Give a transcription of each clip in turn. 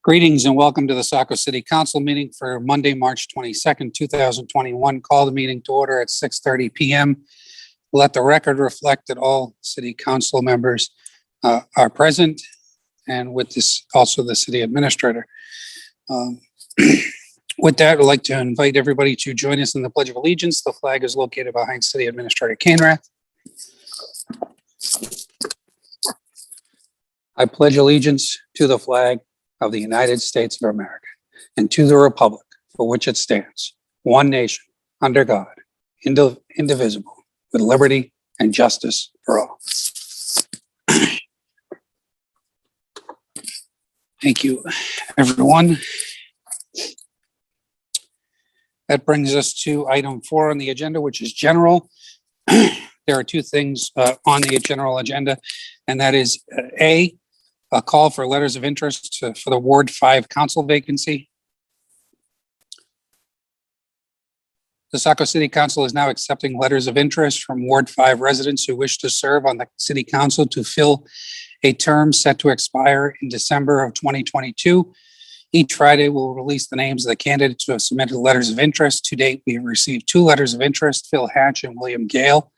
Greetings and welcome to the Saco City Council meeting for Monday, March 22nd, 2021. Call the meeting to order at 6:30 p.m. Let the record reflect that all city council members are present, and with this also the city administrator. With that, I'd like to invite everybody to join us in the Pledge of Allegiance. The flag is located behind City Administrator Canrath. I pledge allegiance to the flag of the United States of America and to the republic for which it stands, one nation, under God, indivisible, with liberty and justice for all. Thank you, everyone. That brings us to item 4 on the agenda, which is general. There are two things on the general agenda, and that is A, a call for letters of interest for the Ward 5 council vacancy. The Saco City Council is now accepting letters of interest from Ward 5 residents who wish to serve on the City Council to fill a term set to expire in December of 2022. Each Friday, we'll release the names of the candidates who have submitted letters of interest. To date, we have received 2 letters of interest, Phil Hatch and William Gale.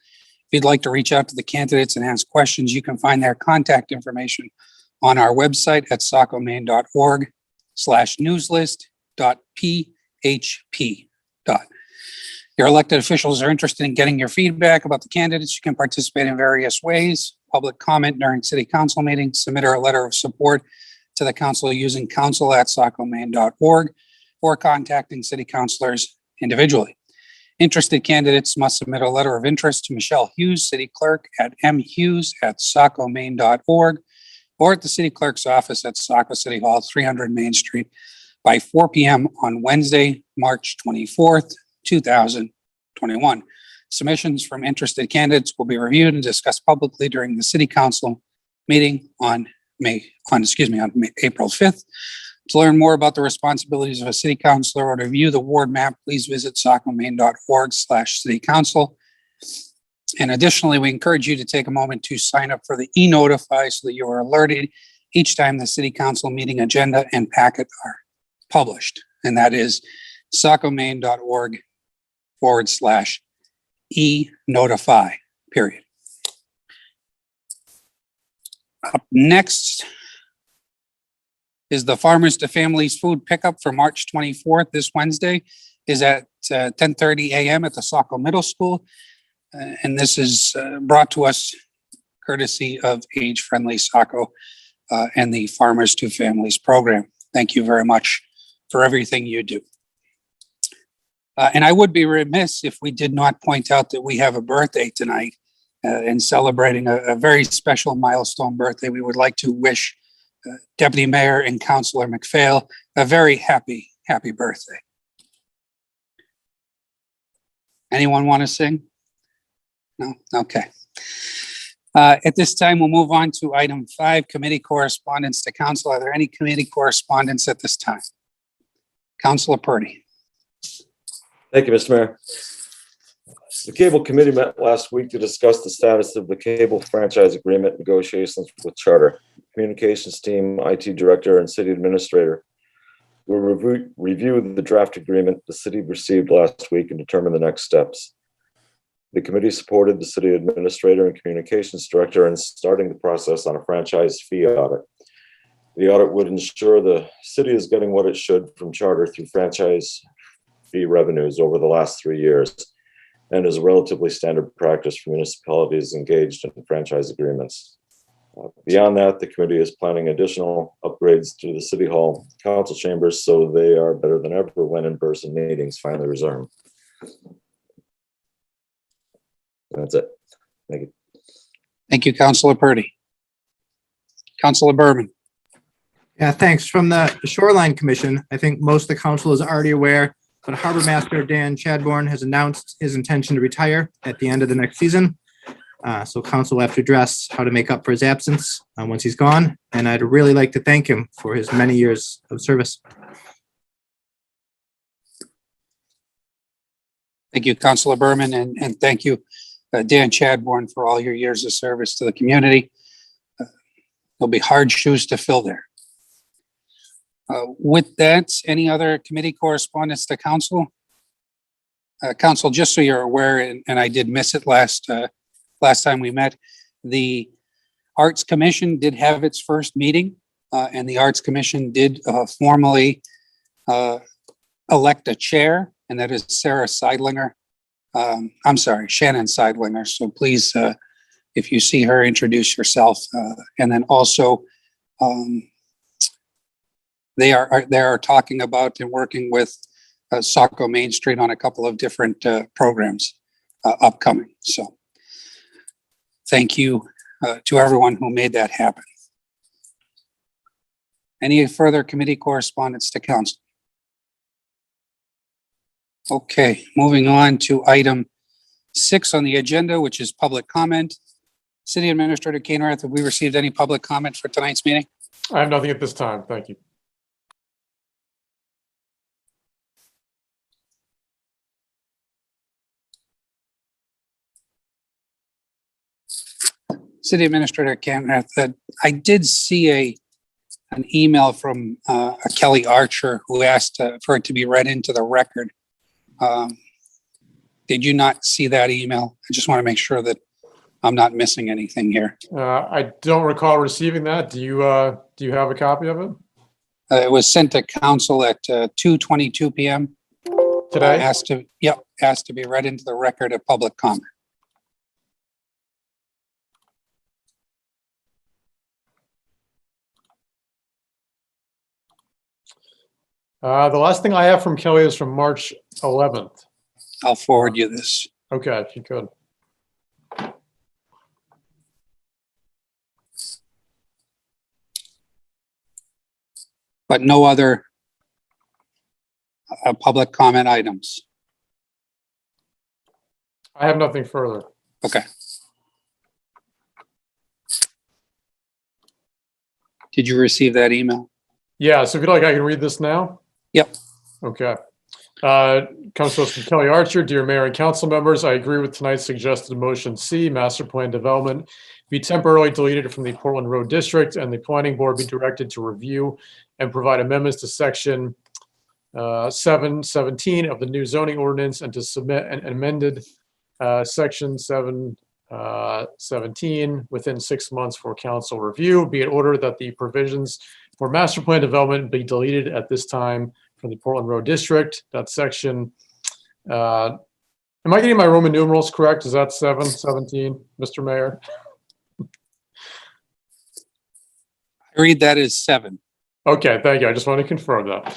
If you'd like to reach out to the candidates and ask questions, you can find their contact information on our website at sacomaine.org/newslist.php. Your elected officials are interested in getting your feedback about the candidates. You can participate in various ways: public comment during city council meetings, submit a letter of support to the council using council@sacomaine.org, or contacting city councilors individually. Interested candidates must submit a letter of interest to Michelle Hughes, city clerk, at mhughes@sacomaine.org, or at the city clerk's office at Saco City Hall, 300 Main Street, by 4 p.m. on Wednesday, March 24th, 2021. Submissions from interested candidates will be reviewed and discussed publicly during the city council meeting on April 5th. To learn more about the responsibilities of a city councilor or to view the ward map, please visit sacomaine.org/citycouncil. And additionally, we encourage you to take a moment to sign up for the e-notify so that you are alerted each time the city council meeting agenda and packet are published. And that is sacomaine.org/e-notify, period. Up next is the Farmers to Families food pickup for March 24th. This Wednesday is at 10:30 a.m. at the Saco Middle School. And this is brought to us courtesy of Age Friendly Saco and the Farmers to Families program. Thank you very much for everything you do. And I would be remiss if we did not point out that we have a birthday tonight and celebrating a very special milestone birthday. We would like to wish Deputy Mayor and Councilor McPhail a very happy birthday. Anyone want to sing? No? Okay. At this time, we'll move on to item 5, committee correspondence to council. Are there any committee correspondence at this time? Councilor Purdy. Thank you, Mr. Mayor. The Cable Committee met last week to discuss the status of the cable franchise agreement negotiations with Charter. Communications team, IT director, and city administrator will review the draft agreement the city received last week and determine the next steps. The committee supported the city administrator and communications director in starting the process on a franchise fee audit. The audit would ensure the city is getting what it should from Charter through franchise fee revenues over the last 3 years, and is a relatively standard practice for municipalities engaged in franchise agreements. Beyond that, the committee is planning additional upgrades to the City Hall council chambers so they are better than ever when in-person meetings finally resume. That's it. Thank you. Thank you, Councilor Purdy. Councilor Berman. Yeah, thanks. From the Shoreline Commission, I think most of the council is already aware, but Harbor Master Dan Chadbourne has announced his intention to retire at the end of the next season. So council will have to address how to make up for his absence once he's gone. And I'd really like to thank him for his many years of service. Thank you, Councilor Berman, and thank you, Dan Chadbourne, for all your years of service to the community. There'll be hard shoes to fill there. With that, any other committee correspondence to council? Council, just so you're aware, and I did miss it last time we met, the Arts Commission did have its first meeting, and the Arts Commission did formally elect a chair, and that is Shannon Seidlinger. So please, if you see her, introduce yourself. And then also, they are talking about and working with Saco Main Street on a couple of different programs upcoming. So thank you to everyone who made that happen. Any further committee correspondence to council? Okay, moving on to item 6 on the agenda, which is public comment. City Administrator Kainrath, have we received any public comment for tonight's meeting? I have nothing at this time. Thank you. City Administrator Kainrath, that I did see an email from a Kelly Archer who asked for it to be read into the record. Did you not see that email? I just want to make sure that I'm not missing anything here. I don't recall receiving that. Do you have a copy of it? It was sent to council at 2:22 p.m. Today? Asked to be read into the record of public comment. The last thing I have from Kelly is from March 11th. I'll forward you this. Okay, if you could. But no other public comment items. I have nothing further. Okay. Did you receive that email? Yeah, so if you'd like, I can read this now. Yep. Okay. Comes to us from Kelly Archer. Dear Mayor and council members, I agree with tonight's suggested motion C, master plan development be temporarily deleted from the Portland Road District and the planning board be directed to review and provide amendments to section 717 of the new zoning ordinance and to submit an amended section 717 within 6 months for council review. Be it ordered that the provisions for master plan development be deleted at this time from the Portland Road District. That's section, am I getting my Roman numerals correct? Is that 717, Mr. Mayor? I read that as 7. Okay, thank you. I just want to confirm that.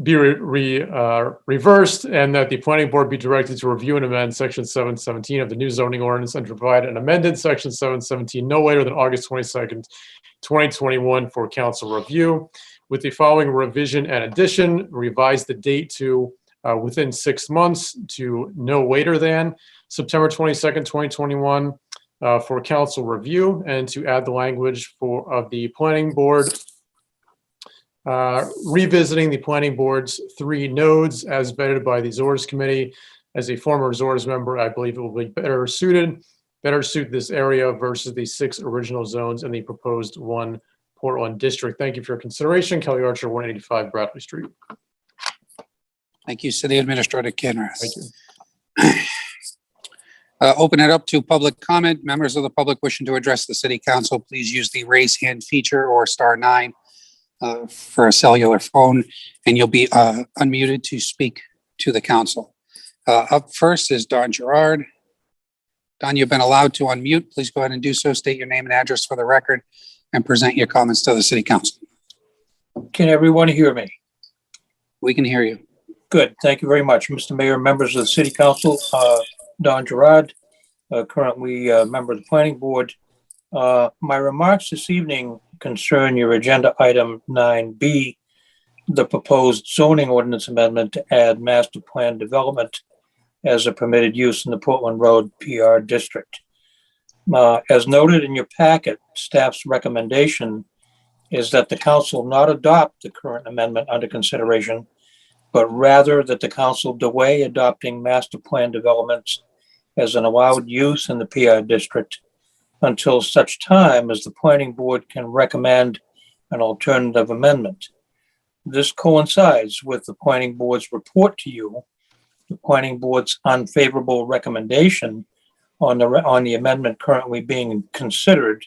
Be reversed and that the planning board be directed to review and amend section 717 of the new zoning ordinance and provide an amended section 717 no later than August 22nd, 2021 for council review. With the following revision and addition, revise the date to within 6 months to no later than September 22nd, 2021 for council review, and to add the language of the planning board revisiting the planning board's 3 nodes as vetted by the ZORS committee. As a former ZORS member, I believe it will be better suit this area versus the 6 original zones in the proposed 1 Portland district. Thank you for your consideration. Kelly Archer, 185 Bradley Street. Thank you, City Administrator Kainrath. Thank you. Open it up to public comment. Members of the public wishing to address the city council, please use the raise hand feature or *9 for a cellular phone, and you'll be unmuted to speak to the council. Up first is Don Gerard. Don, you've been allowed to unmute. Please go ahead and do so. State your name and address for the record and present your comments to the city council. Can everyone hear me? We can hear you. Good. Thank you very much, Mr. Mayor, members of the City Council. Don Gerard, currently a member of the Planning Board. My remarks this evening concern your agenda item 9B, the proposed zoning ordinance amendment to add master plan development as a permitted use in the Portland Road PR district. As noted in your packet, staff's recommendation is that the council not adopt the current amendment under consideration, but rather that the council delay adopting master plan developments as an allowed use in the PR district until such time as the planning board can recommend an alternative amendment. This coincides with the planning board's report to you, the planning board's unfavorable recommendation on the amendment currently being considered,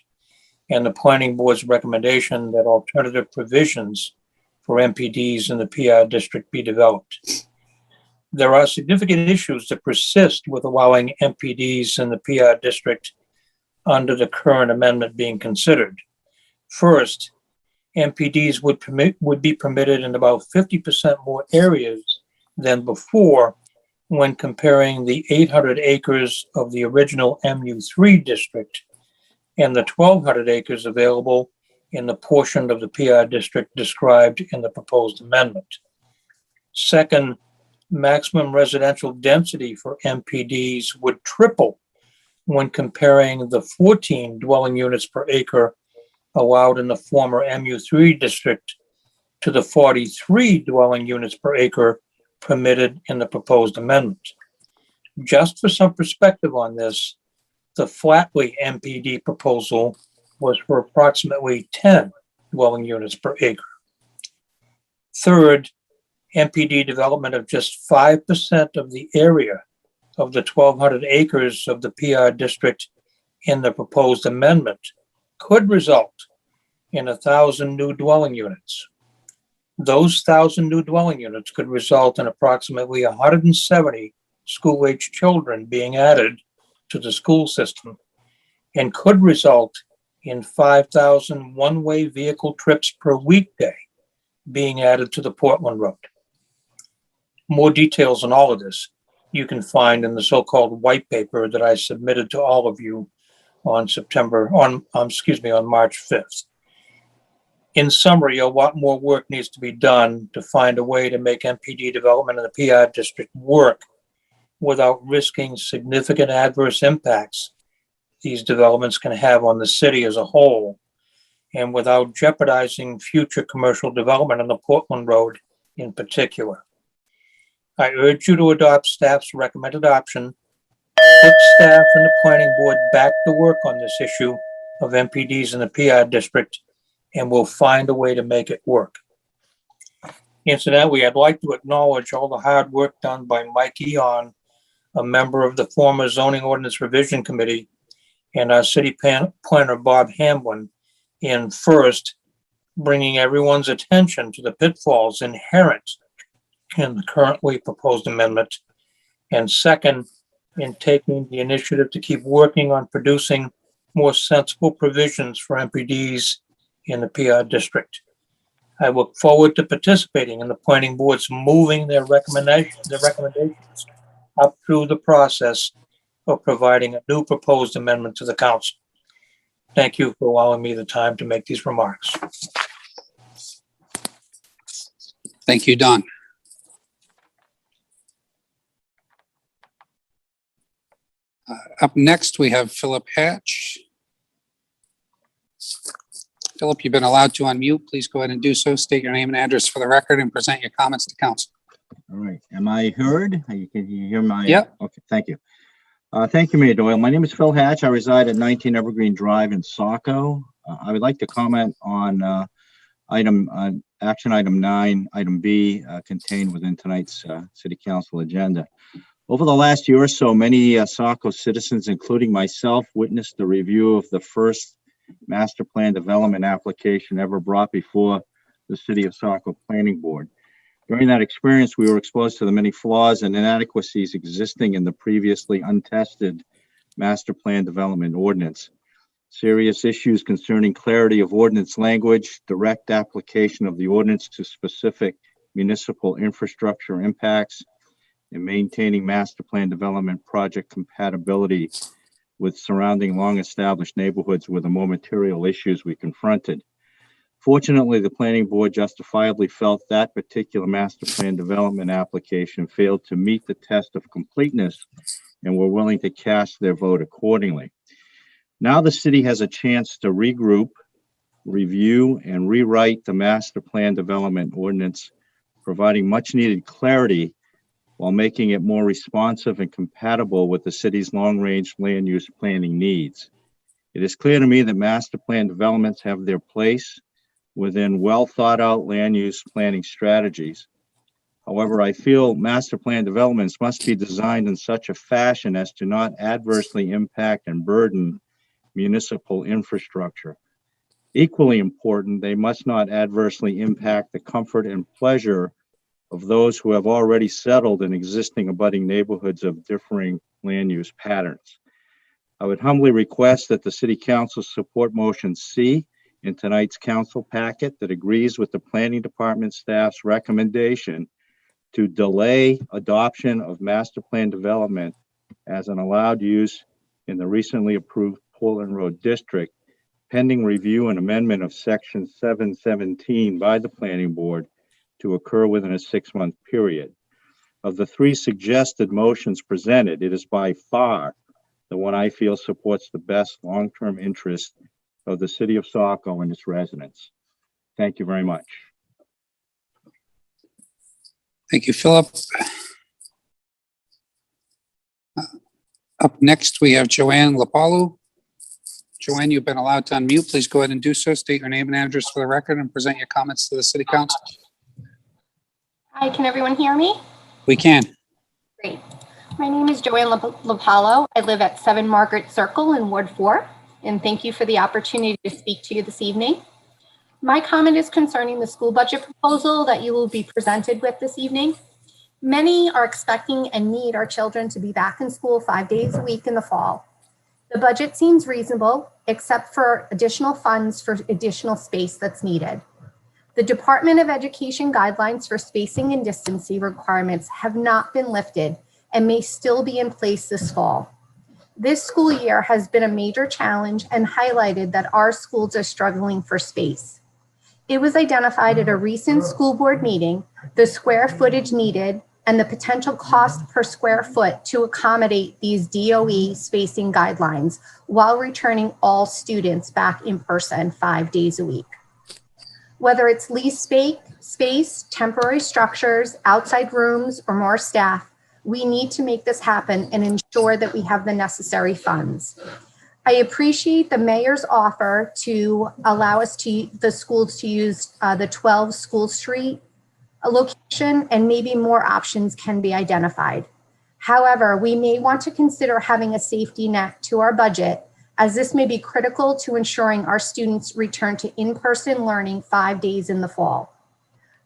and the planning board's recommendation that alternative provisions for MPDs in the PR district be developed. There are significant issues that persist with allowing MPDs in the PR district under the current amendment being considered. First, MPDs would be permitted in about 50% more areas than before when comparing the 800 acres of the original MU3 district and the 1,200 acres available in the portion of the PR district described in the proposed amendment. Second, maximum residential density for MPDs would triple when comparing the 14 dwelling units per acre allowed in the former MU3 district to the 43 dwelling units per acre permitted in the proposed amendment. Just for some perspective on this, the Flatley MPD proposal was for approximately 10 dwelling units per acre. Third, MPD development of just 5% of the area of the 1,200 acres of the PR district in the proposed amendment could result in 1,000 new dwelling units. Those 1,000 new dwelling units could result in approximately 170 school-age children being added to the school system and could result in 5,000 one-way vehicle trips per weekday being added to the Portland Road. More details on all of this you can find in the so-called white paper that I submitted to all of you on March 5th. In summary, a lot more work needs to be done to find a way to make MPD development in the PR district work without risking significant adverse impacts these developments can have on the city as a whole, and without jeopardizing future commercial development on the Portland Road in particular. I urge you to adopt staff's recommended option, put staff and the planning board back to work on this issue of MPDs in the PR district, and we'll find a way to make it work. Incidentally, I'd like to acknowledge all the hard work done by Mike Eon, a member of the former Zoning Ordinance Revision Committee, and our city planner, Bob Hamlin, in first, bringing everyone's attention to the pitfalls inherent in the currently proposed amendment, and second, in taking the initiative to keep working on producing more sensible provisions for MPDs in the PR district. I look forward to participating in the planning board's moving their recommendations up through the process of providing a new proposed amendment to the council. Thank you for allowing me the time to make these remarks. Thank you, Don. Up next, we have Philip Hatch. Philip, you've been allowed to unmute. Please go ahead and do so. State your name and address for the record and present your comments to council. All right. Am I heard? Can you hear my? Yep. Okay. Thank you. Thank you, Mayor Doyle. My name is Phil Hatch. I reside at 19 Evergreen Drive in Saco. I would like to comment on action item 9, item B, contained within tonight's City Council agenda. Over the last year or so, many Saco citizens, including myself, witnessed the review of the first master plan development application ever brought before the City of Saco Planning Board. During that experience, we were exposed to the many flaws and inadequacies existing in the previously untested master plan development ordinance. Serious issues concerning clarity of ordinance language, direct application of the ordinance to specific municipal infrastructure impacts, and maintaining master plan development project compatibility with surrounding long-established neighborhoods were the more material issues we confronted. Fortunately, the planning board justifiably felt that particular master plan development application failed to meet the test of completeness and were willing to cast their vote accordingly. Now the city has a chance to regroup, review, and rewrite the master plan development ordinance, providing much needed clarity while making it more responsive and compatible with the city's long-range land use planning needs. It is clear to me that master plan developments have their place within well-thought-out land use planning strategies. However, I feel master plan developments must be designed in such a fashion as to not adversely impact and burden municipal infrastructure. Equally important, they must not adversely impact the comfort and pleasure of those who have already settled in existing abutting neighborhoods of differing land use patterns. I would humbly request that the City Council support motion C in tonight's council packet that agrees with the Planning Department staff's recommendation to delay adoption of master plan development as an allowed use in the recently approved Portland Road District, pending review and amendment of Section 717 by the Planning Board to occur within a 6-month period. Of the 3 suggested motions presented, it is by far the one I feel supports the best long-term interest of the City of Saco and its residents. Thank you very much. Thank you, Philip. Up next, we have Joanne Lapalu. Joanne, you've been allowed to unmute. Please go ahead and do so. State your name and address for the record and present your comments to the City Council. Hi, can everyone hear me? We can. Great. My name is Joanne Lapalo. I live at 7 Margaret Circle in Ward 4, and thank you for the opportunity to speak to you this evening. My comment is concerning the school budget proposal that you will be presented with this evening. Many are expecting and need our children to be back in school 5 days a week in the fall. The budget seems reasonable, except for additional funds for additional space that's needed. The Department of Education guidelines for spacing and distancing requirements have not been lifted and may still be in place this fall. This school year has been a major challenge and highlighted that our schools are struggling for space. It was identified at a recent school board meeting, the square footage needed and the potential cost per square foot to accommodate these DOE spacing guidelines while returning all students back in person 5 days a week. Whether it's leased space, temporary structures, outside rooms, or more staff, we need to make this happen and ensure that we have the necessary funds. I appreciate the mayor's offer to allow the schools to use the 12 School Street location, and maybe more options can be identified. However, we may want to consider having a safety net to our budget, as this may be critical to ensuring our students return to in-person learning 5 days in the fall.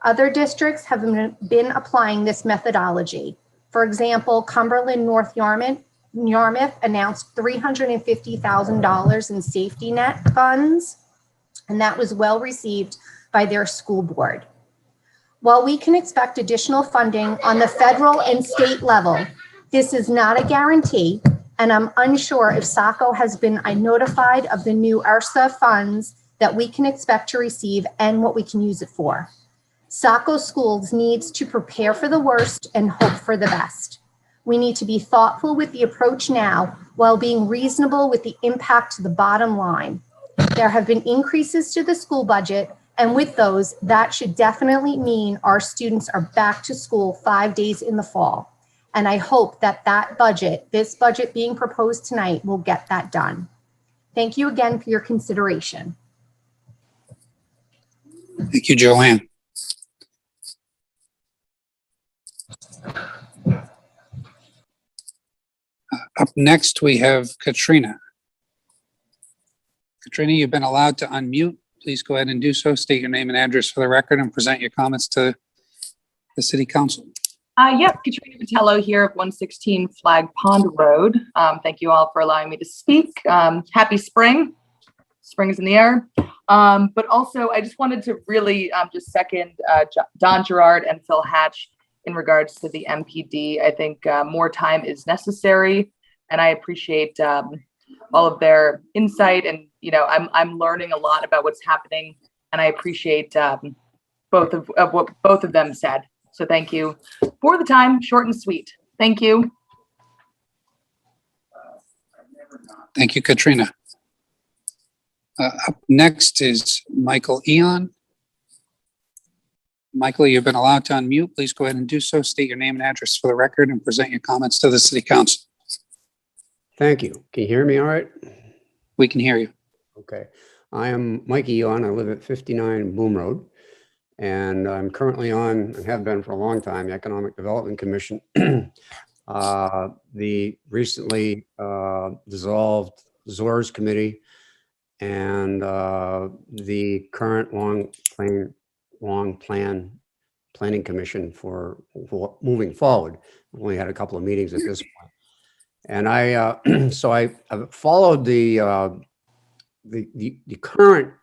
Other districts have been applying this methodology. For example, Cumberland North Yarmouth announced $350,000 in safety net funds, and that was well received by their school board. While we can expect additional funding on the federal and state level, this is not a guarantee, and I'm unsure if Saco has been notified of the new ERSA funds that we can expect to receive and what we can use it for. Saco schools needs to prepare for the worst and hope for the best. We need to be thoughtful with the approach now while being reasonable with the impact to the bottom line. There have been increases to the school budget, and with those, that should definitely mean our students are back to school 5 days in the fall. And I hope that this budget being proposed tonight will get that done. Thank you again for your consideration. Thank you, Joanne. Up next, we have Katrina. Katrina, you've been allowed to unmute. Please go ahead and do so. State your name and address for the record and present your comments to the City Council. Yep, Katrina Vitello here of 116 Flag Pond Road. Thank you all for allowing me to speak. Happy spring. Spring is in the air. But also, I just wanted to really just second Don Gerard and Phil Hatch in regards to the MPD. I think more time is necessary, and I appreciate all of their insight. And I'm learning a lot about what's happening, and I appreciate both of what both of them said. So thank you for the time, short and sweet. Thank you. Thank you, Katrina. Up next is Michael Eon. Michael, you've been allowed to unmute. Please go ahead and do so. State your name and address for the record and present your comments to the City Council. Thank you. Can you hear me all right? We can hear you. Okay. I am Mikey Yon. I live at 59 Boom Road. And I'm currently on, and have been for a long time, the Economic Development Commission. The recently dissolved ZORS committee and the current planning commission for moving forward. We only had a couple of meetings at this point. And so I've followed the current,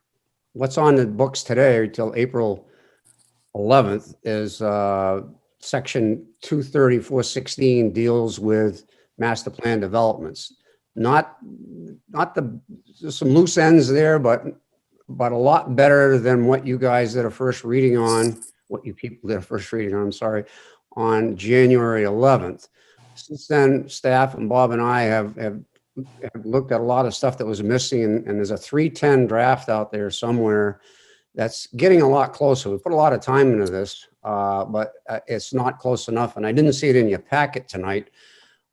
what's on the books today till April 11th is section 23416 deals with master plan developments. Not there's some loose ends there, but a lot better than what you guys did a first reading on, what you people did a first reading on, I'm sorry, on January 11th. Since then, staff and Bob and I have looked at a lot of stuff that was missing, and there's a 310 draft out there somewhere that's getting a lot closer. We put a lot of time into this, but it's not close enough, and I didn't see it in your packet tonight.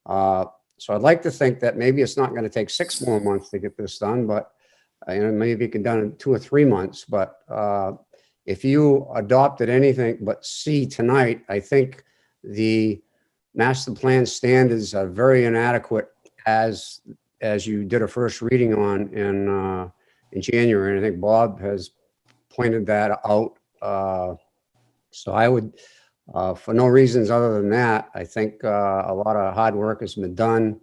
So I'd like to think that maybe it's not going to take 6 more months to get this done, but maybe it can be done in 2 or 3 months. But if you adopted anything but C tonight, I think the master plan standards are very inadequate as you did a first reading on in January. And I think Bob has pointed that out. So I would, for no reasons other than that, I think a lot of hard work has been done.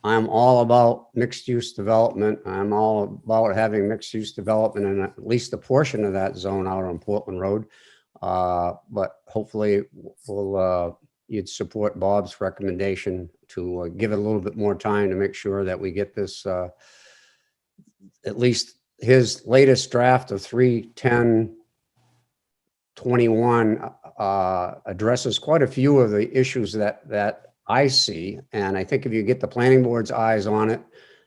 I'm all about mixed use development. I'm all about having mixed use development in at least a portion of that zone out on Portland Road. But hopefully you'd support Bob's recommendation to give it a little bit more time to make sure that we get this, at least his latest draft of 31021 addresses quite a few of the issues that I see. And I think if you get the planning board's eyes on it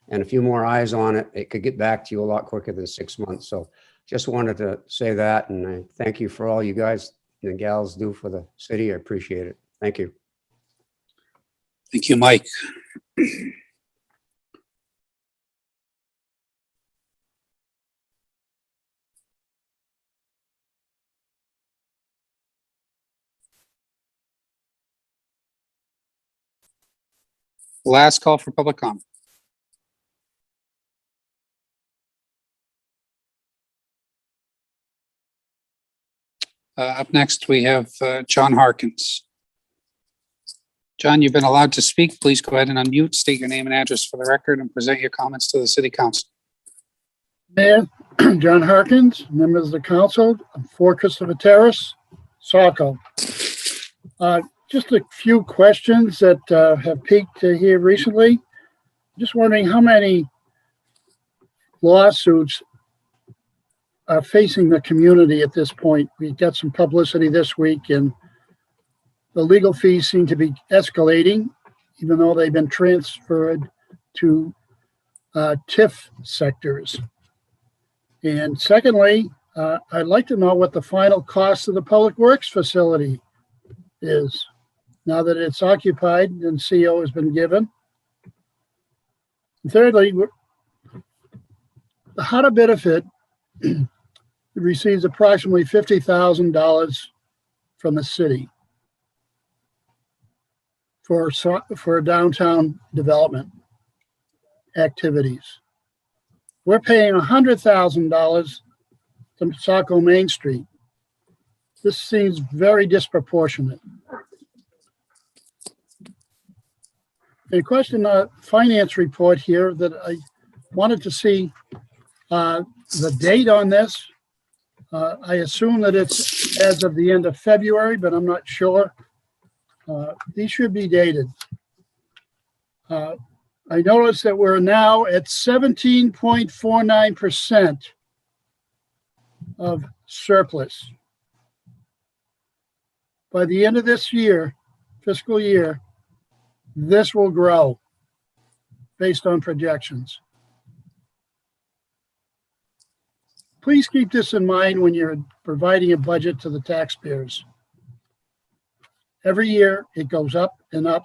and a few more eyes on it, it could get back to you a lot quicker than 6 months. So just wanted to say that. And I thank you for all you guys and gals do for the city. I appreciate it. Thank you. Thank you, Mike. Last call for public comment. Up next, we have John Harkins. John, you've been allowed to speak. Please go ahead and unmute, state your name and address for the record, and present your comments to the City Council. Mayor, John Harkins, members of the council, 4 Christopher Terrace, Saco. Just a few questions that have peaked here recently. Just wondering how many lawsuits are facing the community at this point. We got some publicity this week, and the legal fees seem to be escalating, even though they've been transferred to TIF sectors. And secondly, I'd like to know what the final cost of the Public Works facility is now that it's occupied and CO has been given. And thirdly, the Hunter benefit receives approximately $50,000 from the city for downtown development activities. We're paying $100,000 to Saco Main Street. This seems very disproportionate. A question, finance report here that I wanted to see the date on this. I assume that it's as of the end of February, but I'm not sure. These should be dated. I noticed that we're now at 17.49% of surplus. By the end of this year, fiscal year, this will grow based on projections. Please keep this in mind when you're providing a budget to the taxpayers. Every year it goes up and up,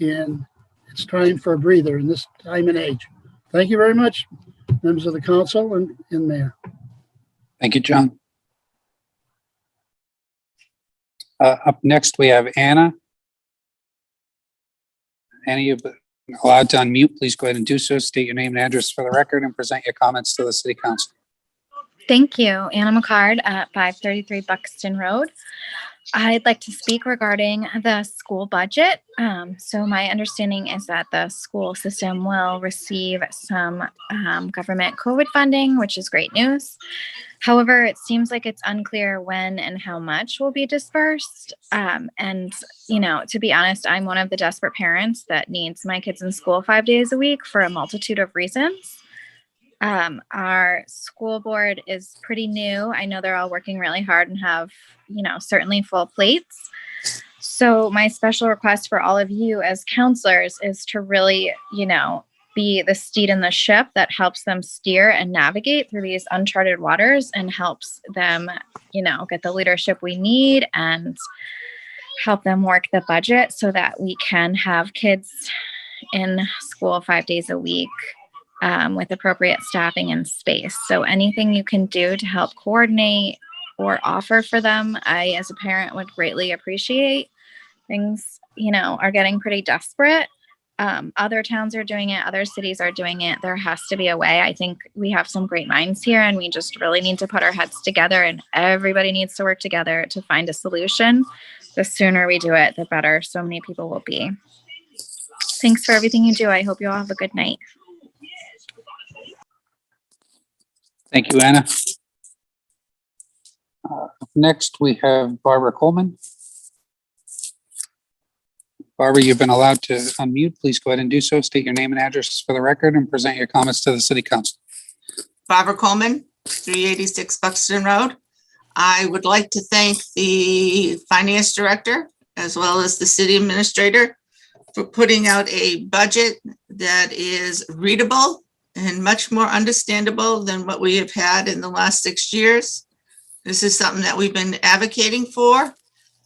and it's time for a breather in this time and age. Thank you very much, members of the council, and Mayor. Thank you, John. Up next, we have Anna. Anna, you've been allowed to unmute. Please go ahead and do so. State your name and address for the record and present your comments to the city council. Thank you. Anna McCard at 533 Buxton Road. I'd like to speak regarding the school budget. So my understanding is that the school system will receive some government COVID funding, which is great news. However, it seems like it's unclear when and how much will be dispersed. And, you know, to be honest, I'm one of the desperate parents that needs my kids in school 5 days a week for a multitude of reasons. Our school board is pretty new. I know they're all working really hard and have, you know, certainly full plates. So my special request for all of you as counselors is to really, you know, be the steed in the ship that helps them steer and navigate through these uncharted waters and helps them, you know, get the leadership we need and help them work the budget so that we can have kids in school 5 days a week with appropriate staffing and space. So anything you can do to help coordinate or offer for them, I, as a parent, would greatly appreciate. Things, you know, are getting pretty desperate. Other towns are doing it. Other cities are doing it. There has to be a way. I think we have some great minds here and we just really need to put our heads together and everybody needs to work together to find a solution. The sooner we do it, the better so many people will be. Thanks for everything you do. I hope you all have a good night. Thank you, Anna. Up next, we have Barbara Coleman. Barbara, you've been allowed to unmute. Please go ahead and do so. State your name and address for the record and present your comments to the city council. Barbara Coleman, 386 Buxton Road. I would like to thank the finance director as well as the city administrator for putting out a budget that is readable and much more understandable than what we have had in the last 6 years. This is something that we've been advocating for,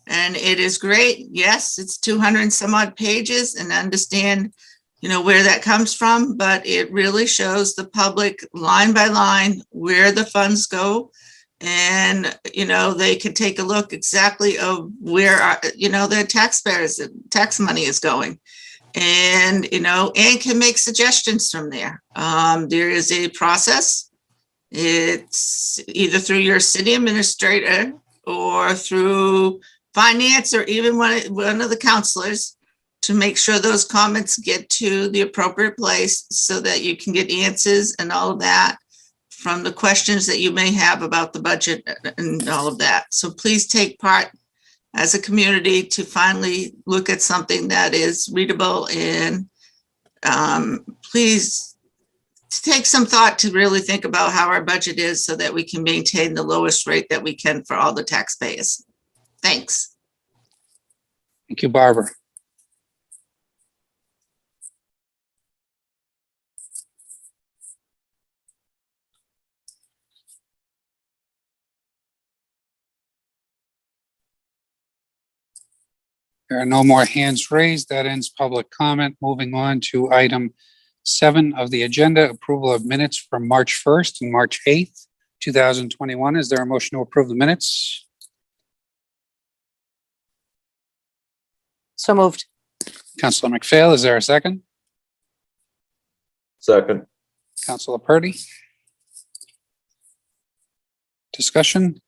and it is great. Yes, it's 200 and some odd pages, and I understand, you know, where that comes from, but it really shows the public line by line where the funds go. And, you know, they can take a look exactly of where, you know, their taxpayers, tax money is going. And, you know, and can make suggestions from there. There is a process. It's either through your city administrator or through finance or even one of the counselors to make sure those comments get to the appropriate place so that you can get answers and all of that from the questions that you may have about the budget and all of that. So please take part as a community to finally look at something that is readable, and please take some thought to really think about how our budget is so that we can maintain the lowest rate that we can for all the taxpayers. Thanks. Thank you, Barbara. There are no more hands raised. That ends public comment. Moving on to item 7 of the agenda, approval of minutes from March 1st and March 8th, 2021. Is there a motion to approve the minutes? So moved. Councilor McPhail, is there a second? Second. Councilor Purdy? Discussion?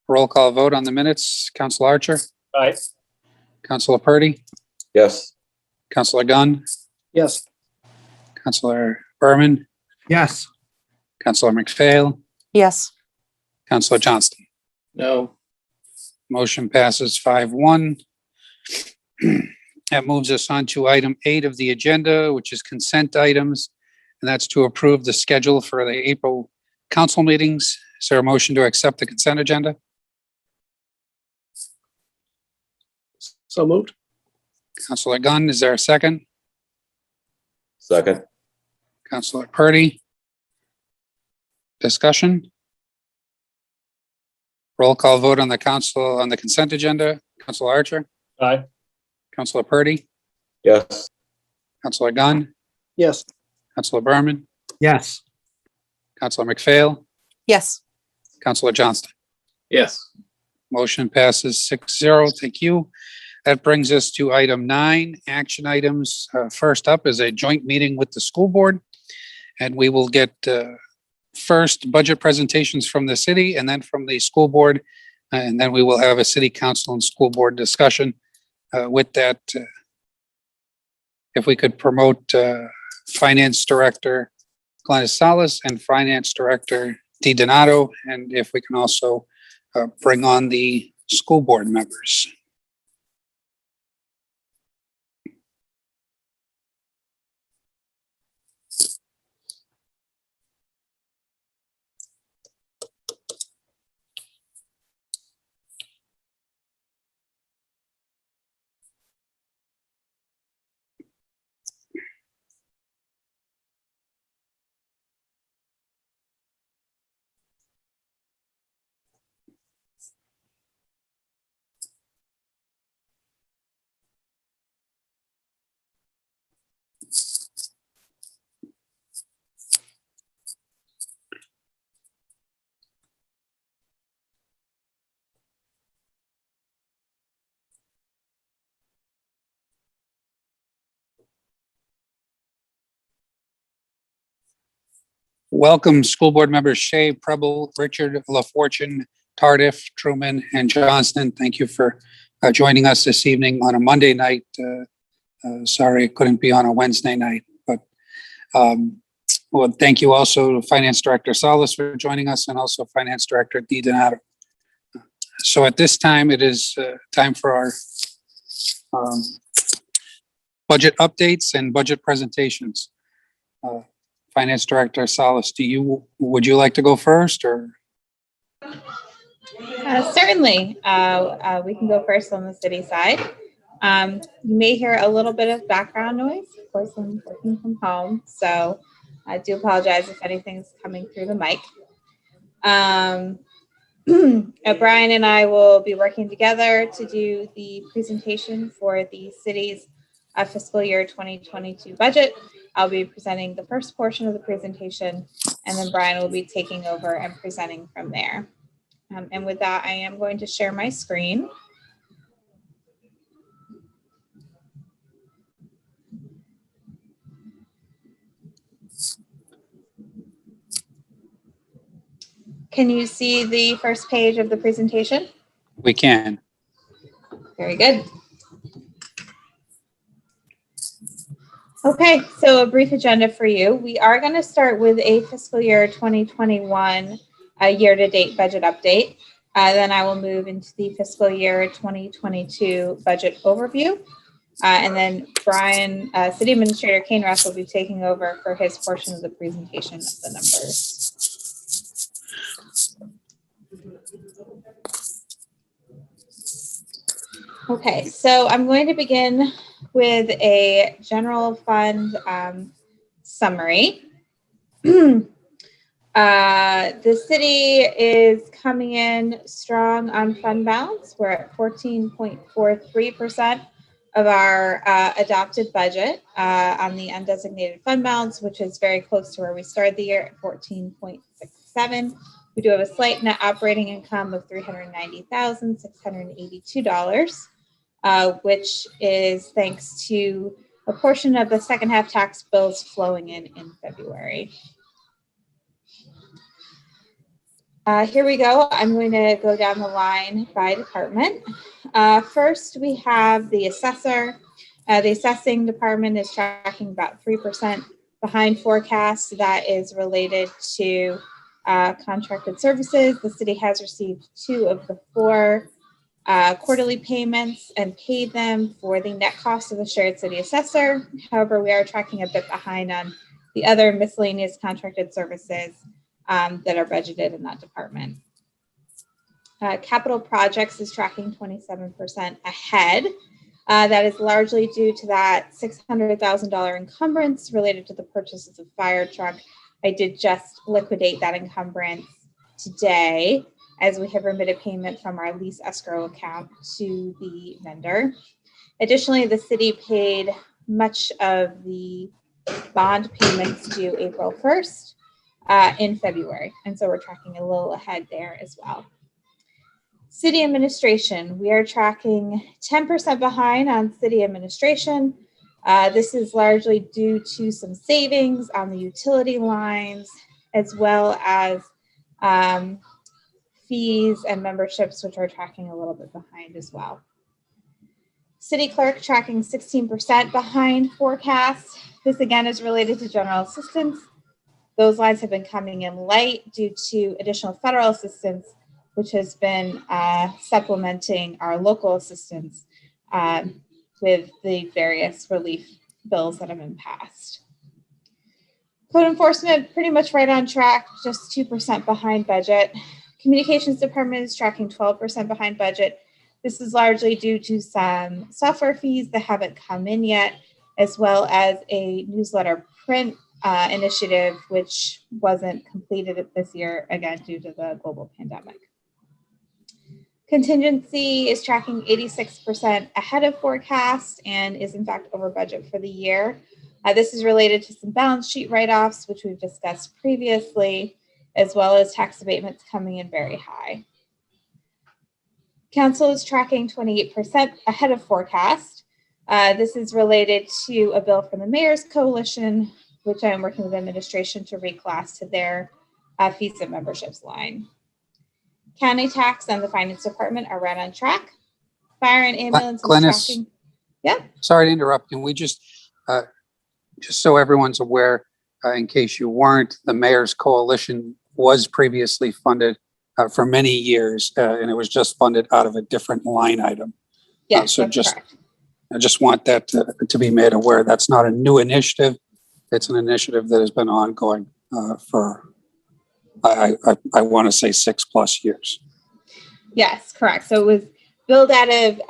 Roll call vote on the minutes. Councilor Archer? Aye. Councilor Purdy? Yes. Councilor Gunn? Yes. Councilor Berman? Yes. Councilor McPhail? Yes. Councilor Johnston? No. Motion passes 5-1. That moves us on to item 8 of the agenda, which is consent items. And that's to approve the schedule for the April council meetings. Is there a motion to accept the consent agenda? So moved. Councilor Gunn, is there a second? Second. Councilor Purdy? Discussion? Roll call vote on the consent agenda. Councilor Archer? Aye. Councilor Purdy? Yes. Counselor Gunn, Yes. Counselor Berman, Yes. Counselor McPhail, Yes. Counselor Johnston. Yes. Motion passes 6-0. Thank you. That brings us to item 9, action items. First up is a joint meeting with the school board. And we will get first budget presentations from the city and then from the school board. And then we will have a city council and school board discussion. With that, if we could promote Finance Director Glennis Salas and Finance Director Di Donato, and if we can also bring on the school board members. Welcome, school board members Shea, Preble, Richard, LaFortune, Tardif, Truman, and Johnston. Thank you for joining us this evening on a Monday night. Sorry it couldn't be on a Wednesday night, but well, thank you also to Finance Director Salas for joining us and also Finance Director Di Donato. So at this time, it is time for our budget updates and budget presentations. Finance Director Salas, would you like to go first, or? Certainly. We can go first on the city side. You may hear a little bit of background noise. Of course, I'm working from home, so I do apologize if anything's coming through the mic. Brian and I will be working together to do the presentation for the city's fiscal year 2022 budget. I'll be presenting the first portion of the presentation, and then Brian will be taking over and presenting from there. And with that, I am going to share my screen. Can you see the first page of the presentation? We can. Very good. Okay, so a brief agenda for you. We are going to start with a fiscal year 2021 year-to-date budget update. Then I will move into the fiscal year 2022 budget overview. And then Brian, City Administrator Kane Ross, will be taking over for his portion of the presentation of the numbers. Okay, so I'm going to begin with a general fund summary. The city is coming in strong on fund balance. We're at 14.43% of our adopted budget on the undesignated fund balance, which is very close to where we started the year at 14.67. We do have a slight net operating income of $390,682. Which is thanks to a portion of the second half tax bills flowing in February. Here we go. I'm going to go down the line by department. First, we have the assessor. The assessing department is tracking about 3% behind forecast. That is related to contracted services. The city has received 2 of the 4 quarterly payments and paid them for the net cost of the shared city assessor. However, we are tracking a bit behind on the other miscellaneous contracted services that are budgeted in that department. Capital projects is tracking 27% ahead. That is largely due to that $600,000 encumbrance related to the purchase of the fire truck. I did just liquidate that encumbrance today, as we have remitted payment from our lease escrow account to the vendor. Additionally, the city paid much of the bond payments due April 1st in February. And so we're tracking a little ahead there as well. City administration, we are tracking 10% behind on city administration. This is largely due to some savings on the utility lines, as well as fees and memberships, which are tracking a little bit behind as well. City clerk tracking 16% behind forecast. This again is related to general assistance. Those lines have been coming in light due to additional federal assistance, which has been supplementing our local assistance with the various relief bills that have been passed. Code enforcement, pretty much right on track, just 2% behind budget. Communications department is tracking 12% behind budget. This is largely due to some software fees that haven't come in yet, as well as a newsletter print initiative, which wasn't completed this year, again, due to the global pandemic. Contingency is tracking 86% ahead of forecast and is in fact over budget for the year. This is related to some balance sheet write-offs, which we've discussed previously, as well as tax abatements coming in very high. Council is tracking 28% ahead of forecast. This is related to a bill from the Mayor's Coalition, which I'm working with administration to reclass to their fees and memberships line. County tax and the finance department are right on track. Fire and ambulance is tracking. Yeah. Sorry to interrupt. Can we just so everyone's aware, in case you weren't, the Mayor's Coalition was previously funded for many years, and it was just funded out of a different line item. Yes, so that's just, correct. I just want that to be made aware. That's not a new initiative. It's an initiative that has been ongoing for, I want to say 6+ years. Yes, correct. So it was billed out of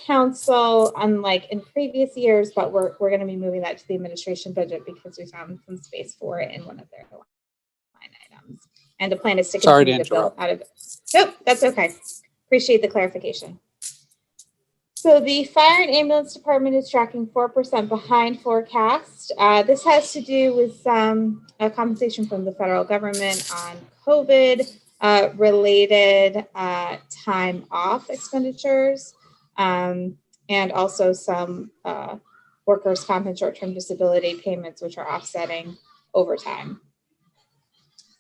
council, unlike in previous years, but we're going to be moving that to the administration budget because we found some space for it in one of their line items. And the plan is to continue to bill out of it. Nope, that's okay. Appreciate the clarification. So the fire and ambulance department is tracking 4% behind forecast. This has to do with some compensation from the federal government on COVID related time off expenditures, and also some workers' comp and short-term disability payments, which are offsetting overtime.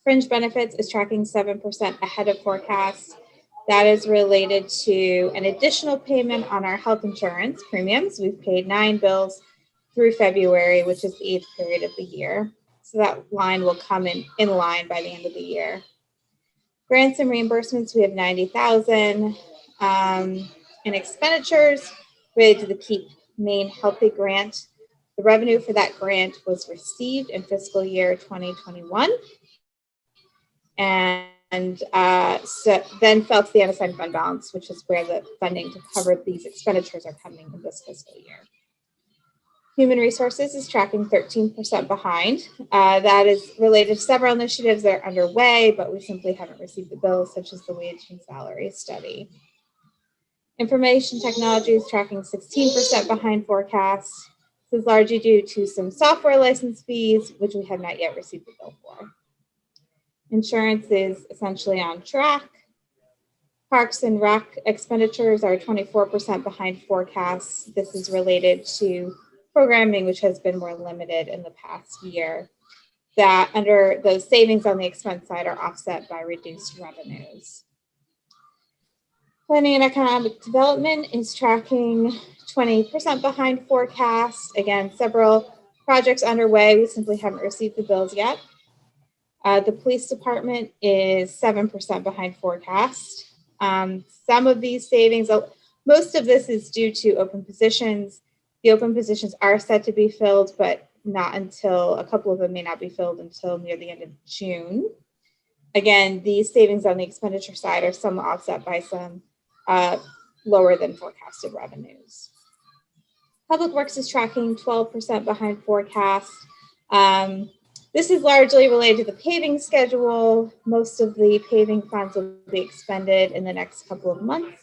Fringe benefits is tracking 7% ahead of forecast. That is related to an additional payment on our health insurance premiums. We've paid 9 bills through February, which is the 8th period of the year. So that line will come in line by the end of the year. Grants and reimbursements, we have $90,000 in expenditures related to the Keep Maine Healthy grant. The revenue for that grant was received in fiscal year 2021. And so then fell to the unassigned fund balance, which is where the funding to cover these expenditures are coming in this fiscal year. Human resources is tracking 13% behind. That is related to several initiatives that are underway, but we simply haven't received the bills, such as the wage and salary study. Information technology is tracking 16% behind forecast. This is largely due to some software license fees, which we have not yet received the bill for. Insurance is essentially on track. Parks and Rec expenditures are 24% behind forecasts. This is related to programming, which has been more limited in the past year. That under those savings on the expense side are offset by reduced revenues. Planning and economic development is tracking 20% behind forecast. Again, several projects underway. We simply haven't received the bills yet. The police department is 7% behind forecast. Some of these savings, most of this is due to open positions. The open positions are set to be filled, but not until, a couple of them may not be filled until near the end of June. Again, these savings on the expenditure side are somewhat offset by some lower than forecasted revenues. Public Works is tracking 12% behind forecast. This is largely related to the paving schedule. Most of the paving funds will be expended in the next couple of months,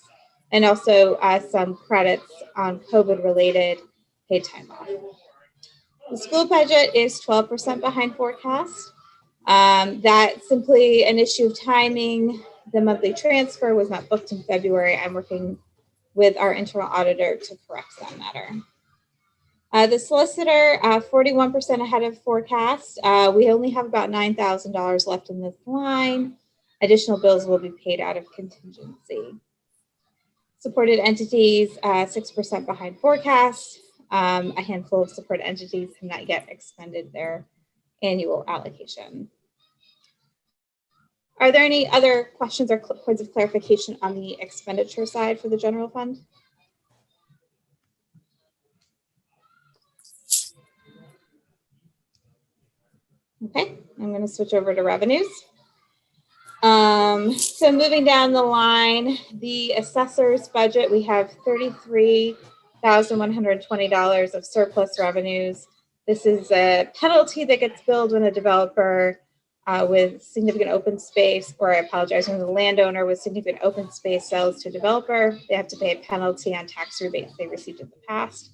and also some credits on COVID-related paid time off. The school budget is 12% behind forecast. That's simply an issue of timing. The monthly transfer was not booked in February. I'm working with our internal auditor to correct that matter. The solicitor, 41% ahead of forecast. We only have about $9,000 left in this line. Additional bills will be paid out of contingency. Supported entities, 6% behind forecast. A handful of support entities have not yet expended their annual allocation. Are there any other questions or points of clarification on the expenditure side for the general fund? Okay, I'm going to switch over to revenues. So moving down the line, the assessor's budget, we have $33,120 of surplus revenues. This is a penalty that gets billed when a developer with significant open space, or I apologize, when the landowner with significant open space sells to a developer, they have to pay a penalty on tax rebates they received in the past.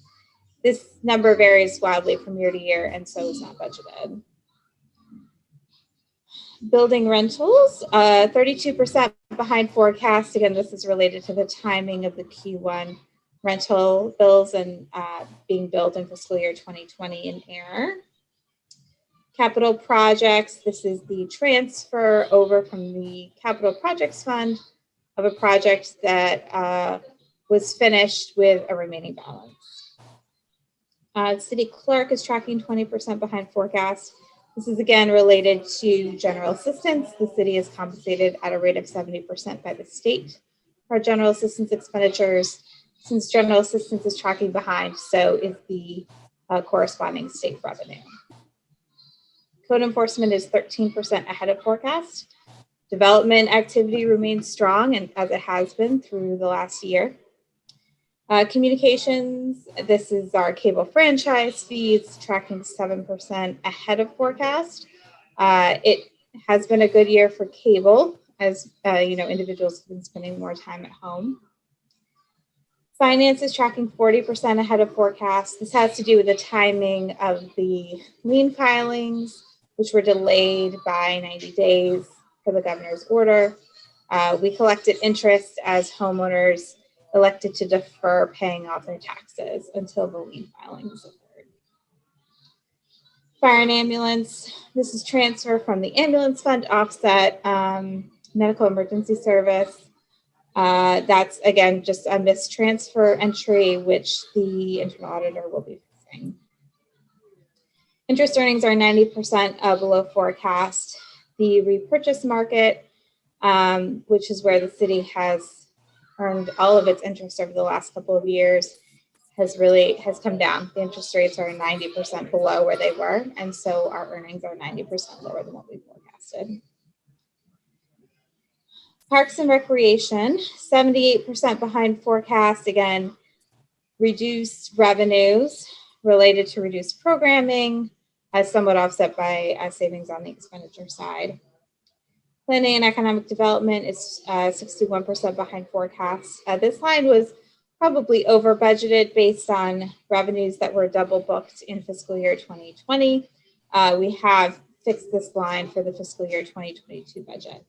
This number varies wildly from year to year, and so is not budgeted. Building rentals, 32% behind forecast. Again, this is related to the timing of the Q1 rental bills and being billed in fiscal year 2020 in error. Capital projects, this is the transfer over from the capital projects fund of a project that was finished with a remaining balance. City clerk is tracking 20% behind forecast. This is again related to general assistance. The city is compensated at a rate of 70% by the state for general assistance expenditures. Since general assistance is tracking behind, so is the corresponding state revenue. Code enforcement is 13% ahead of forecast. Development activity remains strong, and as it has been through the last year. Communications, this is our cable franchise fees, tracking 7% ahead of forecast. It has been a good year for cable, as individuals have been spending more time at home. Finance is tracking 40% ahead of forecast. This has to do with the timing of the lien filings, which were delayed by 90 days for the governor's order. We collected interest as homeowners elected to defer paying off their taxes until the lien filings occurred. Fire and ambulance, this is transfer from the ambulance fund offset medical emergency service. That's again just a mistransfer entry, which the internal auditor will be fixing. Interest earnings are 90% below forecast. The repurchase market, which is where the city has earned all of its interest over the last couple of years, has come down. The interest rates are 90% below where they were, and so our earnings are 90% lower than what we forecasted. Parks and Recreation, 78% behind forecast. Again, reduced revenues related to reduced programming, as somewhat offset by savings on the expenditure side. Planning and economic development is 61% behind forecast. This line was probably over budgeted based on revenues that were double booked in fiscal year 2020. We have fixed this line for the fiscal year 2022 budget.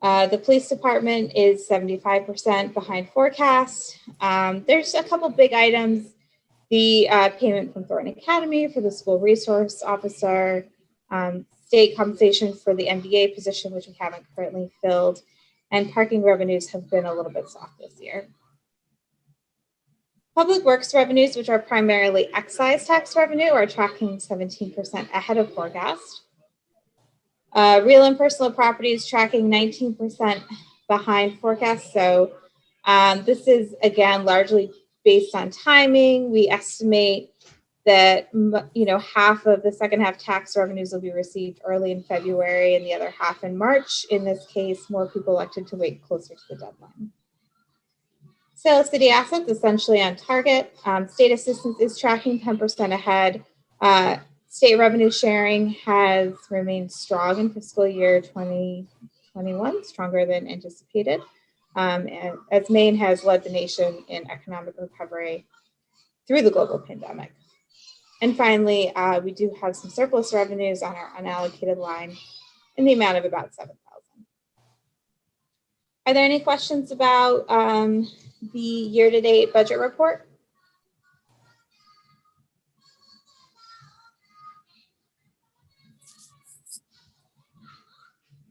The police department is 75% behind forecast. There's a couple big items. The payment from Thornton Academy for the school resource officer, state compensation for the MBA position, which we haven't currently filled, and parking revenues have been a little bit soft this year. Public works revenues, which are primarily excise tax revenue, are tracking 17% ahead of forecast. Real and personal property is tracking 19% behind forecast. So this is, again, largely based on timing. We estimate that half of the second half tax revenues will be received early in February and the other half in March. In this case, more people elected to wait closer to the deadline. Sale of city assets essentially on target. State assistance is tracking 10% ahead. State revenue sharing has remained strong in fiscal year 2021, stronger than anticipated, as Maine has led the nation in economic recovery through the global pandemic. And finally, we do have some surplus revenues on our unallocated line in the amount of about $7,000. Are there any questions about the year-to-date budget report?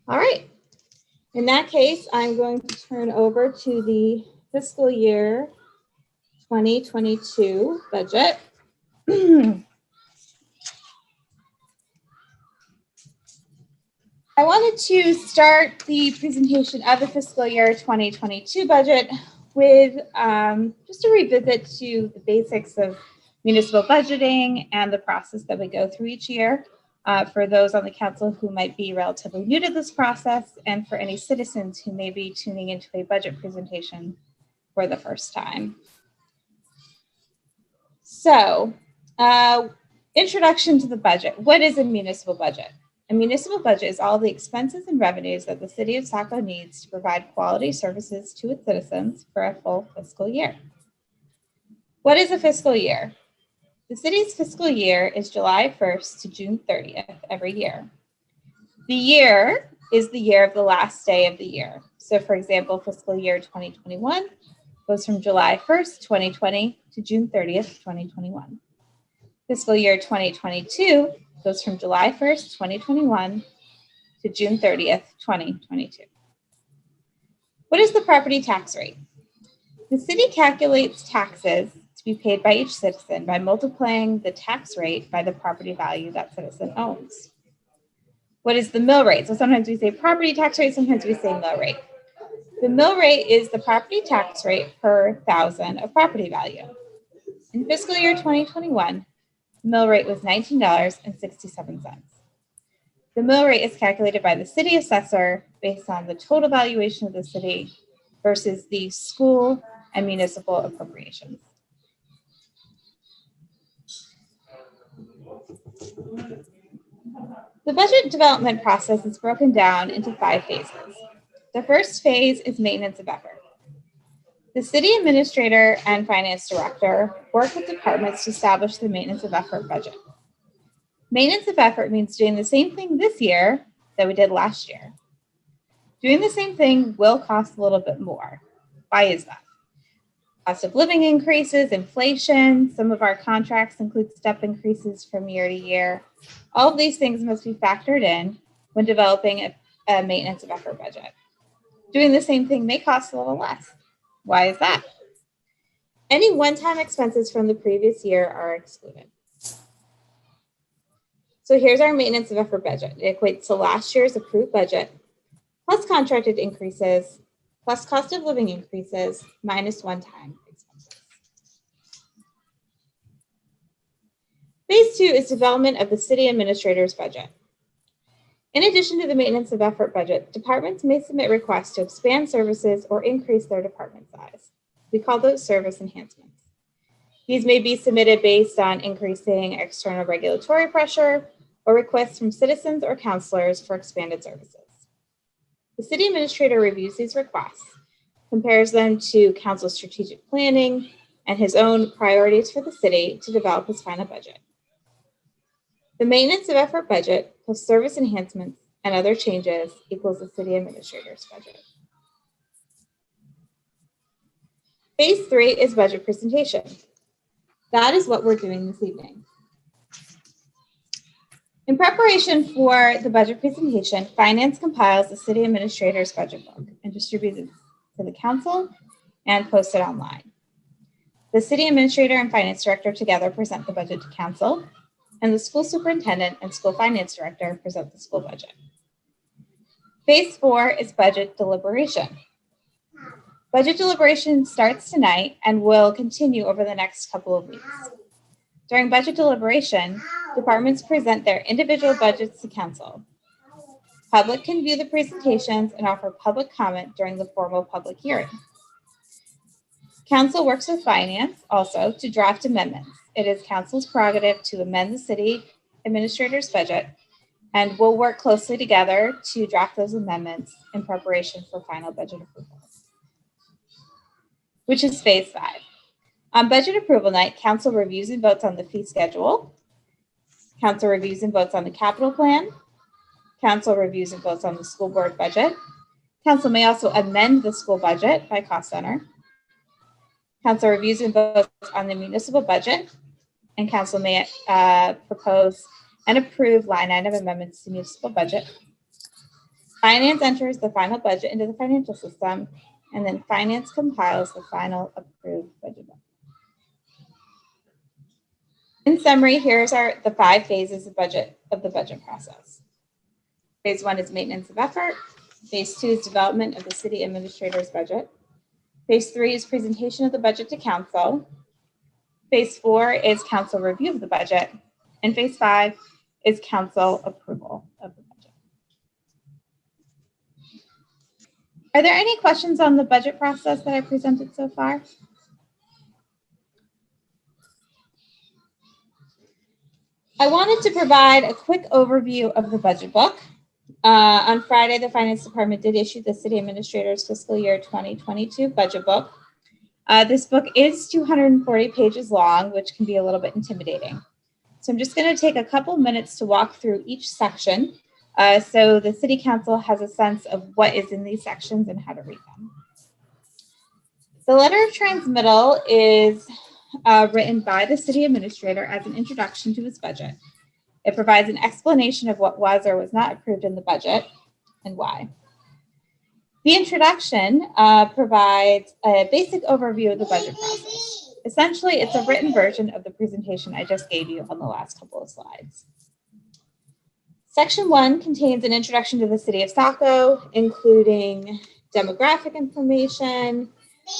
All right. In that case, I'm going to turn over to the fiscal year 2022 budget. I wanted to start the presentation of the fiscal year 2022 budget with just a revisit to the basics of municipal budgeting and the process that we go through each year for those on the council who might be relatively new to this process, and for any citizens who may be tuning into a budget presentation for the first time. So, introduction to the budget. What is a municipal budget? A municipal budget is all the expenses and revenues that the city of Saco needs to provide quality services to its citizens for a full fiscal year. What is a fiscal year? The city's fiscal year is July 1st to June 30th every year. The year is the year of the last day of the year. So for example, fiscal year 2021 goes from July 1st, 2020 to June 30th, 2021. Fiscal year 2022 goes from July 1st, 2021 to June 30th, 2022. What is the property tax rate? The city calculates taxes to be paid by each citizen by multiplying the tax rate by the property value that citizen owns. What is the mill rate? So sometimes we say property tax rate, sometimes we say mill rate. The mill rate is the property tax rate per thousand of property value. In fiscal year 2021, the mill rate was $19.67. The mill rate is calculated by the city assessor based on the total valuation of the city versus the school and municipal appropriations. The budget development process is broken down into 5 phases. The first phase is maintenance of effort. The city administrator and finance director work with departments to establish the maintenance of effort budget. Maintenance of effort means doing the same thing this year that we did last year. Doing the same thing will cost a little bit more. Why is that? Cost of living increases, inflation, some of our contracts include step increases from year to year. All of these things must be factored in when developing a maintenance of effort budget. Doing the same thing may cost a little less. Why is that? Any one-time expenses from the previous year are excluded. So here's our maintenance of effort budget. It equates to last year's approved budget, plus contracted increases, plus cost of living increases, minus one-time expenses. Phase 2 is development of the city administrator's budget. In addition to the maintenance of effort budget, departments may submit requests to expand services or increase their department size. We call those service enhancements. These may be submitted based on increasing external regulatory pressure or requests from citizens or counselors for expanded services. The city administrator reviews these requests, compares them to council's strategic planning and his own priorities for the city to develop his final budget. The maintenance of effort budget plus service enhancements and other changes equals the city administrator's budget. Phase 3 is budget presentation. That is what we're doing this evening. In preparation for the budget presentation, Finance compiles the city administrator's budget book and distributes it to the council and posts it online. The city administrator and finance director together present the budget to council, and the school superintendent and school finance director present the school budget. Phase 4 is budget deliberation. Budget deliberation starts tonight and will continue over the next couple of weeks. During budget deliberation, departments present their individual budgets to council. Public can view the presentations and offer public comment during the formal public hearing. Council works with finance also to draft amendments. It is council's prerogative to amend the city administrator's budget, and we'll work closely together to draft those amendments in preparation for final budget approval, which is phase 5. On budget approval night, council reviews and votes on the fee schedule, Council reviews and votes on the capital plan. Council reviews and votes on the school board budget. Council may also amend the school budget by cost center. Council reviews and votes on the municipal budget, and council may propose and approve line item amendments to municipal budget. Finance enters the final budget into the financial system, and then finance compiles the final approved budget. In summary, here's the 5 phases of the budget process. Phase 1 is maintenance of effort. Phase 2 is development of the city administrator's budget. Phase 3 is presentation of the budget to council. Phase 4 is council review of the budget. And phase 5 is council approval of the budget. Are there any questions on the budget process that I presented so far? I wanted to provide a quick overview of the budget book. On Friday, the Finance Department did issue the City Administrator's Fiscal Year 2022 budget book. This book is 240 pages long, which can be a little bit intimidating. So I'm just going to take a couple minutes to walk through each section so the City Council has a sense of what is in these sections and how to read them. The letter of transmittal is written by the City Administrator as an introduction to his budget. It provides an explanation of what was or was not approved in the budget and why. The introduction provides a basic overview of the budget process. Essentially, it's a written version of the presentation I just gave you on the last couple of slides. Section 1 contains an introduction to the City of Saco, including demographic information,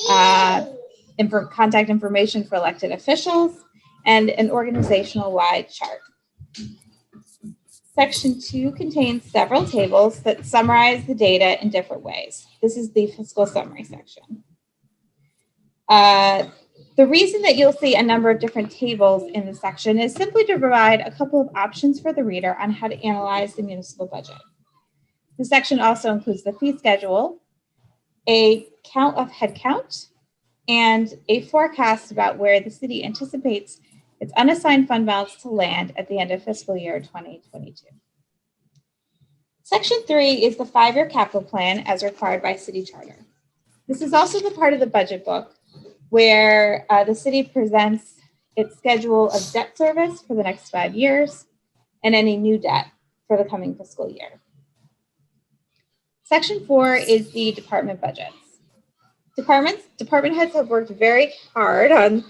contact information for elected officials, and an organizational-wide chart. Section 2 contains several tables that summarize the data in different ways. This is the fiscal summary section. The reason that you'll see a number of different tables in this section is simply to provide a couple of options for the reader on how to analyze the municipal budget. The section also includes the fee schedule, a count of headcount, and a forecast about where the city anticipates its unassigned fund balance to land at the end of fiscal year 2022. Section 3 is the 5-year capital plan as required by city charter. This is also the part of the budget book where the city presents its schedule of debt service for the next 5 years and any new debt for the coming fiscal year. Section 4 is the department budgets. Department heads have worked very hard on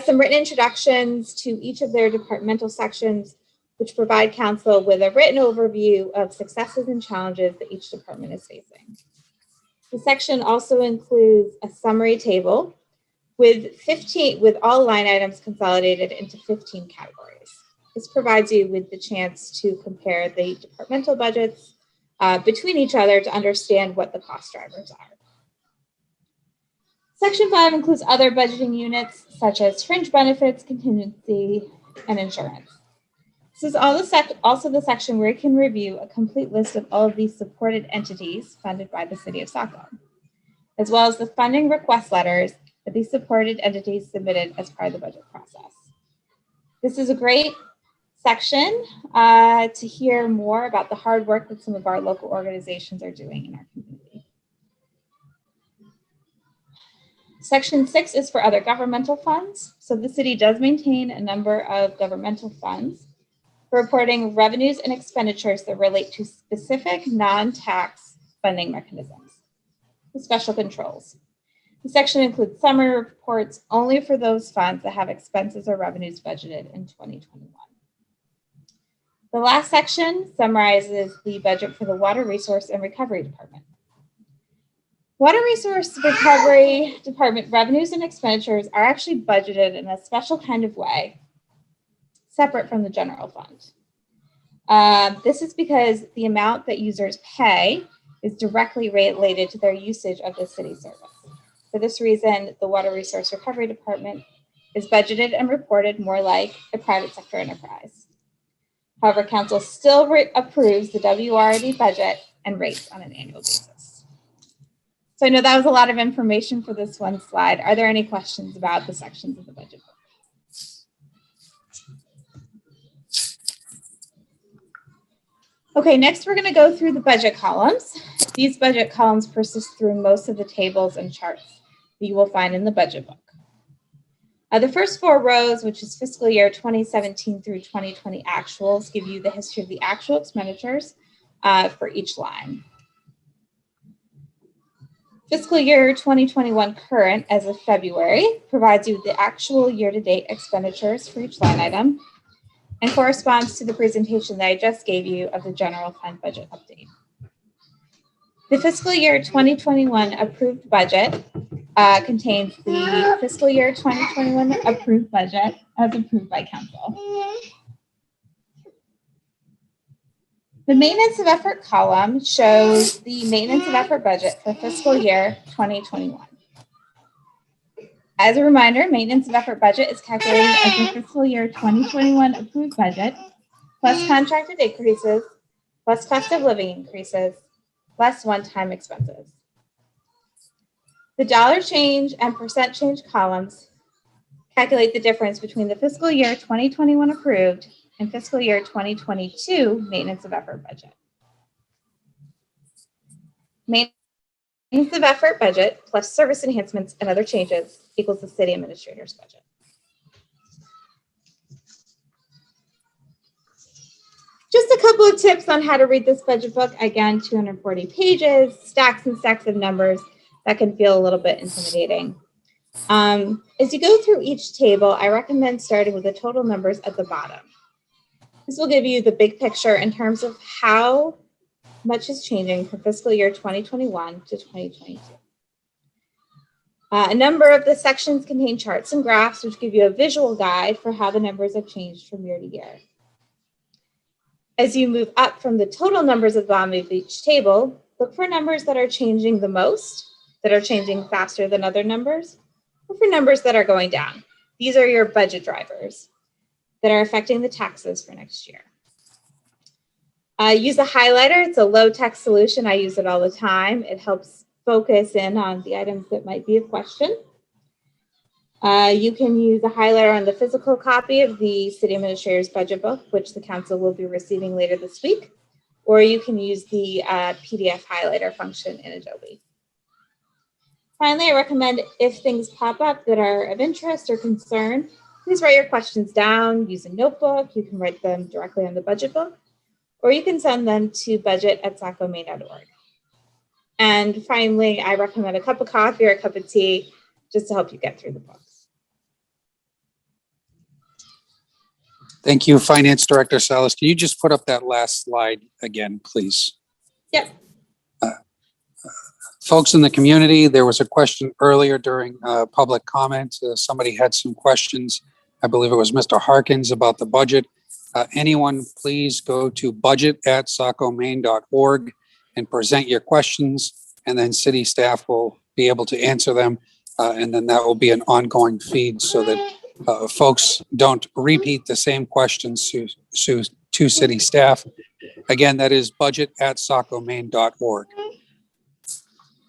some written introductions to each of their departmental sections, which provide council with a written overview of successes and challenges that each department is facing. The section also includes a summary table with all line items consolidated into 15 categories. This provides you with the chance to compare the departmental budgets between each other to understand what the cost drivers are. Section 5 includes other budgeting units such as fringe benefits, contingency, and insurance. This is also the section where you can review a complete list of all of these supported entities funded by the City of Saco, as well as the funding request letters that these supported entities submitted as part of the budget process. This is a great section to hear more about the hard work that some of our local organizations are doing in our community. Section 6 is for other governmental funds. So the city does maintain a number of governmental funds for reporting revenues and expenditures that relate to specific non-tax funding mechanisms with special controls. The section includes summary reports only for those funds that have expenses or revenues budgeted in 2021. The last section summarizes the budget for the Water Resource and Recovery Department. Water Resource Recovery Department revenues and expenditures are actually budgeted in a special kind of way, separate from the general fund. This is because the amount that users pay is directly related to their usage of the city service. For this reason, the Water Resource Recovery Department is budgeted and reported more like a private sector enterprise. However, council still approves the WRD budget and rates on an annual basis. So I know that was a lot of information for this one slide. Are there any questions about the sections of the budget book? Okay, next we're going to go through the budget columns. These budget columns persist through most of the tables and charts that you will find in the budget book. The first 4 rows, which is fiscal year 2017 through 2020 actuals, give you the history of the actual expenditures for each line. Fiscal year 2021 current as of February provides you with the actual year-to-date expenditures for each line item and corresponds to the presentation that I just gave you of the general fund budget update. The fiscal year 2021 approved budget contains the fiscal year 2021 approved budget as approved by council. The maintenance of effort column shows the maintenance of effort budget for fiscal year 2021. As a reminder, maintenance of effort budget is calculated as the fiscal year 2021 approved budget plus contracted increases plus cost of living increases plus one-time expenses. The dollar change and percent change columns calculate the difference between the fiscal year 2021 approved and fiscal year 2022 maintenance of effort budget. Maintenance of effort budget plus service enhancements and other changes equals the city administrator's budget. Just a couple of tips on how to read this budget book. Again, 240 pages, stacks and stacks of numbers that can feel a little bit intimidating. As you go through each table, I recommend starting with the total numbers at the bottom. This will give you the big picture in terms of how much is changing from fiscal year 2021 to 2022. A number of the sections contain charts and graphs, which give you a visual guide for how the numbers have changed from year to year. As you move up from the total numbers at the bottom of each table, look for numbers that are changing the most, that are changing faster than other numbers, or for numbers that are going down. These are your budget drivers that are affecting the taxes for next year. Use a highlighter. It's a low text solution. I use it all the time. It helps focus in on the items that might be of question. You can use a highlighter on the physical copy of the city administrator's budget book, which the council will be receiving later this week, or you can use the PDF highlighter function in Adobe. Finally, I recommend if things pop up that are of interest or concern, please write your questions down, use a notebook. You can write them directly on the budget book, or you can send them to budget@sacomaine.org. And finally, I recommend a cup of coffee or a cup of tea just to help you get through the book. Thank you, Finance Director Salas. Can you just put up that last slide again, please? Yep. Folks in the community, there was a question earlier during public comment. Somebody had some questions. I believe it was Mr. Harkins about the budget. Anyone, please go to budget@sacomaine.org and present your questions, and then city staff will be able to answer them. And then that will be an ongoing feed so that folks don't repeat the same questions to city staff. Again, that is budget@sacomaine.org.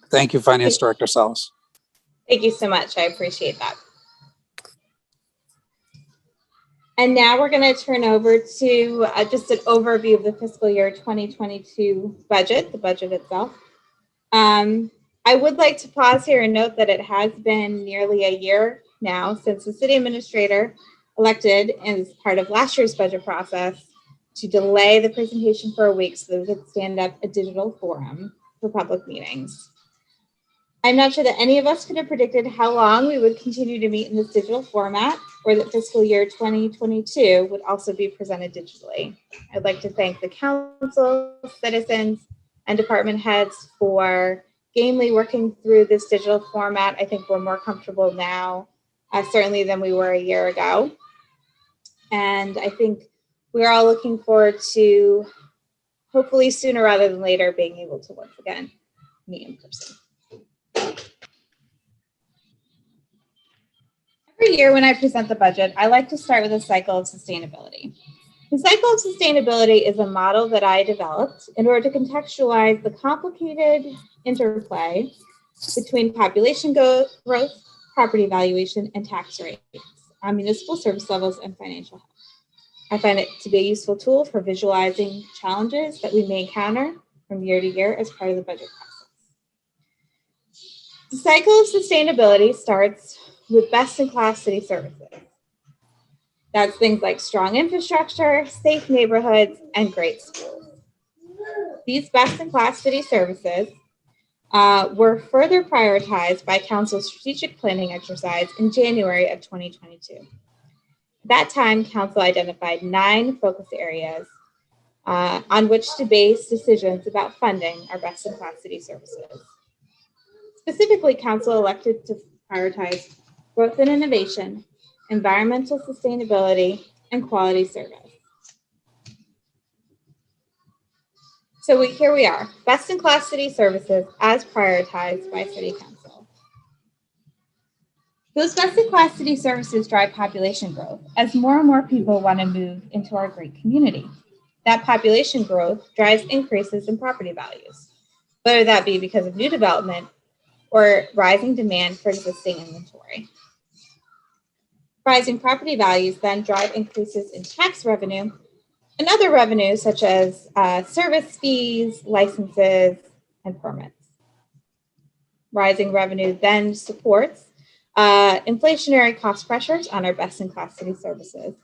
Thank you, Finance Director Salas. Thank you so much. I appreciate that. And now we're going to turn over to just an overview of the fiscal year 2022 budget, the budget itself. I would like to pause here and note that it has been nearly a year now since the city administrator elected as part of last year's budget process to delay the presentation for a week so that we could stand up a digital forum for public meetings. I'm not sure that any of us could have predicted how long we would continue to meet in this digital format, or that fiscal year 2022 would also be presented digitally. I'd like to thank the council, citizens, and department heads for gamely working through this digital format. I think we're more comfortable now, certainly than we were a year ago. And I think we're all looking forward to, hopefully sooner rather than later, being able to once again meet in person. Every year when I present the budget, I like to start with a cycle of sustainability. The cycle of sustainability is a model that I developed in order to contextualize the complicated interplay between population growth, property valuation, and tax rates on municipal service levels and financial health. I find it to be a useful tool for visualizing challenges that we may encounter from year to year as part of the budget process. The cycle of sustainability starts with best-in-class city services. That's things like strong infrastructure, safe neighborhoods, and great schools. These best-in-class city services were further prioritized by Council's strategic planning exercise in January of 2022. At that time, Council identified 9 focus areas on which to base decisions about funding our best-in-class city services. Specifically, Council elected to prioritize growth and innovation, environmental sustainability, and quality service. So here we are, best-in-class city services as prioritized by City Council. Those best-in-class city services drive population growth as more and more people want to move into our great community. That population growth drives increases in property values, whether that be because of new development or rising demand for existing inventory. Rising property values then drive increases in tax revenue and other revenues such as service fees, licenses, and permits. Rising revenue then supports inflationary cost pressures on our best-in-class city services,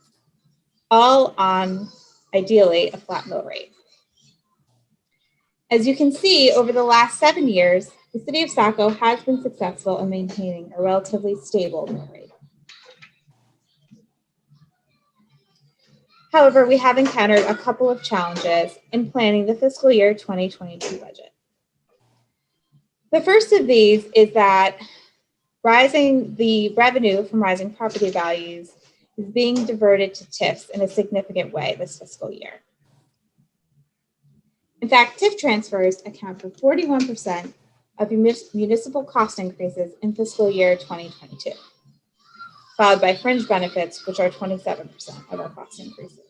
all on, ideally, a flat mill rate. As you can see, over the last 7 years, the City of Saco has been successful in maintaining a relatively stable mill rate. However, we have encountered a couple of challenges in planning the fiscal year 2022 budget. The first of these is that the revenue from rising property values is being diverted to TIFs in a significant way this fiscal year. In fact, TIF transfers account for 41% of municipal cost increases in fiscal year 2022, followed by fringe benefits, which are 27% of our cost increases.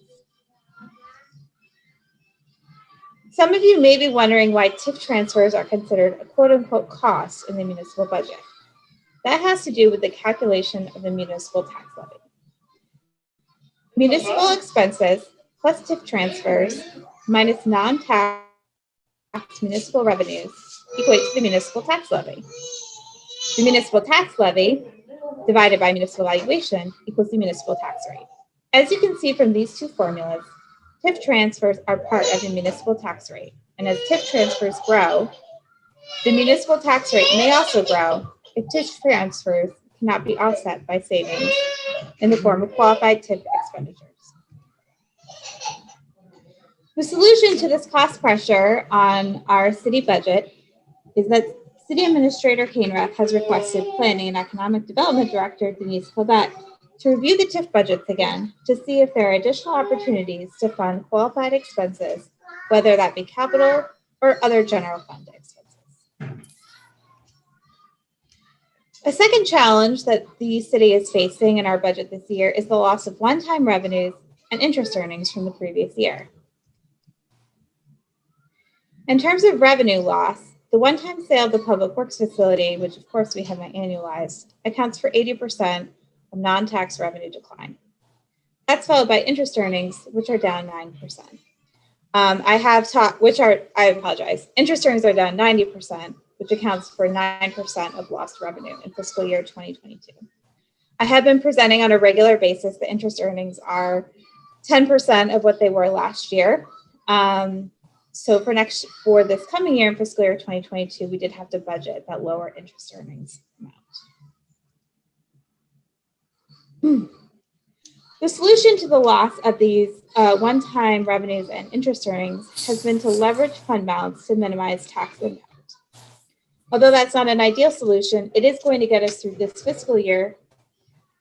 Some of you may be wondering why TIF transfers are considered a quote-unquote cost in the municipal budget. That has to do with the calculation of the municipal tax levy. Municipal expenses plus TIF transfers minus non-tax municipal revenues equate to the municipal tax levy. The municipal tax levy divided by municipal valuation equals the municipal tax rate. As you can see from these two formulas, TIF transfers are part of the municipal tax rate. And as TIF transfers grow, the municipal tax rate may also grow if TIF transfers cannot be offset by savings in the form of qualified TIF expenditures. The solution to this cost pressure on our city budget is that City Administrator Kainrath has requested Planning and Economic Development Director Denise Colbert to review the TIF budgets again to see if there are additional opportunities to fund qualified expenses, whether that be capital or other general fund expenses. A second challenge that the city is facing in our budget this year is the loss of one-time revenues and interest earnings from the previous year. In terms of revenue loss, the one-time sale of the Public Works facility, which of course we haven't annualized, accounts for 80% of non-tax revenue decline. That's followed by interest earnings, which are down 9%. I apologize. Interest earnings are down 90%, which accounts for 9% of lost revenue in fiscal year 2022. I have been presenting on a regular basis that interest earnings are 10% of what they were last year. So for this coming year in fiscal year 2022, we did have to budget that lower interest earnings amount. The solution to the loss of these one-time revenues and interest earnings has been to leverage fund balance to minimize tax impact. Although that's not an ideal solution, it is going to get us through this fiscal year,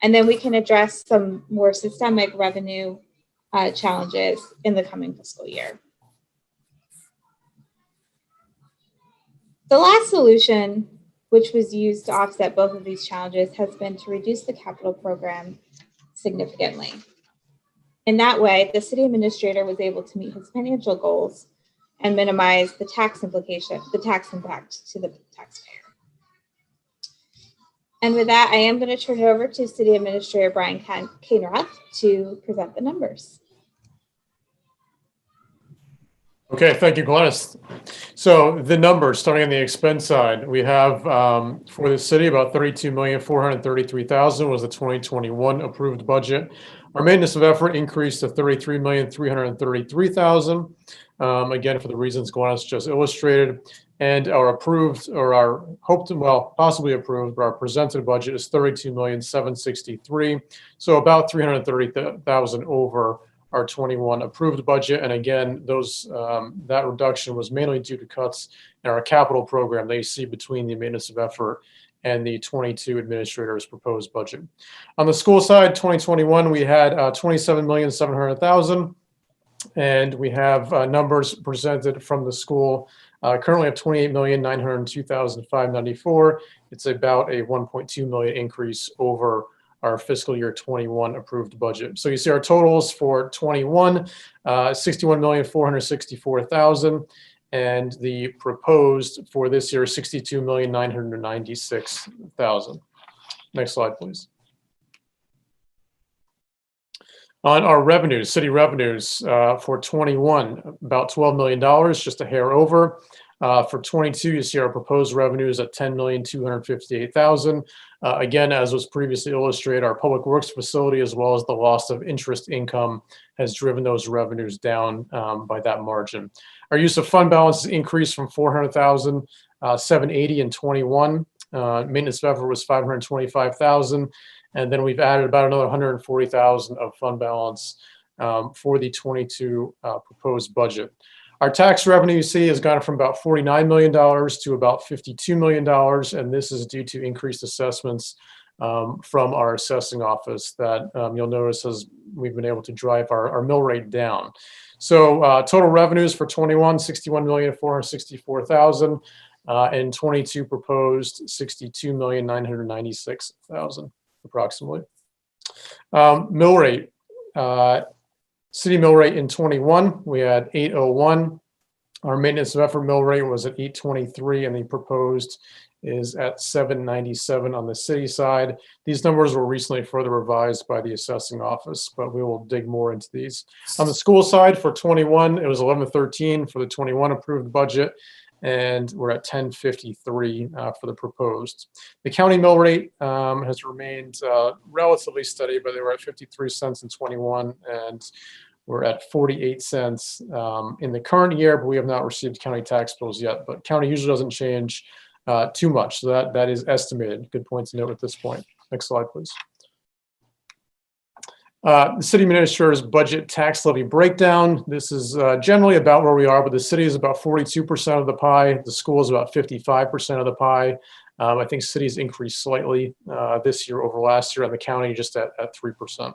and then we can address some more systemic revenue challenges in the coming fiscal year. The last solution, which was used to offset both of these challenges, has been to reduce the capital program significantly. In that way, the city administrator was able to meet his financial goals and minimize the tax impact to the taxpayer. And with that, I am going to turn it over to City Administrator Brian Kainrath to present the numbers. Okay, thank you, Glennis. So the numbers, starting on the expense side, we have for the city about 32,433,000 was the 2021 approved budget. Our maintenance of effort increased to 33,333,000. Again, for the reasons Glennis just illustrated. And our approved, or our hoped, well, possibly approved, but our presented budget is 32,763,000. So about 330,000 over our 21 approved budget. And again, those that reduction was mainly due to cuts in our capital program that you see between the maintenance of effort and the 22 administrators proposed budget. On the school side, 2021, we had 27,700,000. And we have numbers presented from the school currently of 28,902,594. It's about a 1.2 million increase over our fiscal year 21 approved budget. So you see our totals for 21, 61,464,000, and the proposed for this year, 62,996,000. Next slide, please. On our revenues, city revenues for 21, about $12 million, just a hair over. For 22, you see our proposed revenues at 10,258,000. Again, as was previously illustrated, our public works facility, as well as the loss of interest income, has driven those revenues down by that margin. Our use of fund balance has increased from 400,000, 780 in 21. Maintenance of effort was 525,000. And then we've added about another 140,000 of fund balance for the 22 proposed budget. Our tax revenue, you see, has gone from about $49 million to about $52 million. And this is due to increased assessments from our assessing office that you'll notice as we've been able to drive our mill rate down. So total revenues for 21, 61,464,000, and 22 proposed 62,996,000 approximately. Mill rate. City mill rate in 21, we had 801. Our maintenance of effort mill rate was at 823, and the proposed is at 797 on the city side. These numbers were recently further revised by the assessing office, but we will dig more into these. On the school side for 21, it was 1113 for the 21 approved budget, and we're at 1053 for the proposed. The county mill rate has remained relatively steady, but they were at 53 cents in 21, and we're at 48 cents in the current year, but we have not received county tax bills yet. But county usually doesn't change too much, so that is estimated. Good point to note at this point. Next slide, please. The city administrator's budget tax levy breakdown. This is generally about where we are, but the city is about 42% of the pie. The school is about 55% of the pie. I think cities increased slightly this year over last year, and the county just at 3%.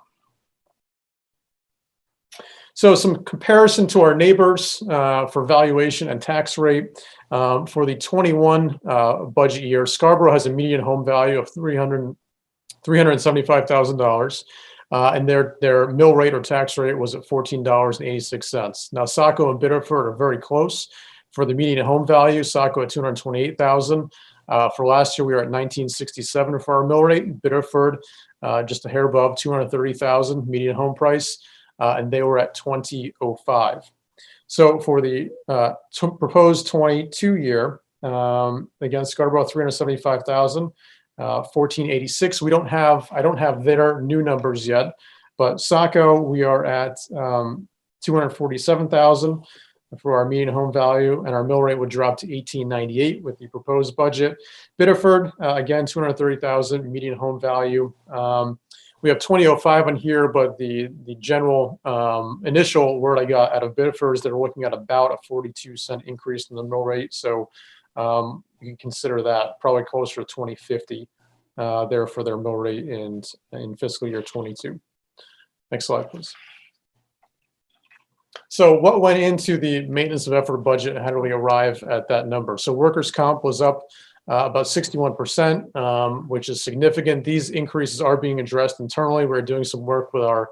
So some comparison to our neighbors for valuation and tax rate. For the 21 budget year, Scarborough has a median home value of $375,000. And their mill rate or tax rate was at $14.86. Now, Saco and Biddeford are very close. For the median home value, Saco at $228,000. For last year, we were at $19.67 for our mill rate. Biddeford, just a hair above $230,000 median home price, and they were at $20.05. So for the proposed 22 year, again, Scarborough $375,000. 1486. I don't have their new numbers yet, but Saco, we are at 247,000 for our median home value, and our mill rate would drop to 1898 with the proposed budget. Biddeford, again, 230,000 median home value. We have 2005 on here, but the general initial word I got out of Biddeford is they're looking at about a 42-cent increase in the mill rate. So you can consider that probably closer to 2050 there for their mill rate in fiscal year 22. Next slide, please. So what went into the maintenance of effort budget and how do we arrive at that number? So workers' comp was up about 61%, which is significant. These increases are being addressed internally. We're doing some work with our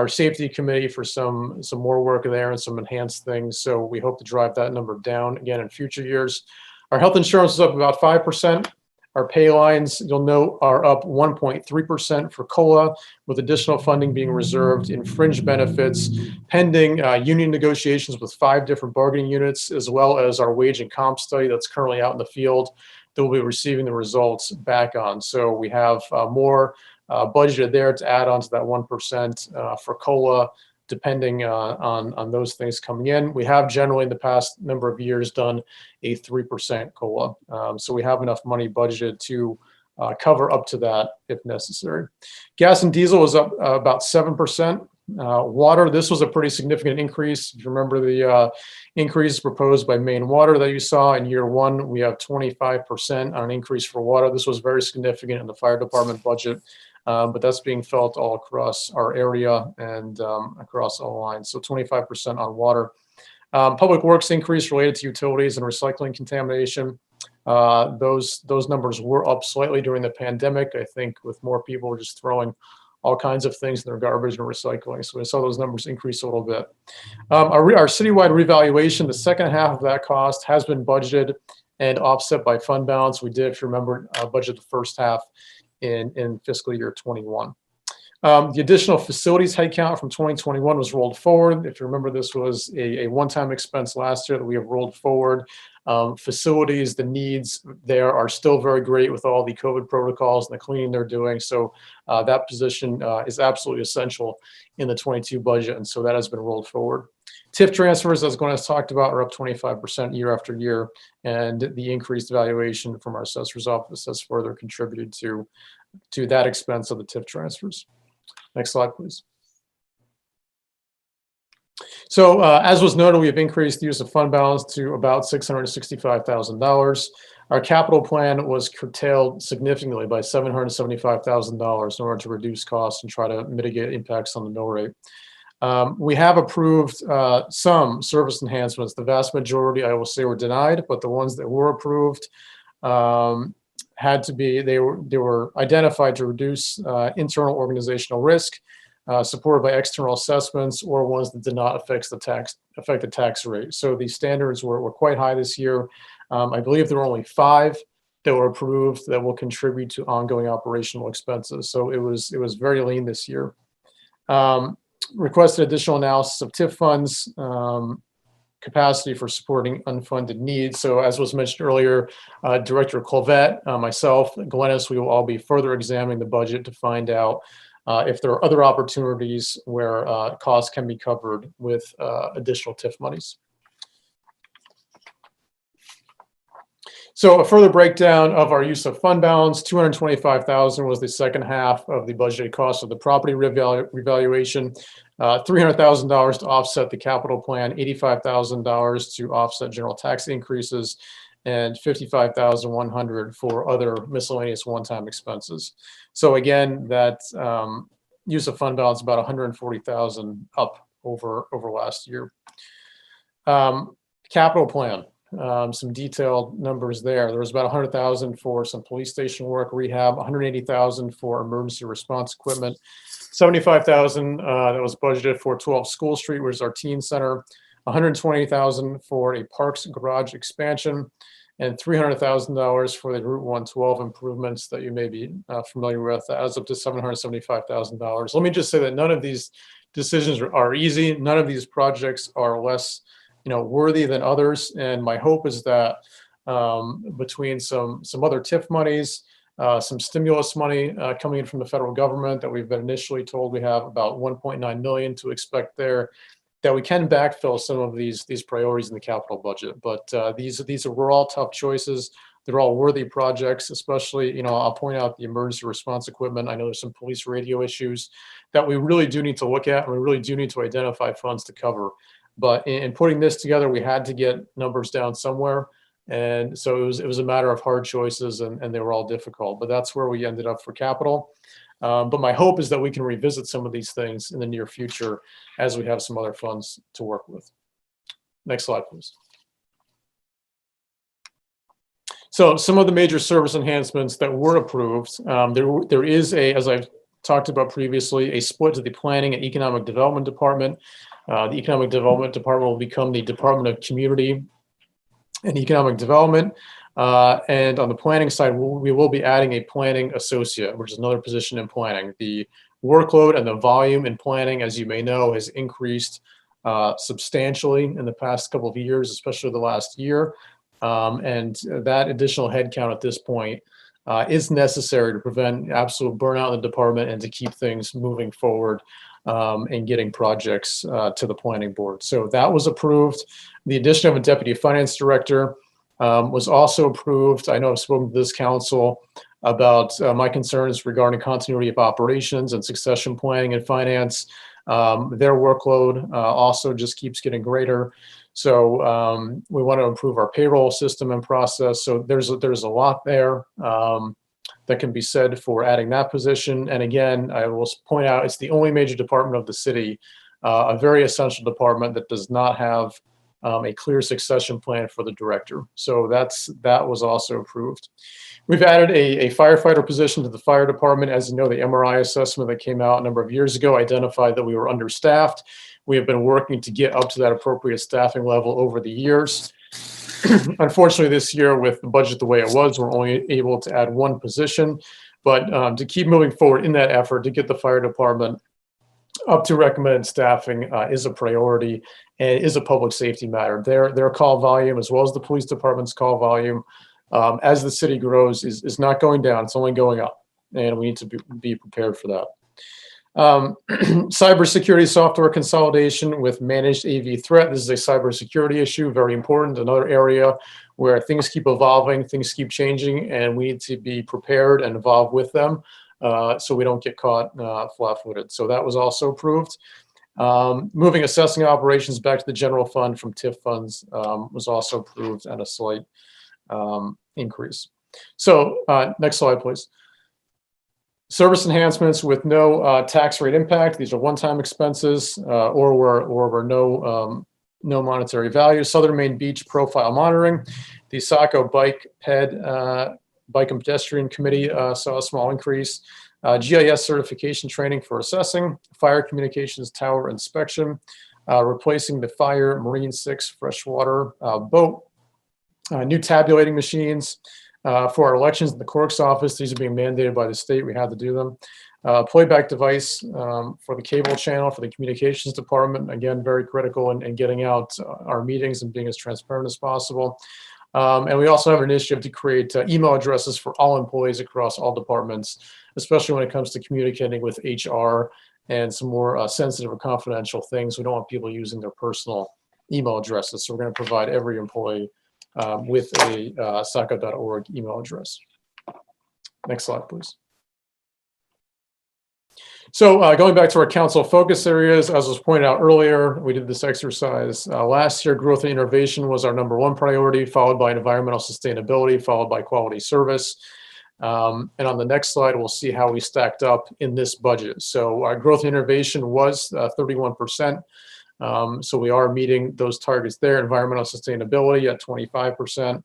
safety committee for some more work there and some enhanced things. So we hope to drive that number down again in future years. Our health insurance is up about 5%. Our pay lines, you'll note, are up 1.3% for COLA, with additional funding being reserved in fringe benefits, pending union negotiations with 5 different bargaining units, as well as our wage and comp study that's currently out in the field that we'll be receiving the results back on. So we have more budgeted there to add on to that 1% for COLA, depending on those things coming in. We have generally in the past number of years done a 3% COLA. So we have enough money budgeted to cover up to that if necessary. Gas and diesel was up about 7%. Water, this was a pretty significant increase. If you remember the increase proposed by Maine Water that you saw in year 1, we have 25% on an increase for water. This was very significant in the fire department budget, but that's being felt all across our area and across all lines. So 25% on water. Public works increase related to utilities and recycling contamination. Those numbers were up slightly during the pandemic. I think with more people just throwing all kinds of things in their garbage and recycling. So we saw those numbers increase a little bit. Our citywide revaluation, the second half of that cost has been budgeted and offset by fund balance. We did, if you remember, budget the first half in fiscal year 21. The additional facilities headcount from 2021 was rolled forward. If you remember, this was a one-time expense last year that we have rolled forward. Facilities, the needs there are still very great with all the COVID protocols and the cleaning they're doing. So that position is absolutely essential in the 22 budget. And so that has been rolled forward. TIF transfers, as Glenn has talked about, are up 25% year after year. And the increased valuation from our assessor's office has further contributed to that expense of the TIF transfers. Next slide, please. So as was noted, we have increased the use of fund balance to about $665,000. Our capital plan was curtailed significantly by $775,000 in order to reduce costs and try to mitigate impacts on the mill rate. We have approved some service enhancements. The vast majority, I will say, were denied, but the ones that were approved had to be, they were identified to reduce internal organizational risk, supported by external assessments, or ones that did not affect the tax rate. So the standards were quite high this year. I believe there were only 5 that were approved that will contribute to ongoing operational expenses. So it was very lean this year. Requested additional analysis of TIF funds, capacity for supporting unfunded needs. So as was mentioned earlier, Director Colvette, myself, Glennis, we will all be further examining the budget to find out if there are other opportunities where costs can be covered with additional TIF monies. So a further breakdown of our use of fund balance, $225,000 was the second half of the budgeted cost of the property revaluation, $300,000 to offset the capital plan, $85,000 to offset general tax increases, and $55,100 for other miscellaneous one-time expenses. So again, that use of fund balance about $140,000 up over last year. Capital plan. Some detailed numbers there. There was about $100,000 for some police station work, rehab, $180,000 for emergency response equipment, $75,000 that was budgeted for 12 School Street, which is our teen center, $120,000 for a parks garage expansion, and $300,000 for the Route 112 improvements that you may be familiar with, adds up to $775,000. Let me just say that none of these decisions are easy. None of these projects are less worthy than others. And my hope is that between some other TIF monies, some stimulus money coming in from the federal government that we've been initially told we have about $1.9 million to expect there, that we can backfill some of these priorities in the capital budget. But these were all tough choices. They're all worthy projects, especially, I'll point out the emergency response equipment. I know there's some police radio issues that we really do need to look at, and we really do need to identify funds to cover. But in putting this together, we had to get numbers down somewhere. And so it was a matter of hard choices, and they were all difficult. But that's where we ended up for capital. But my hope is that we can revisit some of these things in the near future as we have some other funds to work with. Next slide, please. So some of the major service enhancements that were approved, there is as I've talked about previously, a split to the Planning and Economic Development Department. The Economic Development Department will become the Department of Community and Economic Development. And on the planning side, we will be adding a planning associate, which is another position in planning. The workload and the volume in planning, as you may know, has increased substantially in the past couple of years, especially the last year. And that additional headcount at this point is necessary to prevent absolute burnout in the department and to keep things moving forward and getting projects to the planning board. So that was approved. The addition of a deputy finance director was also approved. I know I've spoken to this council about my concerns regarding continuity of operations and succession planning and finance. Their workload also just keeps getting greater. So we want to improve our payroll system and process. So there's a lot there that can be said for adding that position. And again, I will point out it's the only major department of the city, a very essential department that does not have a clear succession plan for the director. So that was also approved. We've added a firefighter position to the fire department. As you know, the MRI assessment that came out a number of years ago identified that we were understaffed. We have been working to get up to that appropriate staffing level over the years. Unfortunately, this year with the budget the way it was, we're only able to add one position. But to keep moving forward in that effort to get the fire department up to recommended staffing is a priority and is a public safety matter. Their call volume, as well as the police department's call volume, as the city grows, is not going down. It's only going up, and we need to be prepared for that. Cybersecurity software consolidation with managed AV threat. This is a cybersecurity issue, very important. Another area where things keep evolving, things keep changing, and we need to be prepared and evolve with them so we don't get caught flat-footed. So that was also approved. Moving assessing operations back to the general fund from TIF funds was also approved at a slight increase. So next slide, please. Service enhancements with no tax rate impact. These are one-time expenses or were no monetary value. Southern Maine Beach profile monitoring. The Saco Bike and Pedestrian Committee saw a small increase. GIS certification training for assessing. Fire communications tower inspection. Replacing the Fire Marine 6 freshwater boat. New tabulating machines. For our elections in the clerk's office, these are being mandated by the state. We had to do them. Playback device for the cable channel for the communications department. Again, very critical in getting out our meetings and being as transparent as possible. And we also have an initiative to create email addresses for all employees across all departments, especially when it comes to communicating with HR and some more sensitive or confidential things. We don't want people using their personal email addresses. So we're going to provide every employee with a saco.org email address. Next slide, please. So going back to our council focus areas, as was pointed out earlier, we did this exercise last year. Growth and innovation was our #1 priority, followed by environmental sustainability, followed by quality service. And on the next slide, we'll see how we stacked up in this budget. So our growth and innovation was 31%. So we are meeting those targets there. Environmental sustainability at 25%.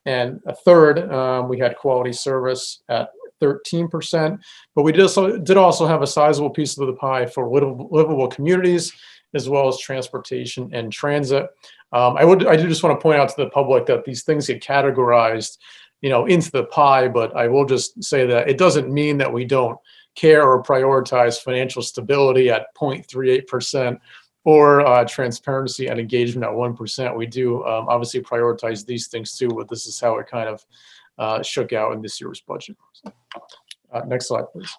And a third, we had quality service at 13%. But we did also have a sizable piece of the pie for livable communities, as well as transportation and transit. I do just want to point out to the public that these things get categorized, into the pie, but I will just say that it doesn't mean that we don't care or prioritize financial stability at 0.38%. Or transparency and engagement at 1%. We do obviously prioritize these things too, but this is how it kind of shook out in this year's budget. Next slide, please.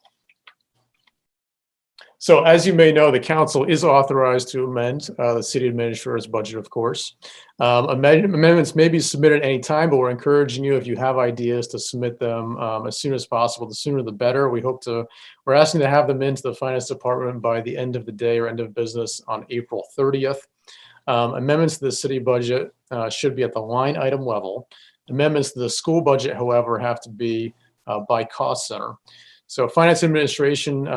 So as you may know, the council is authorized to amend the city administrator's budget, of course. Amendments may be submitted any time, but we're encouraging you, if you have ideas, to submit them as soon as possible. The sooner the better. We're asking to have them into the finance department by the end of the day or end of business on April 30th. Amendments to the city budget should be at the line item level. Amendments to the school budget, however, have to be by cost center. So finance administration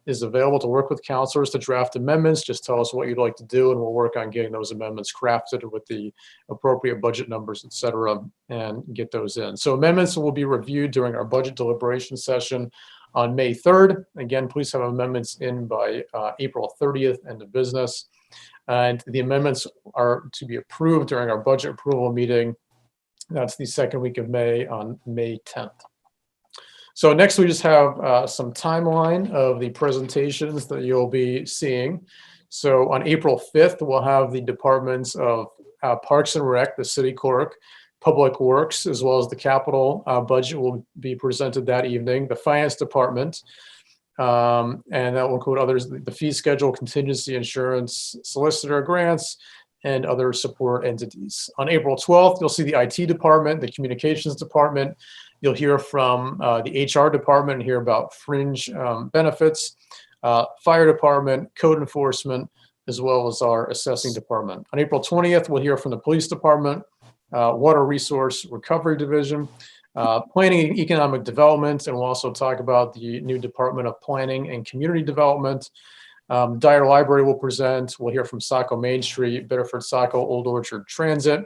is available to work with counselors to draft amendments. Just tell us what you'd like to do, and we'll work on getting those amendments crafted with the appropriate budget numbers, et cetera, and get those in. So amendments will be reviewed during our budget deliberation session on May 3rd. Again, please have amendments in by April 30th, end of business. And the amendments are to be approved during our budget approval meeting That's the second week of May on May 10th. So next we just have some timeline of the presentations that you'll be seeing. So on April 5th, we'll have the departments of Parks and Rec, the City Clerk, Public Works, as well as the capital budget will be presented that evening. The Finance Department, and that will include others, the fee schedule, contingency insurance, solicitor grants, and other support entities. On April 12th, you'll see the IT department, the communications department. You'll hear from the HR department and hear about fringe benefits, fire department, code enforcement, as well as our assessing department. On April 20th, we'll hear from the police department, water resource recovery division, planning and economic development, and we'll also talk about the new Department of Planning and Community Development. Dyer Library will present. We'll hear from Saco Main Street, Bedford Saco, Old Orchard Transit,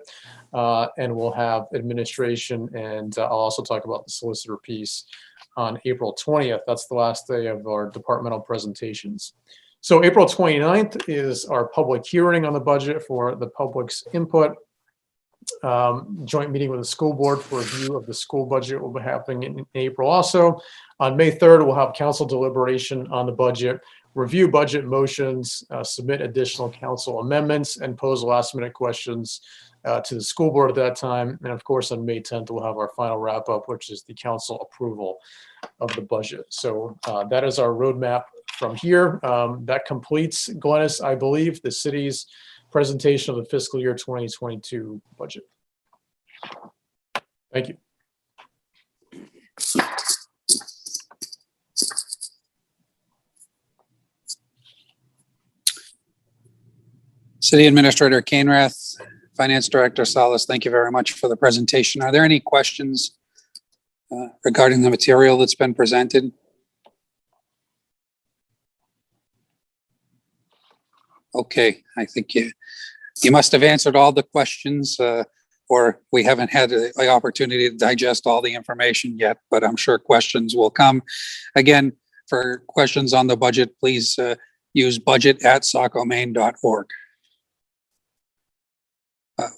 and we'll have administration, and I'll also talk about the solicitor piece on April 20th. That's the last day of our departmental presentations. So April 29th is our public hearing on the budget for the public's input. Joint meeting with the school board for review of the school budget will be happening in April also. On May 3rd, we'll have council deliberation on the budget, review budget motions, submit additional council amendments, and pose last minute questions to the school board at that time. And of course, on May 10th, we'll have our final wrap up, which is the council approval of the budget. So that is our roadmap from here. That completes, Glennis, I believe, the city's presentation of the fiscal year 2022 budget. Thank you. City Administrator Kainrath, Finance Director Salas, thank you very much for the presentation. Are there any questions regarding the material that's been presented? Okay, I think you must have answered all the questions, or we haven't had the opportunity to digest all the information yet, but I'm sure questions will come. Again, for questions on the budget, please use budget@sacomain.org.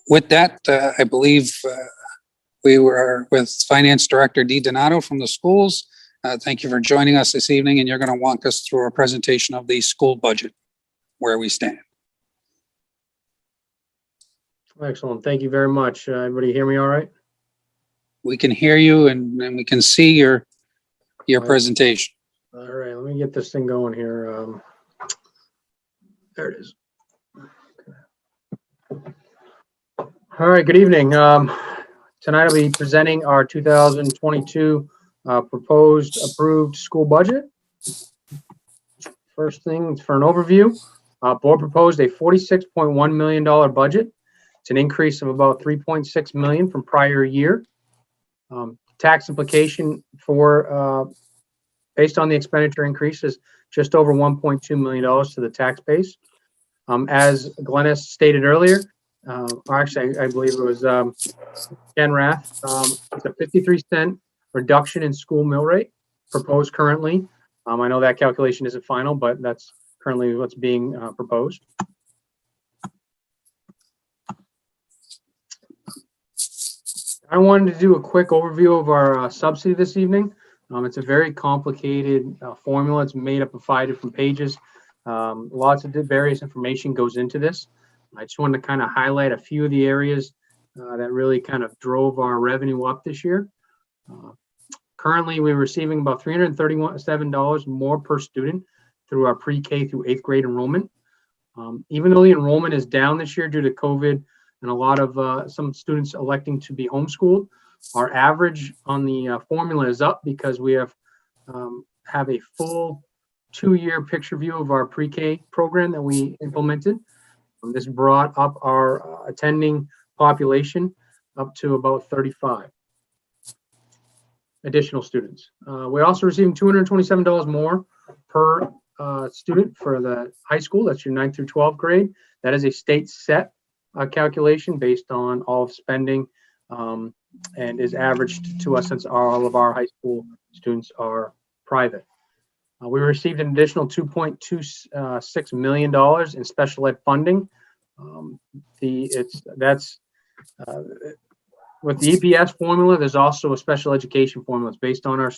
With that, I believe we were with Finance Director Dee Donato from the schools. Thank you for joining us this evening, and you're going to walk us through a presentation of the school budget, where we stand. Excellent. Thank you very much. Everybody hear me all right? We can hear you and we can see your presentation. All right, let me get this thing going here. There it is. All right, good evening. Tonight I'll be presenting our 2022 proposed approved school budget. First thing for an overview, board proposed a $46.1 million budget. It's an increase of about $3.6 million from prior year. Tax implication for based on the expenditure increase is just over $1.2 million to the tax base. As Glennis stated earlier, or actually I believe it was Ken Rath, it's a 53-cent reduction in school mill rate proposed currently. I know that calculation isn't final, but that's currently what's being proposed. I wanted to do a quick overview of our subsidy this evening. It's a very complicated formula. It's made up of 5 different pages. Lots of various information goes into this. I just wanted to kind of highlight a few of the areas that really kind of drove our revenue up this year. Currently, we're receiving about $337 more per student through our pre-K through 8th grade enrollment. Even though the enrollment is down this year due to COVID and a lot of some students electing to be homeschooled, our average on the formula is up because we have a full 2-year picture view of our pre-K program that we implemented. This brought up our attending population up to about 35 additional students. We're also receiving $227 more per student for the high school. That's your 9th through 12th grade. That is a state set calculation based on all of spending and is averaged to us since all of our high school students are private. We received an additional $2.26 million in special ed funding. With the EPS formula, there's also a special education formula. It's based on our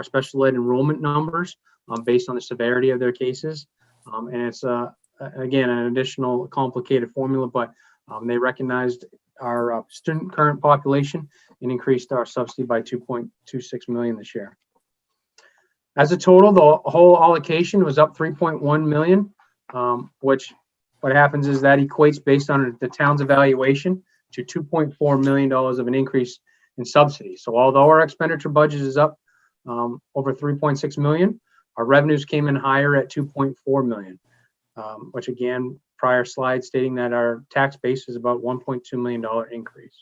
special ed enrollment numbers, based on the severity of their cases. And it's, again, an additional complicated formula, but they recognized our student current population and increased our subsidy by 2.26 million this year. As a total, the whole allocation was up 3.1 million, which what happens is that equates based on the town's evaluation to $2.4 million of an increase in subsidy. So although our expenditure budget is up over 3.6 million, our revenues came in higher at 2.4 million, which again, prior slide stating that our tax base is about $1.2 million increase.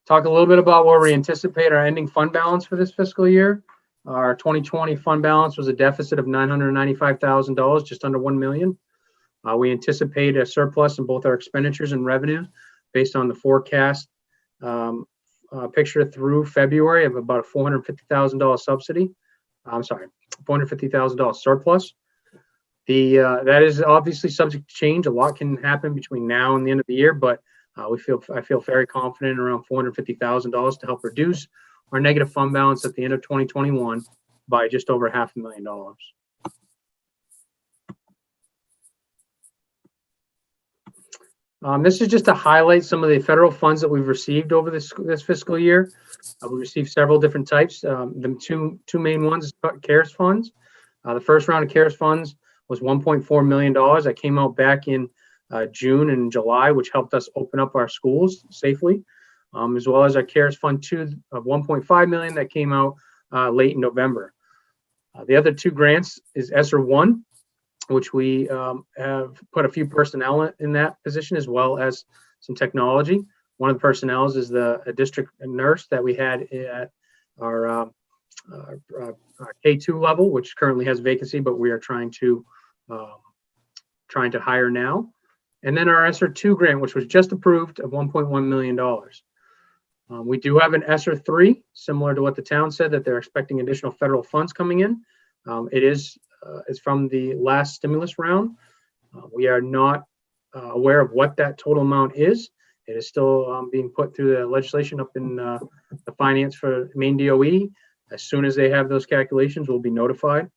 Talk a little bit about where we anticipate our ending fund balance for this fiscal year. Our 2020 fund balance was a deficit of $995,000, just under 1 million. We anticipate a surplus in both our expenditures and revenue based on the forecast picture through February of about a $450,000 subsidy. I'm sorry, $450,000 surplus. That is obviously subject to change. A lot can happen between now and the end of the year, but I feel very confident around $450,000 to help reduce our negative fund balance at the end of 2021 by just over $500,000. This is just to highlight some of the federal funds that we've received over this fiscal year. We received several different types. The two main ones is CARES funds. The first round of CARES funds was $1.4 million. That came out back in June and July, which helped us open up our schools safely, as well as our CARES Fund 2 of $1.5 million that came out late in November. The other two grants is ESSER 1, which we have put a few personnel in that position, as well as some technology. One of the personnel is a district nurse that we had at our K2 level, which currently has vacancy, but we are trying to hire now. And then our ESSER 2 grant, which was just approved, of $1.1 million. We do have an ESSER 3, similar to what the town said, that they're expecting additional federal funds coming in. It's from the last stimulus round. We are not aware of what that total amount is. It is still being put through the legislation up in the finance for Maine DOE. As soon as they have those calculations, we'll be notified.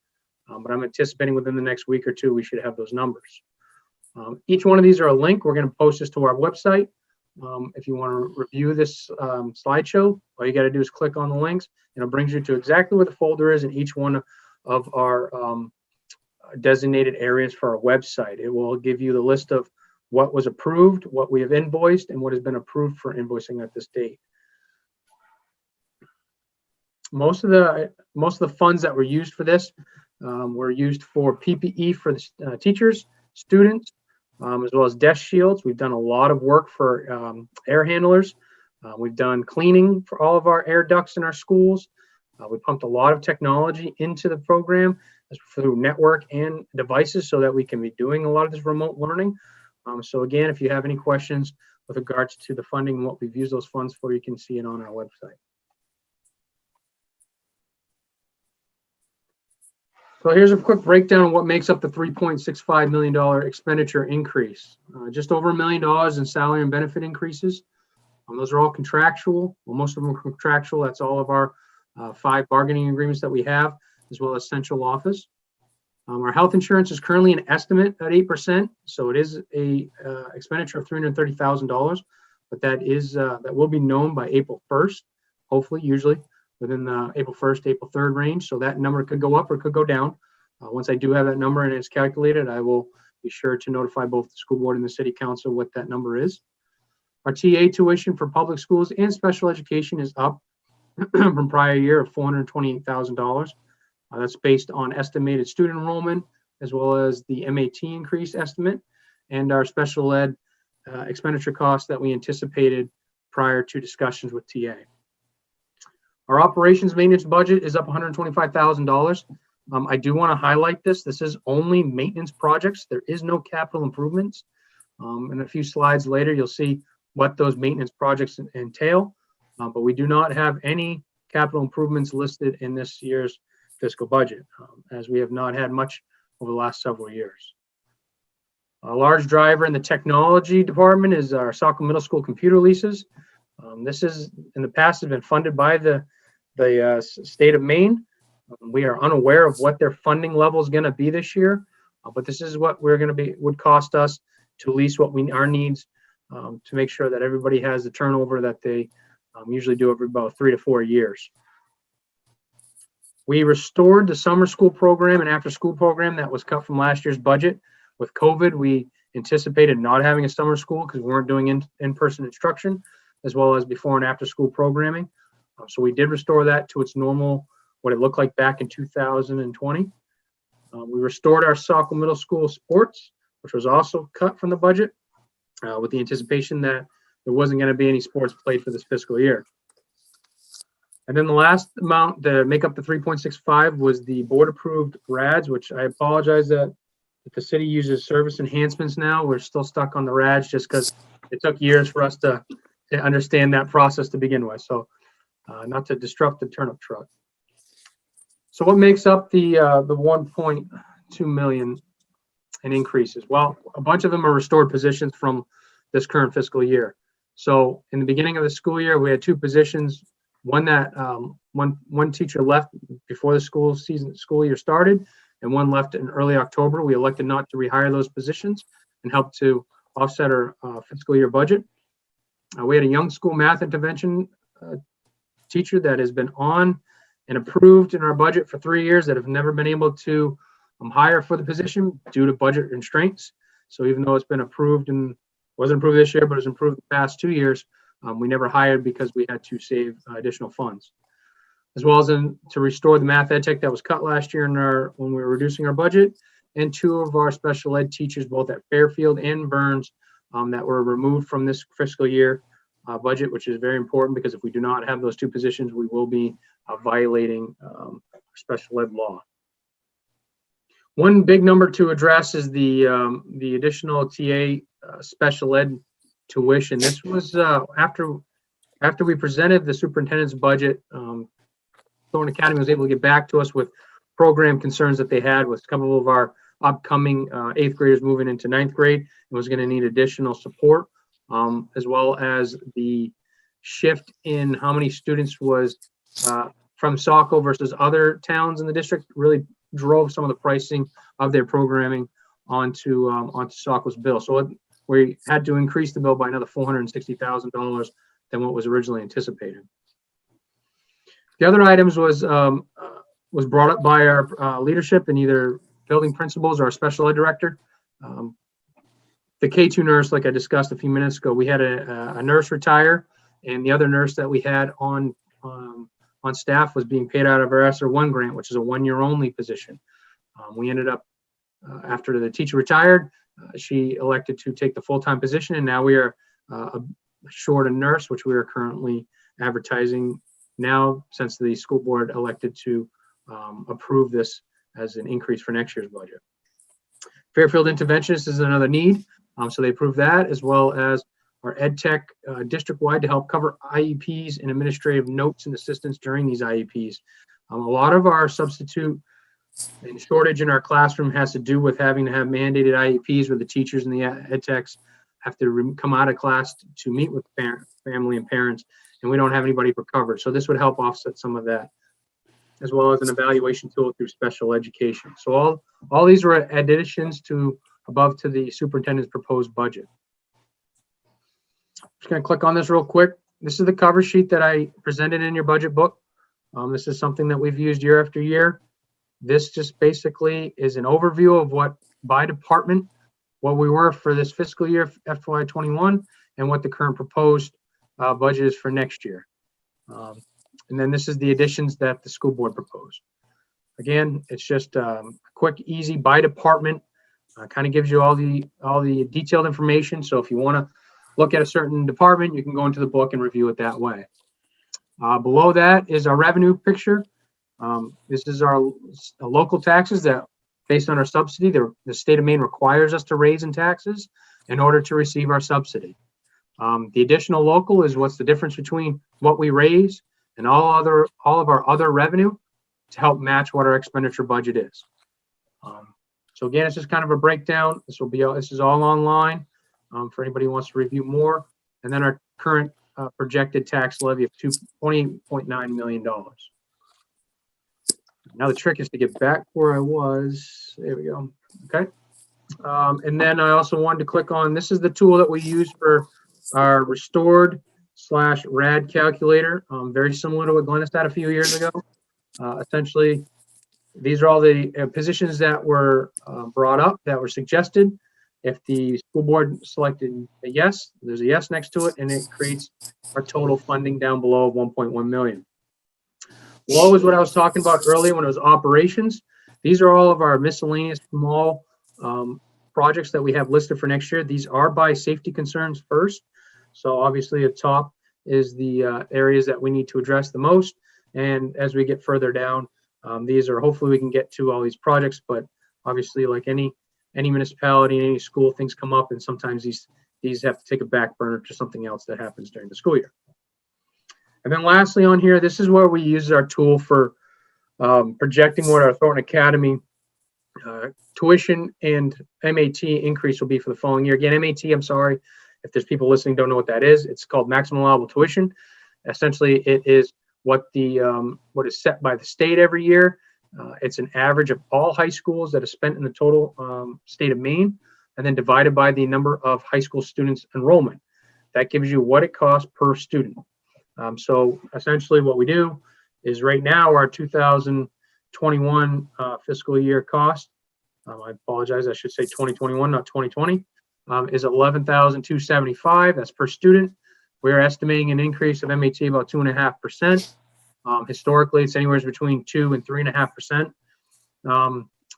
But I'm anticipating within the next week or two, we should have those numbers. Each one of these are a link. We're going to post this to our website. If you want to review this slideshow, all you got to do is click on the links, and it brings you to exactly where the folder is in each one of our designated areas for our website. It will give you the list of what was approved, what we have invoiced, and what has been approved for invoicing at this date. Most of the funds that were used for this were used for PPE for the teachers, students, as well as desk shields. We've done a lot of work for air handlers. We've done cleaning for all of our air ducts in our schools. We pumped a lot of technology into the program through network and devices so that we can be doing a lot of this remote learning. So again, if you have any questions with regards to the funding and what we've used those funds for, you can see it on our website. So here's a quick breakdown of what makes up the $3.65 million expenditure increase. Just over $1 million in salary and benefit increases. Those are all contractual. Well, most of them are contractual. That's all of our 5 bargaining agreements that we have, as well as central office. Our health insurance is currently an estimate at 8%, so it is a expenditure of $330,000, but that will be known by April 1st, hopefully, usually within the April 1st, April 3rd range. So that number could go up or could go down. Once I do have that number and it's calculated, I will be sure to notify both the school board and the city council what that number is. Our TA tuition for public schools and special education is up from prior year of $428,000. That's based on estimated student enrollment, as well as the MAT increase estimate and our special ed expenditure costs that we anticipated prior to discussions with TA. Our operations maintenance budget is up $125,000. I do want to highlight this. This is only maintenance projects. There is no capital improvements. In a few slides later, you'll see what those maintenance projects entail, but we do not have any capital improvements listed in this year's fiscal budget, as we have not had much over the last several years. A large driver in the technology department is our Saco Middle School computer leases. This is in the past has been funded by the state of Maine. We are unaware of what their funding level is going to be this year, but this is what we're going to would cost us to lease our needs to make sure that everybody has the turnover that they usually do every about 3 to 4 years. We restored the summer school program and after school program that was cut from last year's budget. With COVID, we anticipated not having a summer school because we weren't doing in-person instruction, as well as before and after school programming. So we did restore that to its normal, what it looked like back in 2020. We restored our Saco Middle School sports, which was also cut from the budget with the anticipation that there wasn't going to be any sports played for this fiscal year. And then the last amount to make up the 3.65 was the board approved RADs, which I apologize that the city uses service enhancements now. We're still stuck on the RADs just because it took years for us to understand that process to begin with. So not to disrupt the turnip truck. So what makes up the 1.2 million in increases? Well, a bunch of them are restored positions from this current fiscal year. So in the beginning of the school year, we had 2 positions. One that one teacher left before the school year started, and one left in early October. We elected not to rehire those positions and help to offset our fiscal year budget. We had a young school math intervention teacher that has been on and approved in our budget for 3 years that have never been able to hire for the position due to budget constraints. So even though it's been approved and wasn't approved this year, but it was approved the past 2 years, we never hired because we had to save additional funds. As well as to restore the math ed tech that was cut last year when we were reducing our budget, and 2 of our special ed teachers, both at Fairfield and Burns, that were removed from this fiscal year budget, which is very important because if we do not have those 2 positions, we will be violating special ed law. One big number to address is the additional TA special ed tuition. This was after we presented the superintendent's budget. Thorne Academy was able to get back to us with program concerns that they had with a couple of our upcoming 8th graders moving into 9th grade and was going to need additional support, as well as the shift in how many students was from Saco versus other towns in the district really drove some of the pricing of their programming onto Saco's bill. So we had to increase the bill by another $460,000 than what was originally anticipated. The other items was brought up by our leadership and either building principals or our special ed director. The K2 nurse, like I discussed a few minutes ago, we had a nurse retire, and the other nurse that we had on staff was being paid out of our ESSER 1 grant, which is a 1-year only position. We ended up, after the teacher retired, she elected to take the full-time position, and now we are short a nurse, which we are currently advertising now since the school board elected to approve this as an increase for next year's budget. Fairfield interventionist is another need, so they approved that, as well as our ed tech district-wide to help cover IEPs and administrative notes and assistance during these IEPs. A lot of our substitute and shortage in our classroom has to do with having to have mandated IEPs where the teachers and the ed techs have to come out of class to meet with family and parents, and we don't have anybody for coverage. So this would help offset some of that, as well as an evaluation tool through special education. So all these were additions to the superintendent's proposed budget. Just gonna click on this real quick. This is the cover sheet that I presented in your budget book. This is something that we've used year after year. This just basically is an overview of what by department, what we were for this fiscal year FY21 and what the current proposed budget is for next year. And then this is the additions that the school board proposed. Again, it's just a quick, easy by department, kind of gives you all the detailed information. So if you want to look at a certain department, you can go into the book and review it that way. Below that is our revenue picture. This is our local taxes that, based on our subsidy, the state of Maine requires us to raise in taxes in order to receive our subsidy. The additional local is what's the difference between what we raise and all of our other revenue to help match what our expenditure budget is. So again, it's just kind of a breakdown. This is all online for anybody who wants to review more. And then our current projected tax levy of $20.9 million. Now the trick is to get back where I was. There we go. Okay. And then I also wanted to click on, this is the tool that we use for our restored/RAD calculator. Very similar to what Glennis had a few years ago. Essentially, these are all the positions that were brought up, that were suggested. If the school board selected a yes, there's a yes next to it, and it creates our total funding down below of 1.1 million. Below is what I was talking about earlier when it was operations. These are all of our miscellaneous small projects that we have listed for next year. These are by safety concerns first. So obviously at top is the areas that we need to address the most. And as we get further down, these are, hopefully we can get to all these projects, but obviously like any municipality, any school, things come up, and sometimes these have to take a back burner to something else that happens during the school year. And then lastly on here, this is where we use our tool for projecting what our Thornton Academy tuition and MAT increase will be for the following year. Again, MAT, I'm sorry if there's people listening don't know what that is. It's called maximum allowable tuition. Essentially, it is what is set by the state every year. It's an average of all high schools that are spent in the total state of Maine, and then divided by the number of high school students enrollment. That gives you what it costs per student. So essentially what we do is right now our 2021 fiscal year cost, I apologize, I should say 2021, not 2020, is $11,275. That's per student. We're estimating an increase of MAT about 2.5%. Historically, it's anywhere between 2 and 3.5%.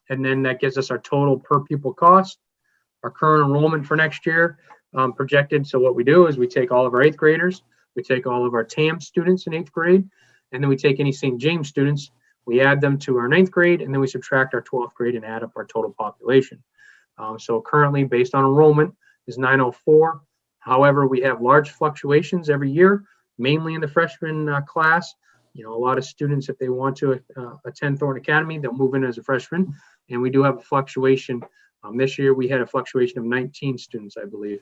And then that gives us our total per pupil cost. Our current enrollment for next year projected. So what we do is we take all of our 8th graders, we take all of our TAM students in 8th grade, and then we take any St. James students, we add them to our 9th grade, and then we subtract our 12th grade and add up our total population. So currently, based on enrollment, is 904. However, we have large fluctuations every year, mainly in the freshman class. You know, a lot of students, if they want to attend Thornton Academy, they'll move in as a freshman, and we do have a fluctuation. This year, we had a fluctuation of 19 students, I believe.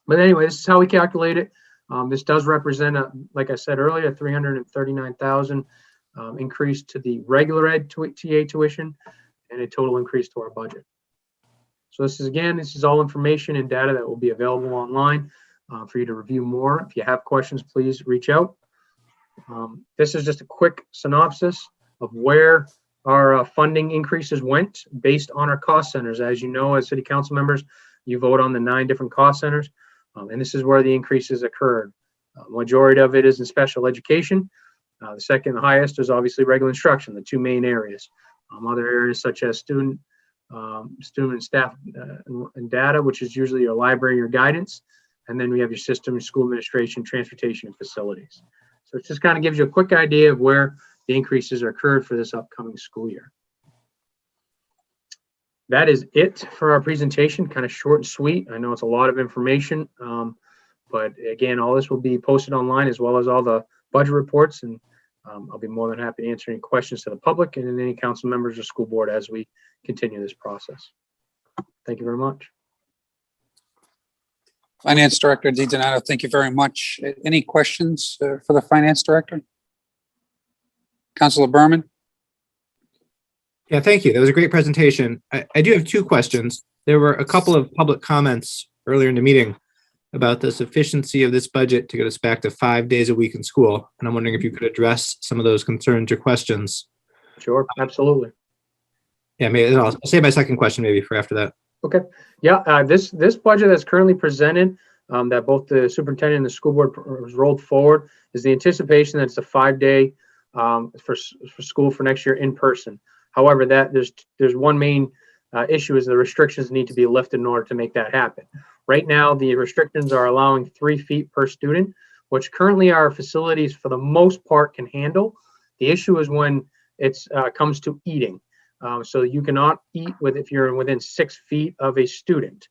But anyway, this is how we calculate it. This does represent, like I said earlier, a $339,000 increase to the regular ed TA tuition and a total increase to our budget. So this is all information and data that will be available online for you to review more. If you have questions, please reach out. This is just a quick synopsis of where our funding increases went based on our cost centers. As you know, as city council members, you vote on the 9 different cost centers. And this is where the increases occurred. Majority of it is in special education. The second highest is obviously regular instruction, the 2 main areas. Other areas such as student and staff and data, which is usually your library, your guidance. And then we have your system, your school administration, transportation, and facilities. So it just kind of gives you a quick idea of where the increases occurred for this upcoming school year. That is it for our presentation, kind of short and sweet. I know it's a lot of information, but again, all this will be posted online as well as all the budget reports, and I'll be more than happy to answer any questions to the public and any council members or school board as we continue this process. Thank you very much. Finance Director DiDonato, thank you very much. Any questions for the Finance Director? Councilor Berman? Yeah, thank you. That was a great presentation. I do have 2 questions. There were a couple of public comments earlier in the meeting about the sufficiency of this budget to get us back to 5 days a week in school. And I'm wondering if you could address some of those concerns or questions. Sure, absolutely. Yeah, maybe I'll save my second question maybe for after that. Okay. Yeah, this budget that's currently presented, that both the superintendent and the school board was rolled forward, is the anticipation that it's a 5-day for school for next year in person. However, that there's one main issue is the restrictions need to be lifted in order to make that happen. Right now, the restrictions are allowing 3 feet per student, which currently our facilities for the most part can handle. The issue is when it comes to eating. So you cannot eat if you're within 6 feet of a student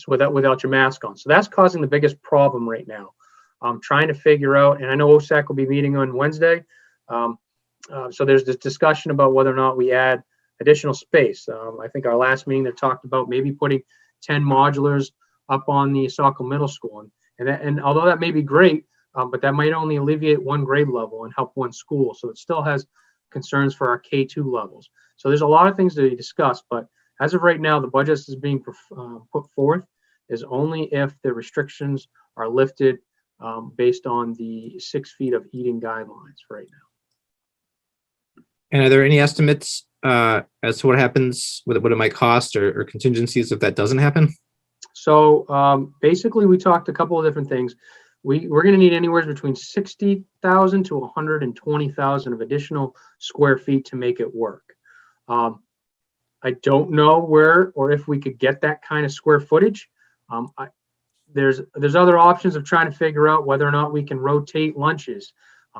without your mask on. So that's causing the biggest problem right now. I'm trying to figure out, and I know OSAC will be meeting on Wednesday. So there's this discussion about whether or not we add additional space. I think our last meeting that talked about maybe putting 10 modulars up on the Saco Middle School. And although that may be great, but that might only alleviate one grade level and help one school. So it still has concerns for our K2 levels. So there's a lot of things to be discussed, but as of right now, the budget is being put forth is only if the restrictions are lifted based on the 6 feet of eating guidelines right now. And are there any estimates as to what happens, what it might cost or contingencies if that doesn't happen? So basically, we talked a couple of different things. We're going to need anywhere between 60,000 to 120,000 of additional square feet to make it work. I don't know where or if we could get that kind of square footage. There's other options of trying to figure out whether or not we can rotate lunches.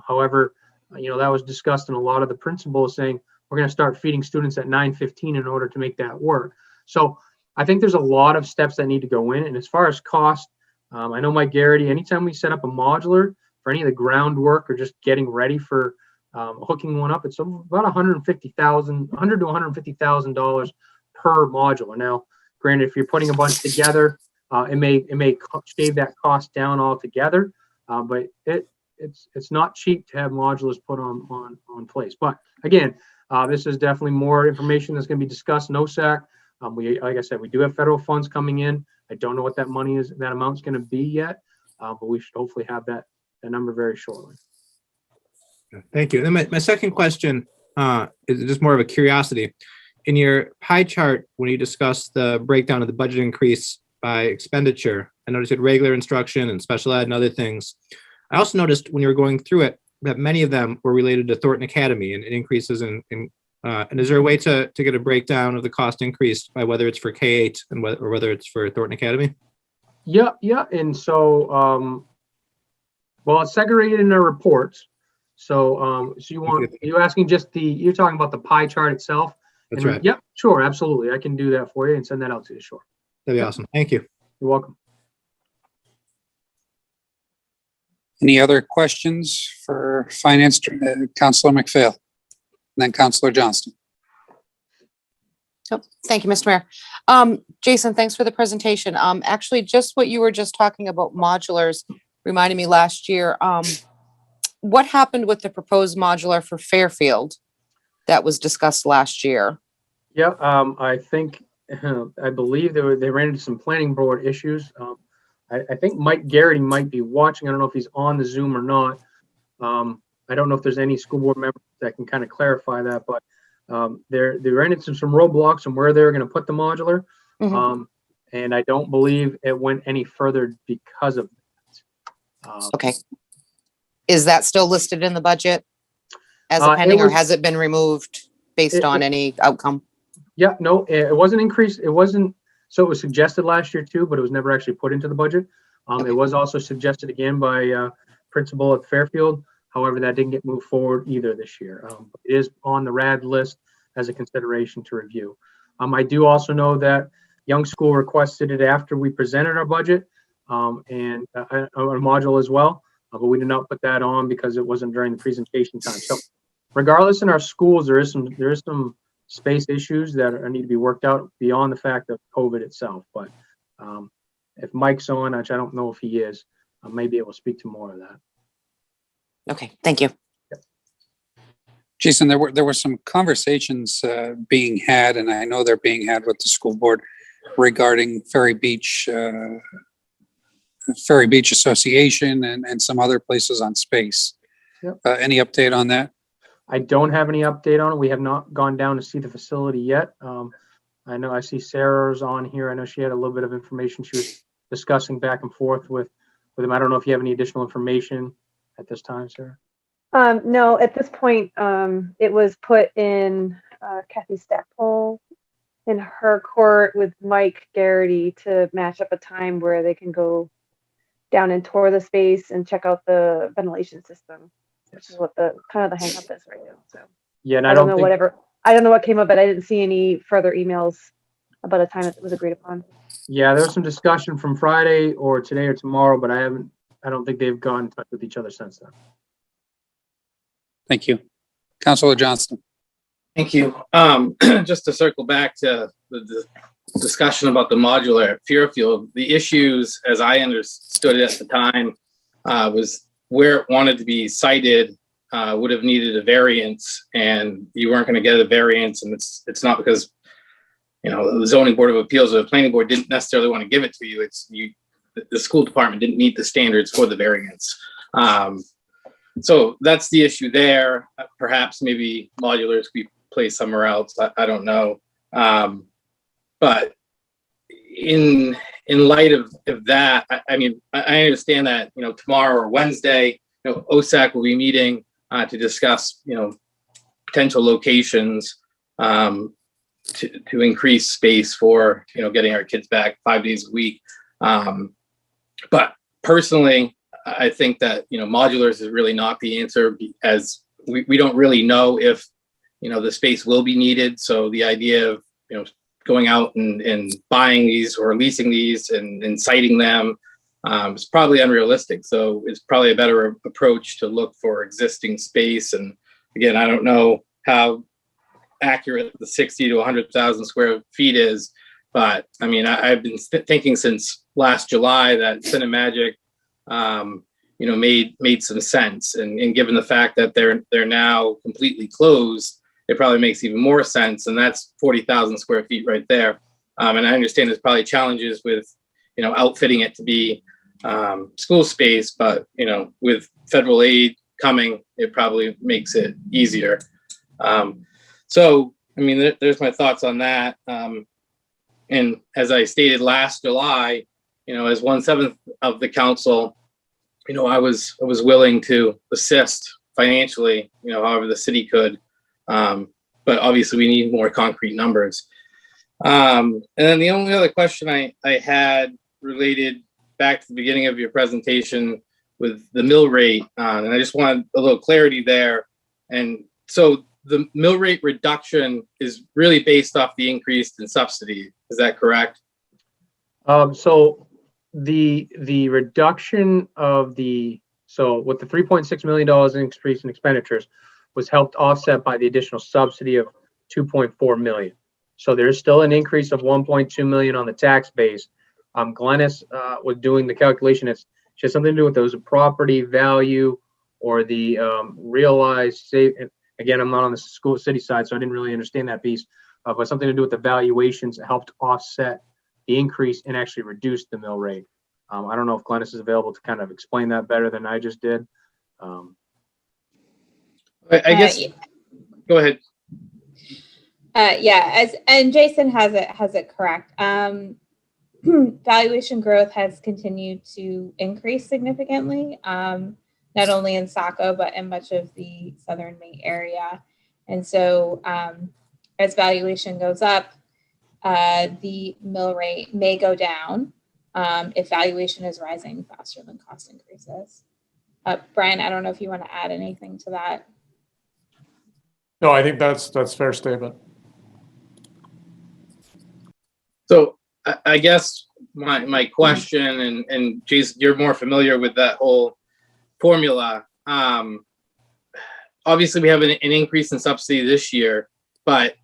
However, that was discussed in a lot of the principals saying we're going to start feeding students at 9:15 in order to make that work. So I think there's a lot of steps that need to go in. And as far as cost, I know Mike Garrity, anytime we set up a modular for any of the groundwork or just getting ready for hooking one up, it's about $100 to $150,000 per modular. Now, granted, if you're putting a bunch together, it may shave that cost down altogether, but it's not cheap to have modulars put on place. But again, this is definitely more information that's going to be discussed in OSAC. Like I said, we do have federal funds coming in. I don't know what that money is, that amount's going to be yet, but we should hopefully have that number very shortly. Thank you. And then my second question is just more of a curiosity. In your pie chart, when you discuss the breakdown of the budget increase by expenditure, I noticed you had regular instruction and special ed and other things. I also noticed when you were going through it that many of them were related to Thornton Academy and increases in and is there a way to get a breakdown of the cost increase by whether it's for K-8 and whether it's for Thornton Academy? Yeah. And so, well, it's segregated in our reports. So, you're asking you're talking about the pie chart itself? That's right. Yep, sure, absolutely. I can do that for you and send that out to you, sure. That'd be awesome. Thank you. You're welcome. Any other questions for Finance Councilor McPhail? And then Councilor Johnston. Oh, thank you, Mr. Mayor. Jason, thanks for the presentation. Actually, just what you were just talking about modulars reminded me last year. What happened with the proposed modular for Fairfield that was discussed last year? Yeah, I believe they ran into some planning board issues. I think Mike Garrity might be watching. I don't know if he's on the Zoom or not. I don't know if there's any school board members that can kind of clarify that, but they ran into some roadblocks on where they were going to put the modular. Mm-hmm. And I don't believe it went any further because of that. Okay. Is that still listed in the budget as a pending, or has it been removed based on any outcome? Yeah, no, it wasn't increased. It wasn't. So it was suggested last year too, but it was never actually put into the budget. Okay. It was also suggested again by principal at Fairfield. However, that didn't get moved forward either this year. It is on the RAD list as a consideration to review. I do also know that Young School requested it after we presented our budget and a module as well, but we did not put that on because it wasn't during the presentation time. So regardless, in our schools, there is some space issues that need to be worked out beyond the fact of COVID itself. But if Mike's on, which I don't know if he is, I may be able to speak to more of that. Okay, thank you. Jason, there were some conversations being had, and I know they're being had with the school board regarding Ferry Beach Association and some other places on space. Yep. Any update on that? I don't have any update on it. We have not gone down to see the facility yet. I know I see Sarah's on here. I know she had a little bit of information she was discussing back and forth with them. I don't know if you have any additional information at this time, Sarah. No, at this point, it was put in Kathy Stackpole in her court with Mike Garrity to match up a time where they can go down and tour the space and check out the ventilation system, which is what the kind of the hang up is right now. So yeah, and I don't know I don't know what came up, but I didn't see any further emails about a time that was agreed upon. Yeah, there was some discussion from Friday or today or tomorrow, but I don't think they've gone in touch with each other since then. Thank you. Councilor Johnston. Thank you. Just to circle back to the discussion about the modular at Fairfield, the issues, as I understood it at the time, was where it wanted to be sited would have needed a variance, and you weren't going to get a variance, and it's not because the zoning board of appeals or the planning board didn't necessarily want to give it to you. It's the school department didn't meet the standards for the variance. So that's the issue there. Perhaps maybe modulars could be placed somewhere else. I don't know. But in light of that, I mean, I understand that, tomorrow or Wednesday, OSAC will be meeting to discuss, potential locations to increase space for, getting our kids back 5 days a week. But personally, I think that, modulars is really not the answer, as we don't really know if, the space will be needed. So the idea of, going out and buying these or leasing these and siting them is probably unrealistic. So it's probably a better approach to look for existing space. And again, I don't know how accurate the 60 to 100,000 square feet is, but I mean, I've been thinking since last July that Cinemagic, made some sense. And given the fact that they're now completely closed, it probably makes even more sense. And that's 40,000 square feet right there. And I understand there's probably challenges with, outfitting it to be school space, but, with federal aid coming, it probably makes it easier. So, I mean, there's my thoughts on that. And as I stated last July, as 1/7 of the council, I was willing to assist financially, however the city could. But obviously we need more concrete numbers. And then the only other question I had related back to the beginning of your presentation with the mill rate, and I just wanted a little clarity there. And so the mill rate reduction is really based off the increase in subsidy. Is that correct? So the reduction of with the $3.6 million increase in expenditures was helped offset by the additional subsidy of $2.4 million. So there's still an increase of $1.2 million on the tax base. Glennis was doing the calculation. It's just something to do with those property value or the realized save. Again, I'm not on the school city side, so I didn't really understand that piece. But something to do with the valuations that helped offset the increase and actually reduce the mill rate. I don't know if Glennis is available to kind of explain that better than I just did. I guess. Go ahead. And Jason has it correct. Valuation growth has continued to increase significantly, not only in Saco but in much of the Southern Maine area. And so, as valuation goes up, the mill rate may go down if valuation is rising faster than cost increases. Brian, I don't know if you want to add anything to that. No, I think that's a fair statement. So I guess my question, and Jason, you're more familiar with that whole formula. Obviously we have an increase in subsidy this year, but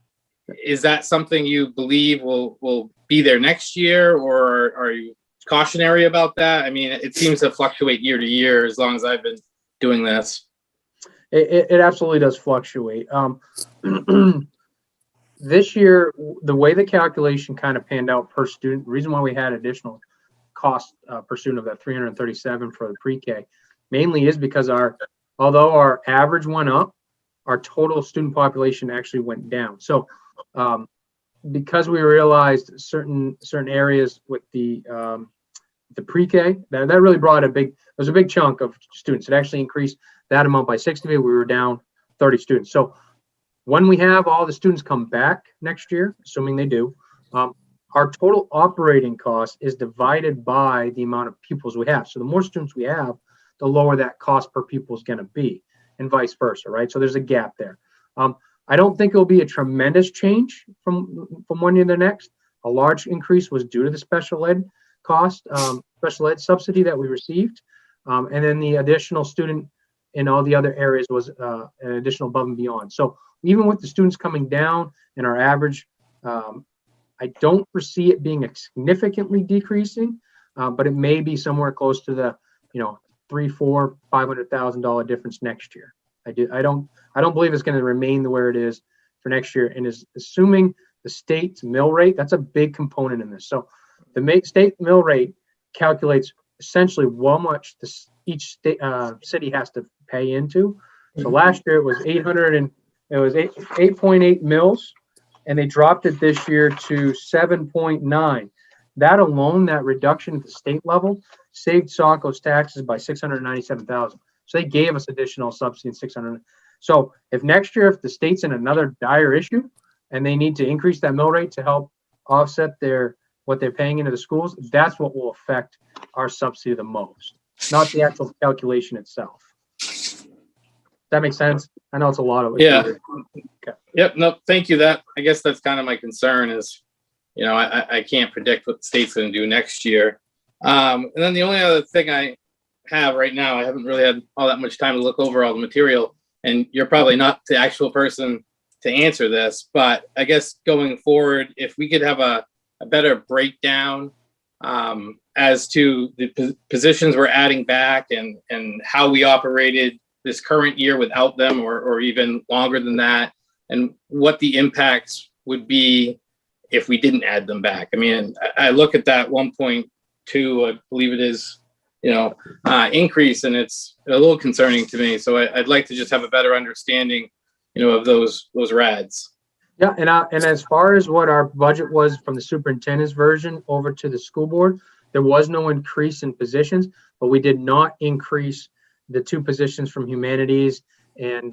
is that something you believe will be there next year, or are you cautionary about that? I mean, it seems to fluctuate year to year as long as I've been doing this. It absolutely does fluctuate. This year, the way the calculation kind of panned out per student, the reason why we had additional cost per student of that $337 for the pre-K, mainly is because although our average went up, our total student population actually went down. So because we realized certain areas with the pre-K, that really brought there's a big chunk of students. It actually increased that amount by 60. We were down 30 students. So when we have all the students come back next year, assuming they do, our total operating cost is divided by the amount of pupils we have. So the more students we have, the lower that cost per pupil is going to be, and vice versa, right? So there's a gap there. I don't think it'll be a tremendous change from one year to the next. A large increase was due to the special ed cost, special ed subsidy that we received. And then the additional student in all the other areas was an additional above and beyond. So even with the students coming down and our average, I don't foresee it being significantly decreasing, but it may be somewhere close to the, $300,000, $400,000, $500,000 difference next year. I don't believe it's going to remain where it is for next year. And is assuming the state's mill rate, that's a big component in this. So the state mill rate calculates essentially how much each city has to pay into. So last year it was 8.8 mills, and they dropped it this year to 7.9. That alone, that reduction at the state level, saved Saco's taxes by $697,000. So they gave us additional subsidy in $600,000. So if next year, if the state's in another dire issue and they need to increase that mill rate to help offset what they're paying into the schools, that's what will affect our subsidy the most, not the actual calculation itself. That makes sense? I know it's a lot of it. Yeah. Okay. Yep. No, thank you. I guess that's kind of my concern is, I can't predict what the state's going to do next year. And then the only other thing I have right now, I haven't really had all that much time to look over all the material, and you're probably not the actual person to answer this, but I guess going forward, if we could have a better breakdown as to the positions we're adding back and how we operated this current year without them, or even longer than that, and what the impacts would be if we didn't add them back. I mean, I look at that 1.2, I believe it is, increase, and it's a little concerning to me. So I'd like to just have a better understanding, of those RADs. Yeah, and as far as what our budget was from the superintendent's version over to the school board, there was no increase in positions, but we did not increase the 2 positions from humanities and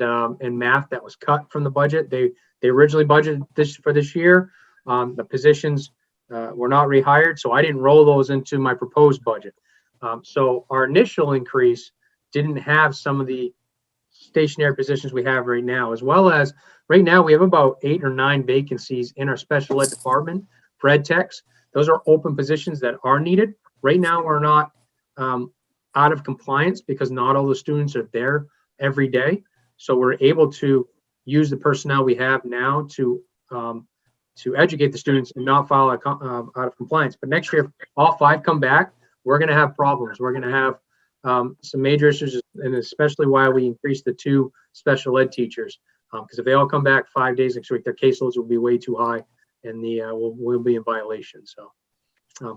math that was cut from the budget. They originally budgeted for this year. The positions were not rehired, so I didn't roll those into my proposed budget. So our initial increase didn't have some of the stationary positions we have right now, as well as right now we have about 8 or 9 vacancies in our special ed department for ed techs. Those are open positions that are needed. Right now we're not out of compliance because not all the students are there every day. So we're able to use the personnel we have now to educate the students and not file out of compliance. But next year, if all 5 come back, we're going to have problems. We're going to have some major issues, and especially why we increased the 2 special ed teachers. Because if they all come back 5 days next week, their caseloads will be way too high, and we'll be in violation. So,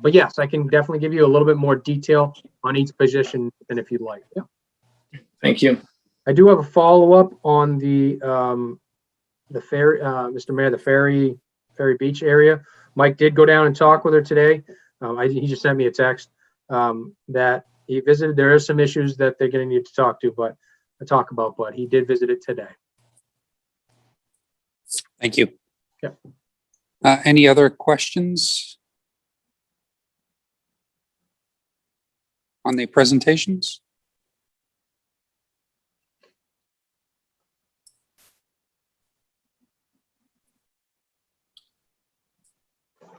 but yes, I can definitely give you a little bit more detail on each position than if you'd like. Yeah. Thank you. I do have a follow-up on the ferry, Mr. Mayor, the Ferry Beach area. Mike did go down and talk with her today. He just sent me a text that he visited. There are some issues that they're going to need to talk about, but he did visit it today. Thank you. Yep. Any other questions on the presentations?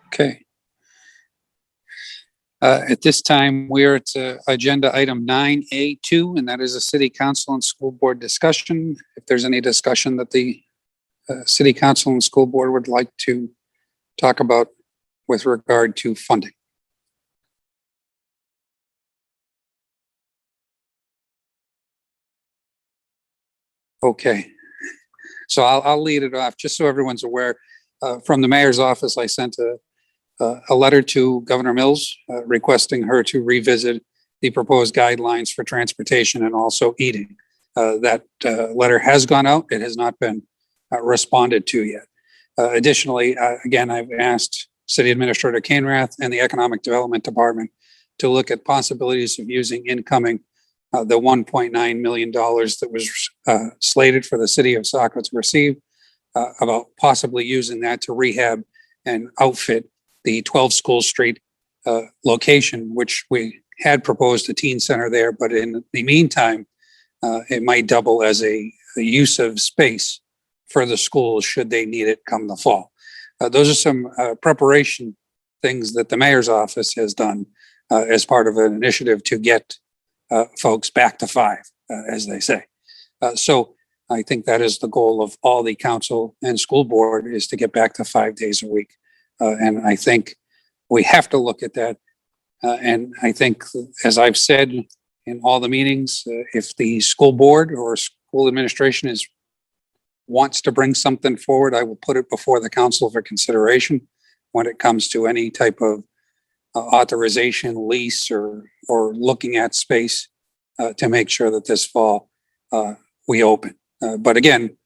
Okay. At this time, we're at agenda item 9A2, and that is a city council and school board discussion. If there's any discussion that the city council and school board would like to talk about with regard to funding. Okay, so I'll lead it off just so everyone's aware. From the mayor's office, I sent a letter to Governor Mills requesting her to revisit the proposed guidelines for transportation and also eating. That letter has gone out. It has not been responded to yet. Additionally, again, I've asked City Administrator Canrath and the Economic Development Department to look at possibilities of using incoming the $1.9 million that was slated for the city of Saco to receive, about possibly using that to rehab and outfit the 12 School Street location, which we had proposed a teen center there, but in the meantime, it might double as a use of space for the schools should they need it come the fall. Those are some preparation things that the mayor's office has done as part of an initiative to get folks back to 5, as they say. So I think that is the goal of all the council and school board, is to get back to 5 days a week. And I think we have to look at that. And I think, as I've said in all the meetings, if the school board or school administration wants to bring something forward, I will put it before the council for consideration when it comes to any type of authorization, lease, or looking at space to make sure that this fall we open. But again,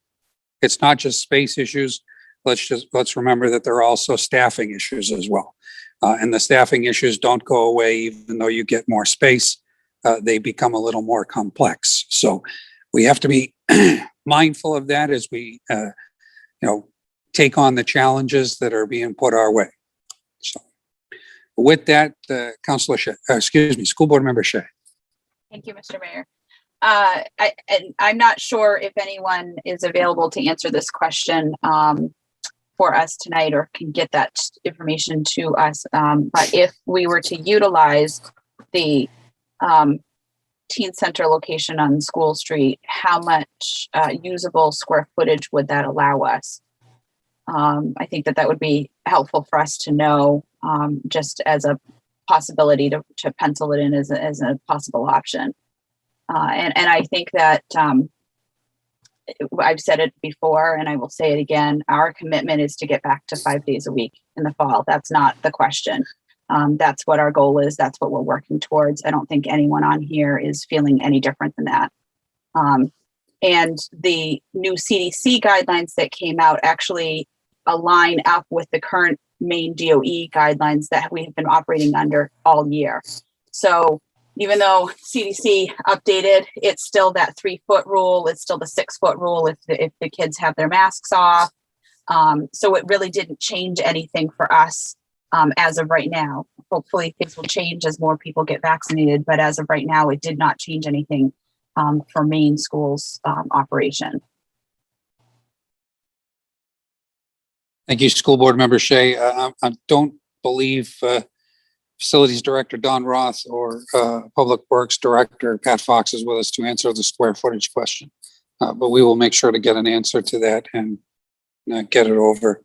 it's not just space issues. Let's remember that there are also staffing issues as well. And the staffing issues don't go away even though you get more space. They become a little more complex. So we have to be mindful of that as we, take on the challenges that are being put our way. So with that, Councilor Shea, School Board Member Shea. Thank you, Mr. Mayor. I'm not sure if anyone is available to answer this question for us tonight or can get that information to us. But if we were to utilize the teen center location on School Street, how much usable square footage would that allow us? I think that would be helpful for us to know, just as a possibility to pencil it in as a possible option. And I think that I've said it before and I will say it again, our commitment is to get back to 5 days a week in the fall. That's not the question. That's what our goal is. That's what we're working towards. I don't think anyone on here is feeling any different than that. And the new CDC guidelines that came out actually align up with the current main DOE guidelines that we have been operating under all year. So even though CDC updated, it's still that 3-foot rule. It's still the 6-foot rule if the kids have their masks off. So it really didn't change anything for us as of right now. Hopefully things will change as more people get vaccinated, but as of right now, it did not change anything for Maine schools operation. Thank you, School Board Member Shea. I don't believe Facilities Director Don Roth or Public Works Director Pat Fox is with us to answer the square footage question. But we will make sure to get an answer to that and get it over.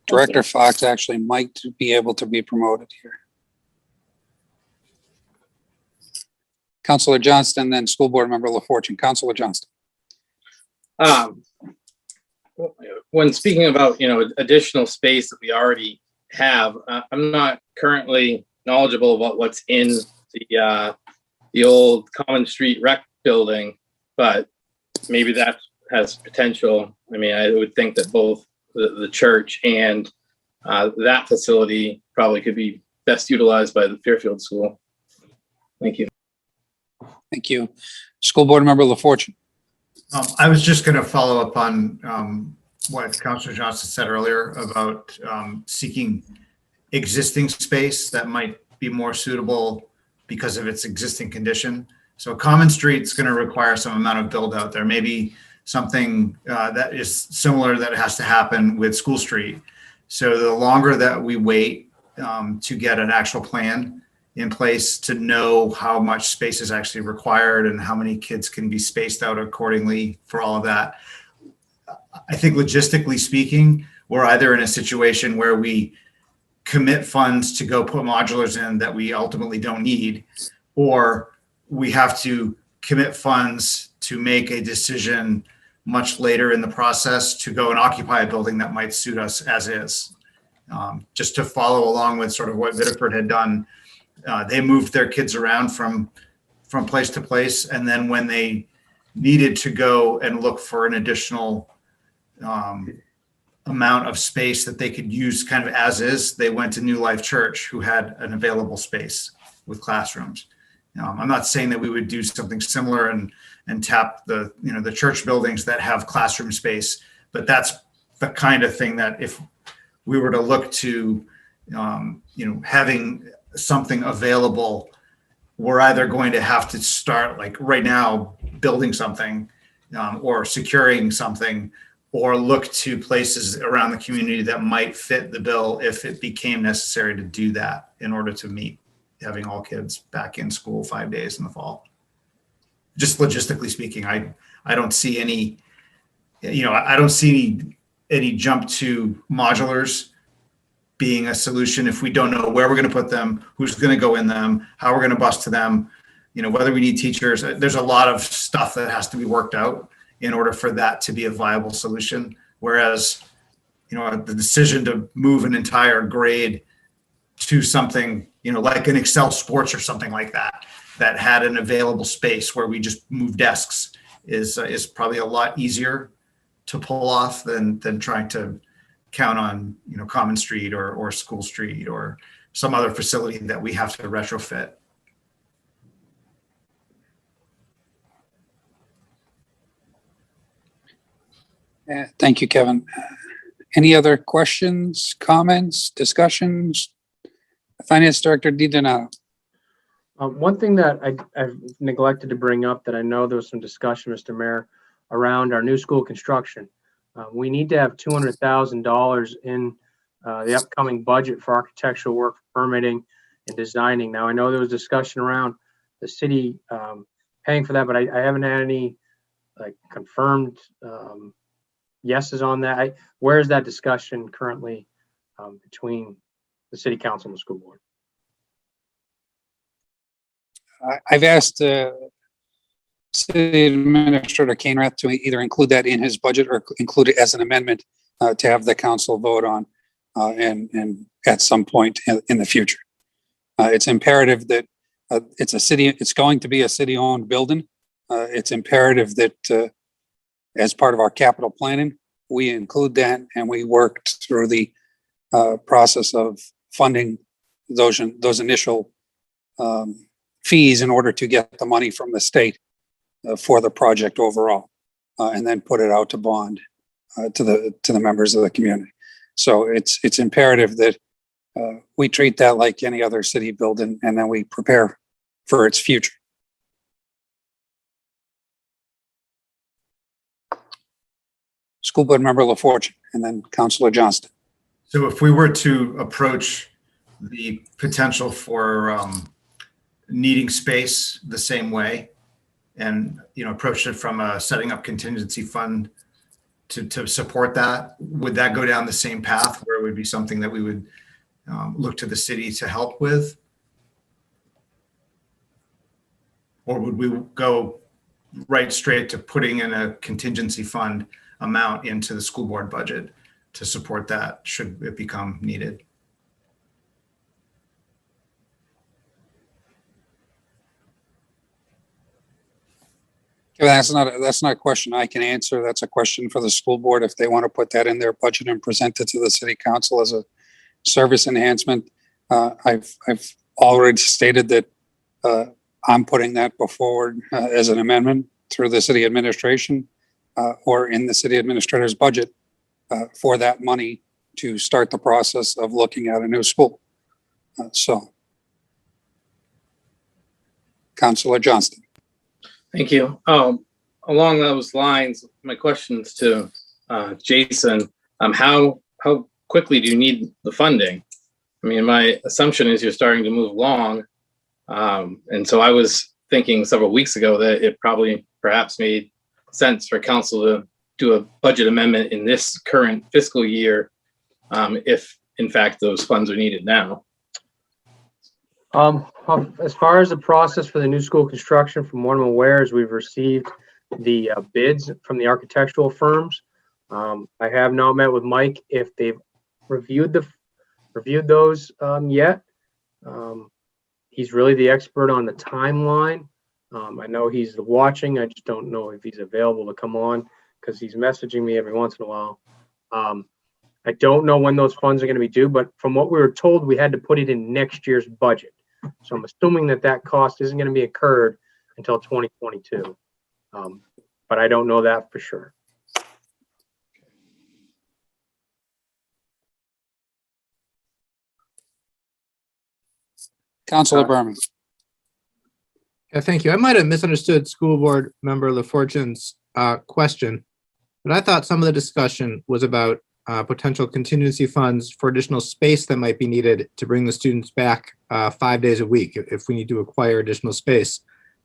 Director Fox actually might be able to be promoted here. Councilor Johnston, then School Board Member LaFortune. Councilor Johnston. When speaking about, additional space that we already have, I'm not currently knowledgeable about what's in the old Common Street Rec building, but maybe that has potential. I mean, I would think that both the church and that facility probably could be best utilized by the Fairfield School. Thank you. Thank you. School Board Member LaFortune. I was just going to follow up on what Councilor Johnson said earlier about seeking existing space that might be more suitable because of its existing condition. So Common Street is going to require some amount of build out there, maybe something that is similar that has to happen with School Street. So the longer that we wait to get an actual plan in place to know how much space is actually required and how many kids can be spaced out accordingly for all of that. I think logistically speaking, we're either in a situation where we commit funds to go put modulars in that we ultimately don't need, or we have to commit funds to make a decision much later in the process to go and occupy a building that might suit us as is. Just to follow along with sort of what Biddeford had done, they moved their kids around from place to place. And then when they needed to go and look for an additional amount of space that they could use kind of as is, they went to New Life Church, who had an available space with classrooms. I'm not saying that we would do something similar and tap the church buildings that have classroom space, but that's the kind of thing that if we were to look to, having something available, we're either going to have to start like right now building something or securing something, or look to places around the community that might fit the bill if it became necessary to do that in order to meet having all kids back in school 5 days in the fall. just logistically speaking, I don't see any, I don't see any jump to modulars being a solution if we don't know where we're going to put them, who's going to go in them, how we're going to bus to them, whether we need teachers. There's a lot of stuff that has to be worked out in order for that to be a viable solution. Whereas, the decision to move an entire grade to something, like an Excel Sports or something like that, that had an available space where we just move desks is probably a lot easier to pull off than trying to count on, Common Street or School Street or some other facility that we have to retrofit. Thank you, Kevin. Any other questions, comments, discussions? Finance Director DiDonato. One thing that I've neglected to bring up that I know there was some discussion, Mr. Mayor, around our new school construction. We need to have $200,000 in the upcoming budget for architectural work, permitting, and designing. Now, I know there was discussion around the city paying for that, but I haven't had any confirmed yeses on that. Where is that discussion currently between the city council and the school board? I've asked City Administrator Kainrath to either include that in his budget or include it as an amendment to have the council vote on and at some point in the future. It's imperative that it's going to be a city-owned building. It's imperative that as part of our capital planning, we include that, and we worked through the process of funding those initial fees in order to get the money from the state for the project overall, and then put it out to bond to the members of the community. So it's imperative that we treat that like any other city building, and then we prepare for its future. School Board Member LaFortune, and then Councilor Johnston. So if we were to approach the potential for needing space the same way, and approach it from a setting up contingency fund to support that, would that go down the same path where it would be something that we would look to the city to help with? Or would we go right straight to putting in a contingency fund amount into the school board budget to support that should it become needed? That's not a question I can answer. That's a question for the school board if they want to put that in their budget and present it to the city council as a service enhancement. I've already stated that I'm putting that forward as an amendment through the city administration or in the city administrator's budget for that money to start the process of looking at a new school. So, Councilor Johnston. Thank you. Along those lines, my questions to Jason, how quickly do you need the funding? I mean, my assumption is you're starting to move along. And so I was thinking several weeks ago that it perhaps made sense for council to do a budget amendment in this current fiscal year, if in fact those funds are needed now. As far as the process for the new school construction, from what I'm aware, is we've received the bids from the architectural firms. I have not met with Mike if they've reviewed those yet. He's really the expert on the timeline. I know he's watching. I just don't know if he's available to come on because he's messaging me every once in a while. I don't know when those funds are going to be due, but from what we were told, we had to put it in next year's budget. So I'm assuming that cost isn't going to be incurred until 2022. But I don't know that for sure. Councilor Berman. Yeah, thank you. I might have misunderstood School Board Member LaFortune's question, but I thought some of the discussion was about potential contingency funds for additional space that might be needed to bring the students back 5 days a week if we need to acquire additional space.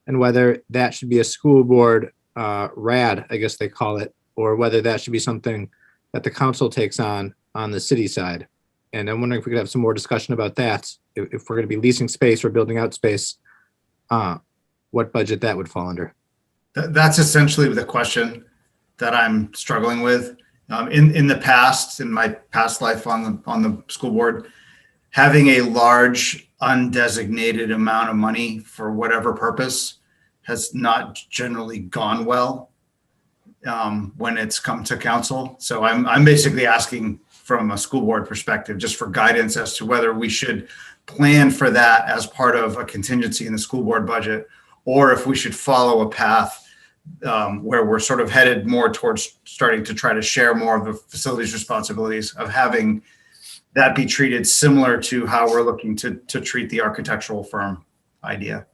and whether that should be a school board RAD, I guess they call it, or whether that should be something that the council takes on the city side. And I'm wondering if we could have some more discussion about that. If we're going to be leasing space or building out space, what budget that would fall under. That's essentially the question that I'm struggling with. In the past, in my past life on the school board, having a large undesignated amount of money for whatever purpose has not generally gone well when it's come to council. So I'm basically asking from a school board perspective, just for guidance as to whether we should plan for that as part of a contingency in the school board budget, or if we should follow a path where we're sort of headed more towards starting to try to share more of the facilities responsibilities of having that be treated similar to how we're looking to treat the architectural firm idea.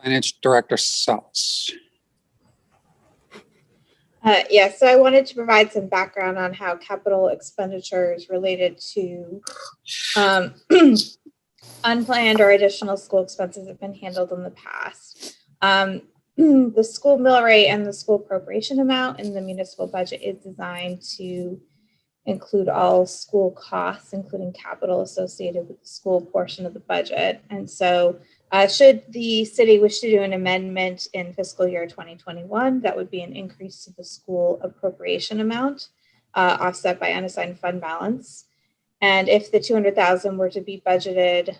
Finance Director Salas. Yeah, so I wanted to provide some background on how capital expenditures related to unplanned or additional school expenses have been handled in the past. The school mill rate and the school appropriation amount in the municipal budget is designed to include all school costs, including capital associated with the school portion of the budget. And so should the city wish to do an amendment in fiscal year 2021, that would be an increase to the school appropriation amount offset by unassigned fund balance. And if the 200,000 were to be budgeted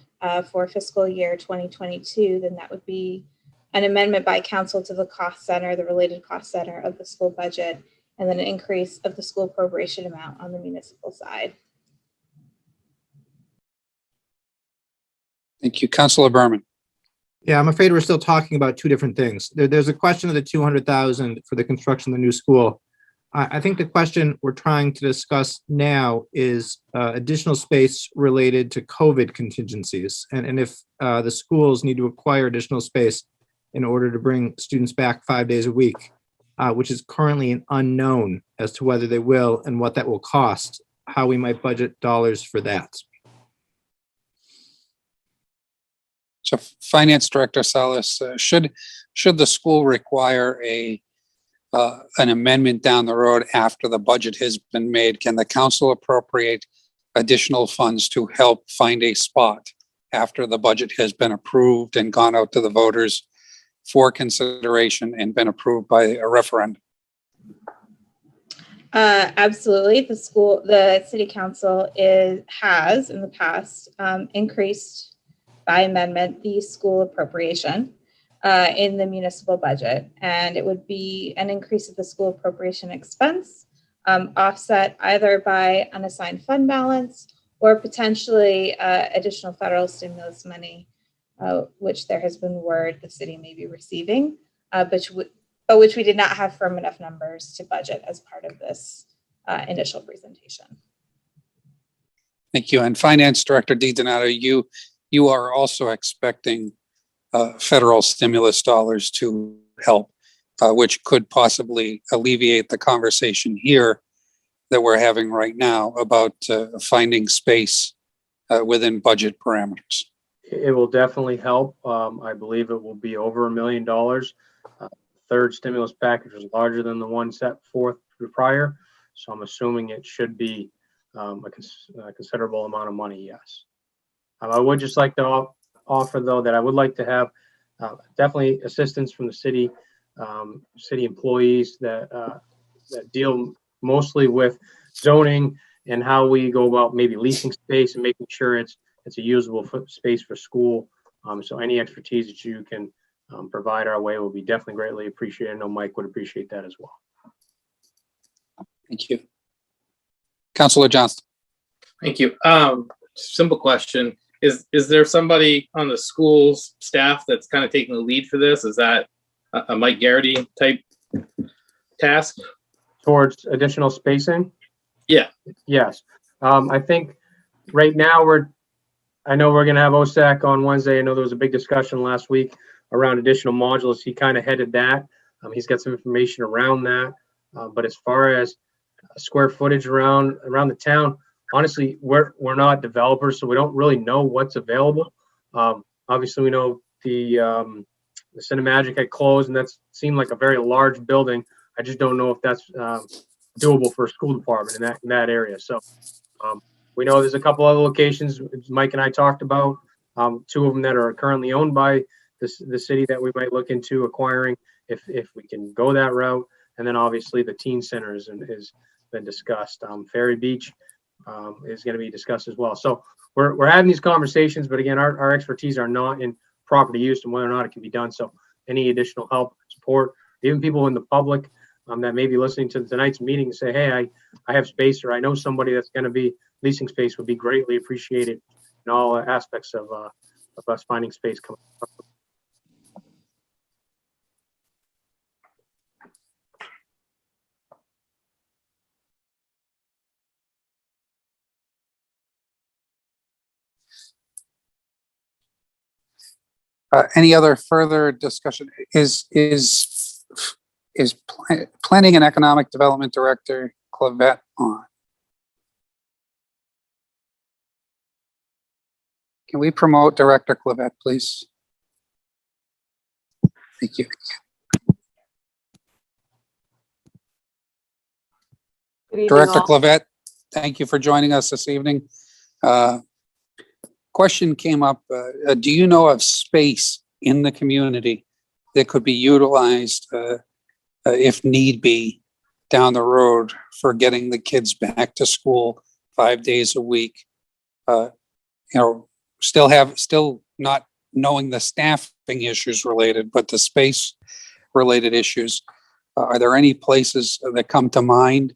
for fiscal year 2022, then that would be an amendment by council to the cost center, the related cost center of the school budget, and then an increase of the school appropriation amount on the municipal side. Thank you. Councilor Berman. Yeah, I'm afraid we're still talking about two different things. There's a question of the 200,000 for the construction of the new school. I think the question we're trying to discuss now is additional space related to COVID contingencies. And if the schools need to acquire additional space in order to bring students back 5 days a week, which is currently an unknown as to whether they will and what that will cost, how we might budget dollars for that. So Finance Director Salas, should the school require an amendment down the road after the budget has been made, can the council appropriate additional funds to help find a spot after the budget has been approved and gone out to the voters for consideration and been approved by a referendum? Absolutely. The city council has in the past increased by amendment the school appropriation in the municipal budget, and it would be an increase of the school appropriation expense offset either by unassigned fund balance or potentially additional federal stimulus money, which there has been word the city may be receiving, but which we did not have firm enough numbers to budget as part of this initial presentation. Thank you. And Finance Director DiDonato, you are also expecting federal stimulus dollars to help, which could possibly alleviate the conversation here that we're having right now about finding space within budget parameters. It will definitely help. I believe it will be over $1 million. Third stimulus package was larger than the one set forth prior, so I'm assuming it should be a considerable amount of money, yes. I would just like to offer, though, that I would like to have definitely assistance from the city employees that deal mostly with zoning and how we go about maybe leasing space and making sure it's a usable space for school. So any expertise that you can provide our way will be definitely greatly appreciated. I know Mike would appreciate that as well. Thank you. Councilor Johnston. Thank you. Simple question. Is there somebody on the school's staff that's kind of taking the lead for this? Is that a Mike Garrity type task? Towards additional spacing? Yeah. Yes. I think right now I know we're going to have OSAC on Wednesday. I know there was a big discussion last week around additional modules. He kind of headed that. He's got some information around that. But as far as square footage around the town, honestly, we're not developers, so we don't really know what's available. Obviously, we know the Cinemagic had closed, and that seemed like a very large building. I just don't know if that's doable for a school department in that area. So we know there's a couple other locations Mike and I talked about, 2 of them that are currently owned by the city that we might look into acquiring if we can go that route. And then obviously the teen center has been discussed. Ferry Beach is going to be discussed as well. So we're having these conversations, but again, our expertise are not in property use and whether or not it can be done. So any additional help, support, even people in the public that may be listening to tonight's meeting and say, hey, I have space, or I know somebody that's going to be leasing space, would be greatly appreciated in all aspects of us finding space coming up. Any other further discussion? Is Planning and Economic Development Director Clavette on? Can we promote Director Clavette, please? Thank you. Director Clavette, thank you for joining us this evening. Question came up, do you know of space in the community that could be utilized if need be down the road for getting the kids back to school 5 days a week? Still not knowing the staffing issues related, but the space related issues. Are there any places that come to mind?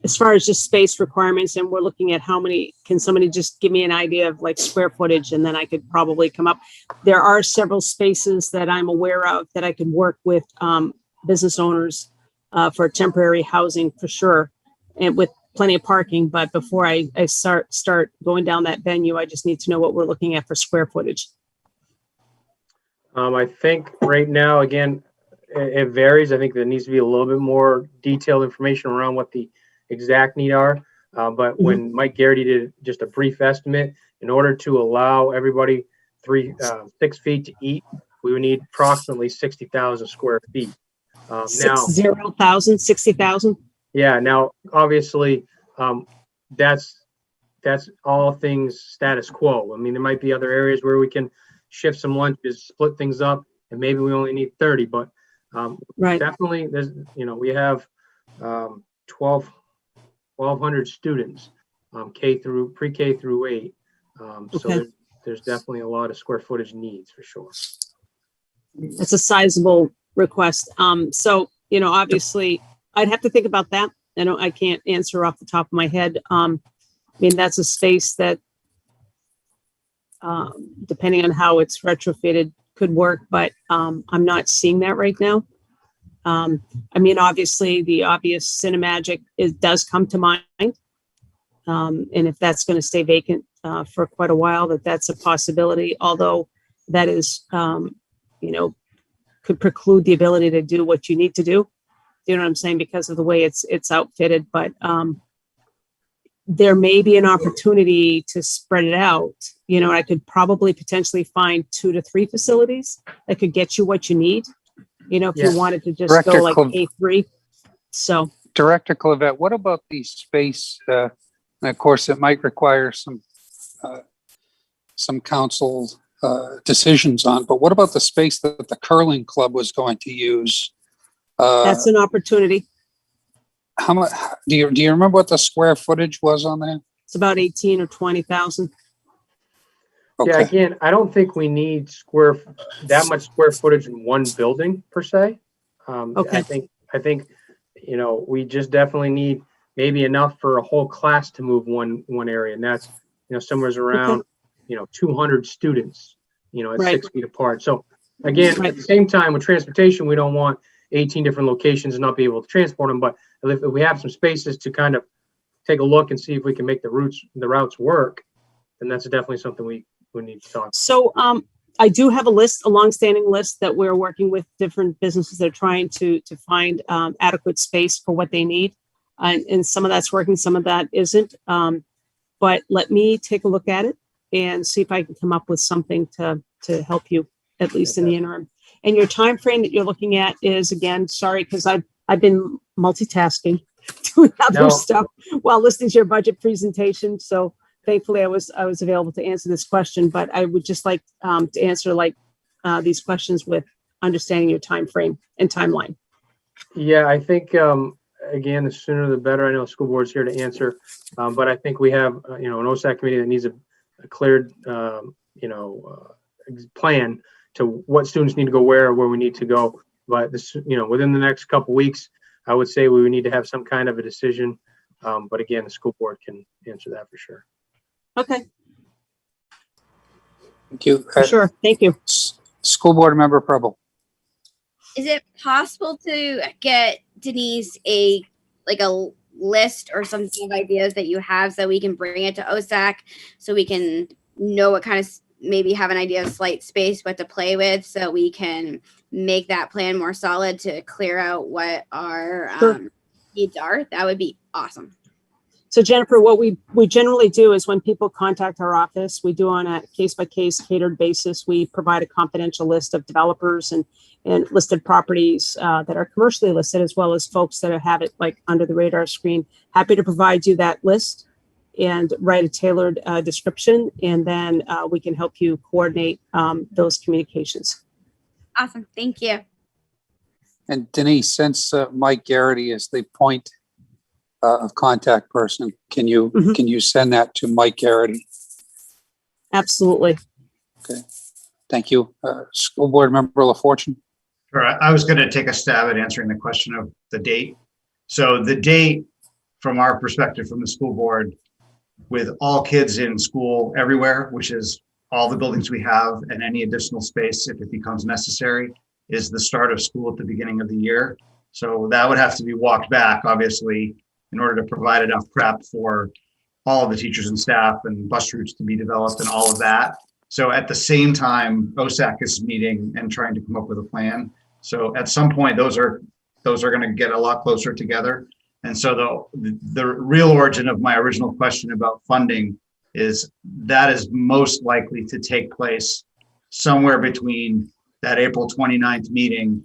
As far as just space requirements, and we're looking at how many, can somebody just give me an idea of like square footage, and then I could probably come up. There are several spaces that I'm aware of that I could work with business owners for temporary housing for sure, and with plenty of parking. But before I start going down that venue, I just need to know what we're looking at for square footage. I think right now, again, it varies. I think there needs to be a little bit more detailed information around what the exact need are. But when Mike Garrity did just a brief estimate, in order to allow everybody 6 feet to eat, we would need approximately 60,000 square feet. Now, 60,000. Yeah. Now, obviously, that's all things status quo. I mean, there might be other areas where we can shift some lunches, split things up, and maybe we only need 30. But right. Definitely, there's we have 1,200 students, pre-K through 8. So there's definitely a lot of square footage needs for sure. It's a sizable request. So, obviously I'd have to think about that. I can't answer off the top of my head. I mean, that's a space that, depending on how it's retrofitted, could work, but I'm not seeing that right now. I mean, obviously the obvious Cinemagic does come to mind. And if that's going to stay vacant for quite a while, that's a possibility, although that is, could preclude the ability to do what you need to do. You know what I'm saying? Because of the way it's outfitted, but there may be an opportunity to spread it out. I could probably potentially find 2 to 3 facilities that could get you what you need. If you wanted to just Director go like A3. So Director Clavette, what about the space? And of course, it might require some council decisions on, but what about the space that the curling club was going to use? That's an opportunity. How much do you remember what the square footage was on that? It's about 18 or 20,000. Okay. Yeah, again, I don't think we need that much square footage in one building per se. I think we just definitely need maybe enough for a whole class to move one area, and that's somewhere around 200 students at 6 feet apart. So again, at the same time with transportation, we don't want 18 different locations and not be able to transport them. But if we have some spaces to kind of take a look and see if we can make the routes work, then that's definitely something we need to talk. So I do have a list, a longstanding list that we're working with different businesses that are trying to find adequate space for what they need. And some of that's working, some of that isn't. But let me take a look at it and see if I can come up with something to help you, at least in the interim. And your time frame that you're looking at is, again, sorry, because I've been multitasking, doing other stuff while listening to your budget presentation. So thankfully I was available to answer this question, but I would just like to answer these questions with understanding your time frame and timeline. Yeah, I think, again, the sooner the better. I know the school board's here to answer, but I think we have, an OSAC committee that needs a cleared, plan to what students need to go where we need to go. But this, within the next couple weeks, I would say we would need to have some kind of a decision. But again, the school board can answer that for sure. Okay. Thank you. Sure. Thank you. School board member Preble. Is it possible to get Denise a list or some sort of ideas that you have so we can bring it to OSAC so we can know what kind of, maybe have an idea of slight space, what to play with, so we can make that plan more solid to clear out what our needs are? That would be awesome. So Jennifer, what we generally do is when people contact our office, we do on a case-by-case catered basis. We provide a confidential list of developers and listed properties that are commercially listed, as well as folks that have it under the radar screen. Happy to provide you that list and write a tailored description, and then we can help you coordinate those communications. Awesome. Thank you. And Denise, since Mike Garrity is the point of contact person, can you send that to Mike Garrity? Absolutely. Okay. Thank you. School board member LaFortune. Sure. I was going to take a stab at answering the question of the date. So the date, from our perspective, from the school board, with all kids in school everywhere, which is all the buildings we have and any additional space if it becomes necessary, is the start of school at the beginning of the year. So that would have to be walked back, obviously, in order to provide enough prep for all of the teachers and staff and bus routes to be developed and all of that. So at the same time, OSAC is meeting and trying to come up with a plan. So at some point, those are going to get a lot closer together. And so the real origin of my original question about funding is that is most likely to take place somewhere between that April 29th meeting,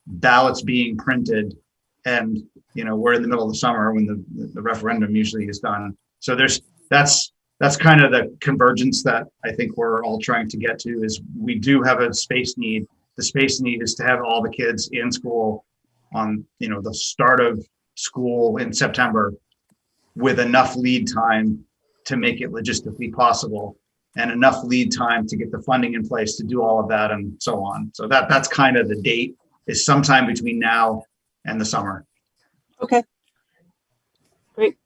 ballots being printed, and we're in the middle of the summer when the referendum usually is done. So that's kind of the convergence that I think we're all trying to get to, is we do have a space need. The space need is to have all the kids in school on the start of school in September, with enough lead time to make it logistically possible and enough lead time to get the funding in place to do all of that and so on. So that's kind of the date, is sometime between now and the summer. Okay. Great.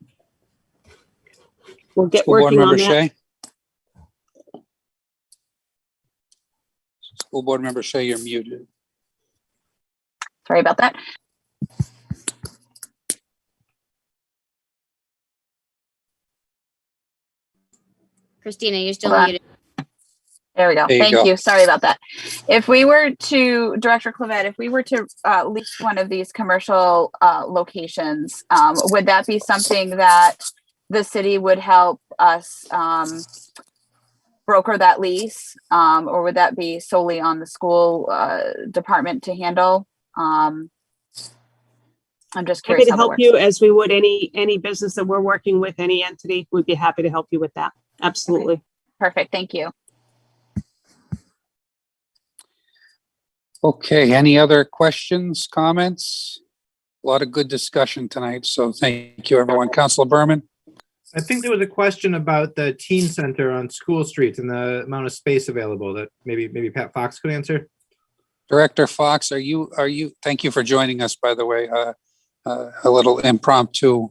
We'll get School board working member on that. Shea. School board member Shea, you're muted. Sorry about that. Christina, you're still Hold on. muted. There we go. There you Thank go. you. Sorry about that. If we were to, Director Clavette, if we were to lease one of these commercial locations, would that be something that the city would help us broker that lease, or would that be solely on the school department to handle? I'm just Happy curious to how that help works. you, as we would any business that we're working with, any entity. We'd be happy to help you with that. Absolutely. Okay. Perfect. Thank you. Okay, any other questions, comments? A lot of good discussion tonight, so thank you, everyone. Councilor Berman? I think there was a question about the teen center on School Street and the amount of space available that maybe Pat Fox could answer. Director Fox, are you, thank you for joining us, by the way, a little impromptu,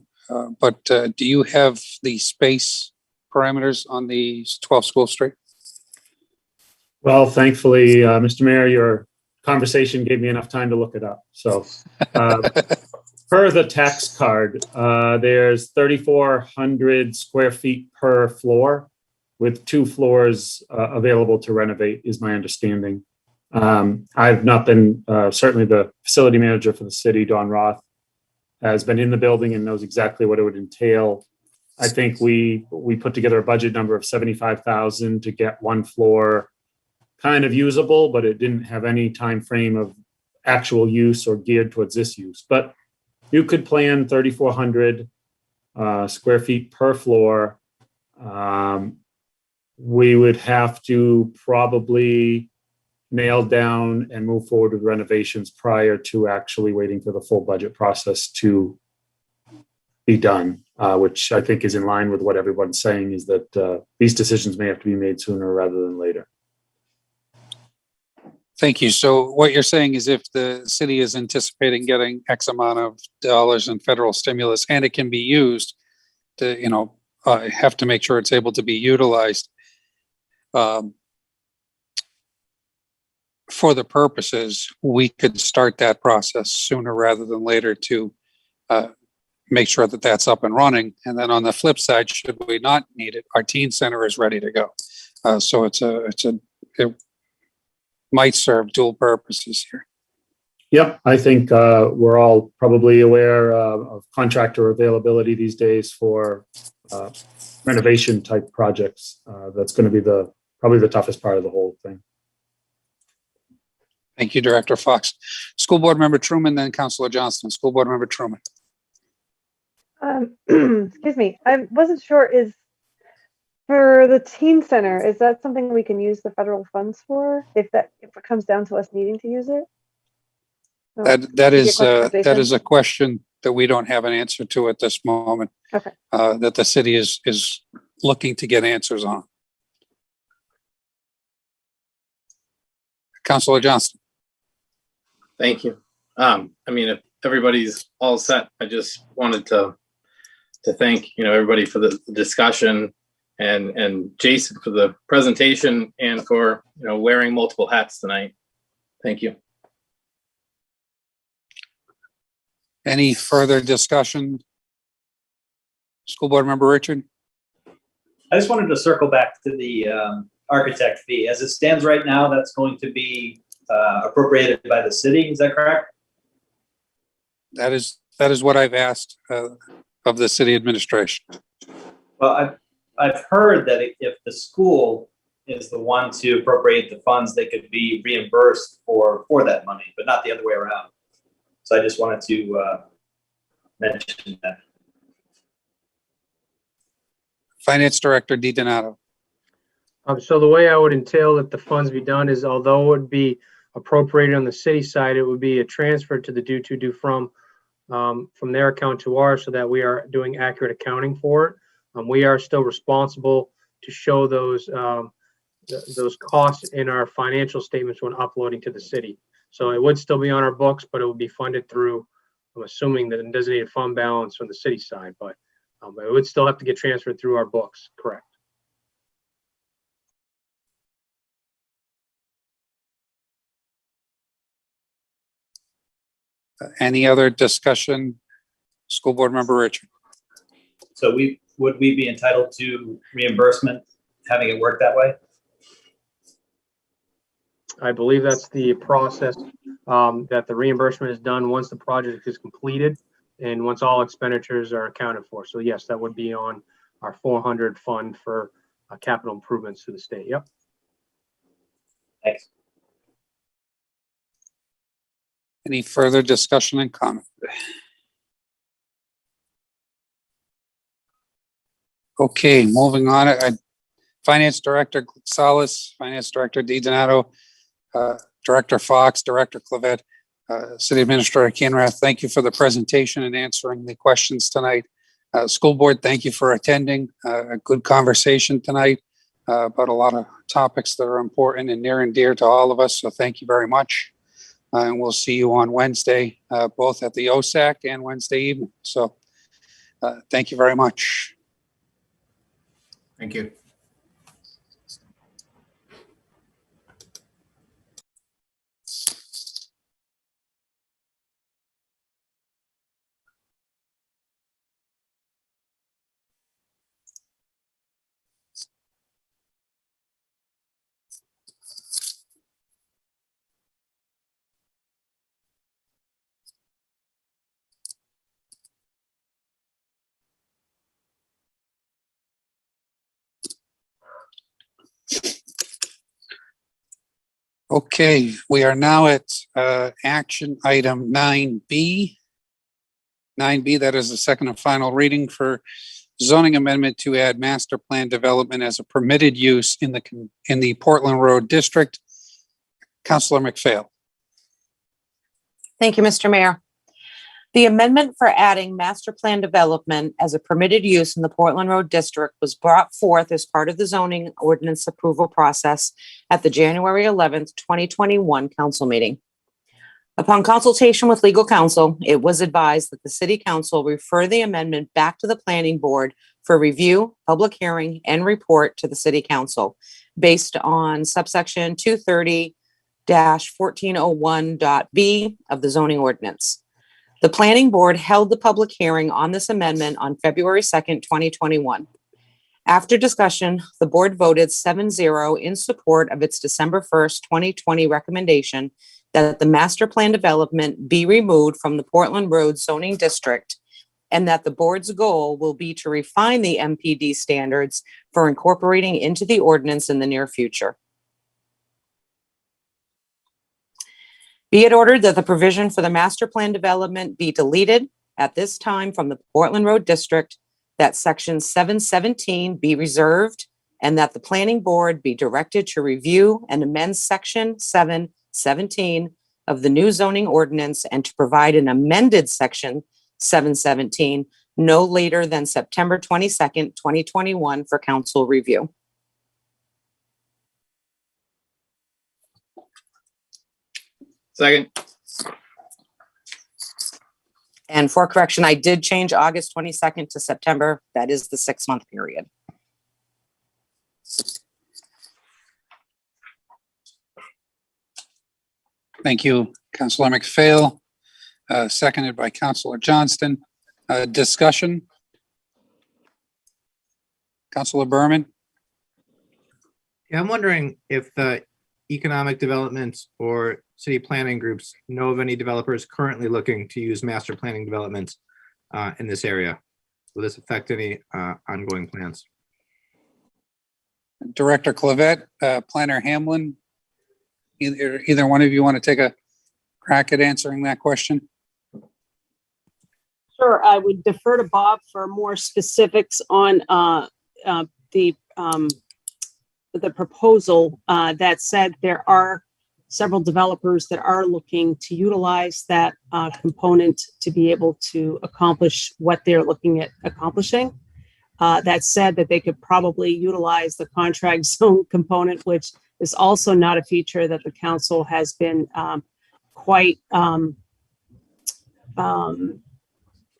but do you have the space parameters on the 12 School Street? Well, thankfully, Mr. Mayor, your conversation gave me enough time to look it up. So per the tax card, there's 3,400 square feet per floor. with 2 floors available to renovate, is my understanding. I've not been, certainly the facility manager for the city, Don Roth, has been in the building and knows exactly what it would entail. I think we put together a budget number of 75,000 to get 1 floor kind of usable, but it didn't have any time frame of actual use or geared towards this use. But you could plan 3,400 square feet per floor. We would have to probably nail down and move forward with renovations prior to actually waiting for the full budget process to be done, which I think is in line with what everyone's saying, is that these decisions may have to be made sooner rather than later. Thank you. So what you're saying is if the city is anticipating getting X amount of dollars in federal stimulus and it can be used to, have to make sure it's able to be utilized for the purposes, we could start that process sooner rather than later to make sure that that's up and running. And then on the flip side, should we not need it, our teen center is ready to go. So it might serve dual purposes here. Yep, I think we're all probably aware of contractor availability these days for renovation type projects. That's going to be probably the toughest part of the whole thing. Thank you, Director Fox. School Board Member Truman, then Councilor Johnston. School Board Member Truman. Excuse me. I wasn't sure, for the teen center, is that something we can use the federal funds for if it comes down to us needing to use it? That is a question that we don't have an answer to at this moment. Okay. That the city is looking to get answers on. Councilor Johnston. Thank you. If everybody's all set, I just wanted to thank, everybody for the discussion and Jason for the presentation and for, wearing multiple hats tonight. Thank you. Any further discussion? School Board Member Richard? I just wanted to circle back to the architect fee. As it stands right now, that's going to be appropriated by the city. Is that correct? That is what I've asked of the city administration. Well, I've heard that if the school is the one to appropriate the funds, they could be reimbursed for that money, but not the other way around. So I just wanted to mention that. Finance Director DiDonato. So the way I would entail that the funds be done is, although it would be appropriated on the city side, it would be a transfer to the due to, due from their account to ours, so that we are doing accurate accounting for it. We are still responsible to show those costs in our financial statements when uploading to the city. So it would still be on our books, but it would be funded through, I'm assuming, the designated fund balance from the city side, but it would still have to get transferred through our books, correct? Any other discussion? School Board Member Richard. So would we be entitled to reimbursement having it work that way? I believe that's the process, that the reimbursement is done once the project is completed and once all expenditures are accounted for. So yes, that would be on our 400 fund for capital improvements to the state. Yep. Thanks. Any further discussion and comment? Okay, moving on. Finance Director Salas, Finance Director DiDonato, Director Fox, Director Clavette, City Administrator Canrath, thank you for the presentation and answering the questions tonight. School Board, thank you for attending. A good conversation tonight about a lot of topics that are important and near and dear to all of us. So thank you very much. And we'll see you on Wednesday, both at the OSAC and Wednesday evening. So thank you very much. Thank you. Okay, we are now at action item 9B. 9B, that is the second and final reading for zoning amendment to add master plan development as a permitted use in the Portland Road District. Councilor McPhail. Thank you, Mr. Mayor. The amendment for adding master plan development as a permitted use in the Portland Road District was brought forth as part of the zoning ordinance approval process at the January 11th, 2021 council meeting. Upon consultation with legal counsel, it was advised that the city council refer the amendment back to the planning board for review, public hearing, and report to the city council based on subsection 230-1401.b of the zoning ordinance. The planning board held the public hearing on this amendment on February 2nd, 2021. After discussion, the board voted 7-0 in support of its December 1st, 2020 recommendation that the master plan development be removed from the Portland Road zoning district, and that the board's goal will be to refine the MPD standards for incorporating into the ordinance in the near future. Be it ordered that the provision for the master plan development be deleted at this time from the Portland Road District, that section 717 be reserved, and that the planning board be directed to review and amend section 717 of the new zoning ordinance and to provide an amended section 717 no later than September 22nd, 2021 for council review. Second. And for correction, I did change August 22nd to September. That is the 6-month period. Thank you, Councilor McPhail, seconded by Councilor Johnston. Discussion? Councilor Berman? Yeah, I'm wondering if the economic development or city planning groups know of any developers currently looking to use master planning development in this area. Will this affect any ongoing plans? Director Clavette, Planner Hamlin, either one of you want to take a crack at answering that question? Sure, I would defer to Bob for more specifics on the proposal. That said, there are several developers that are looking to utilize that component to be able to accomplish what they're looking at accomplishing. That said, that they could probably utilize the contract zone component, which is also not a feature that the council has been quite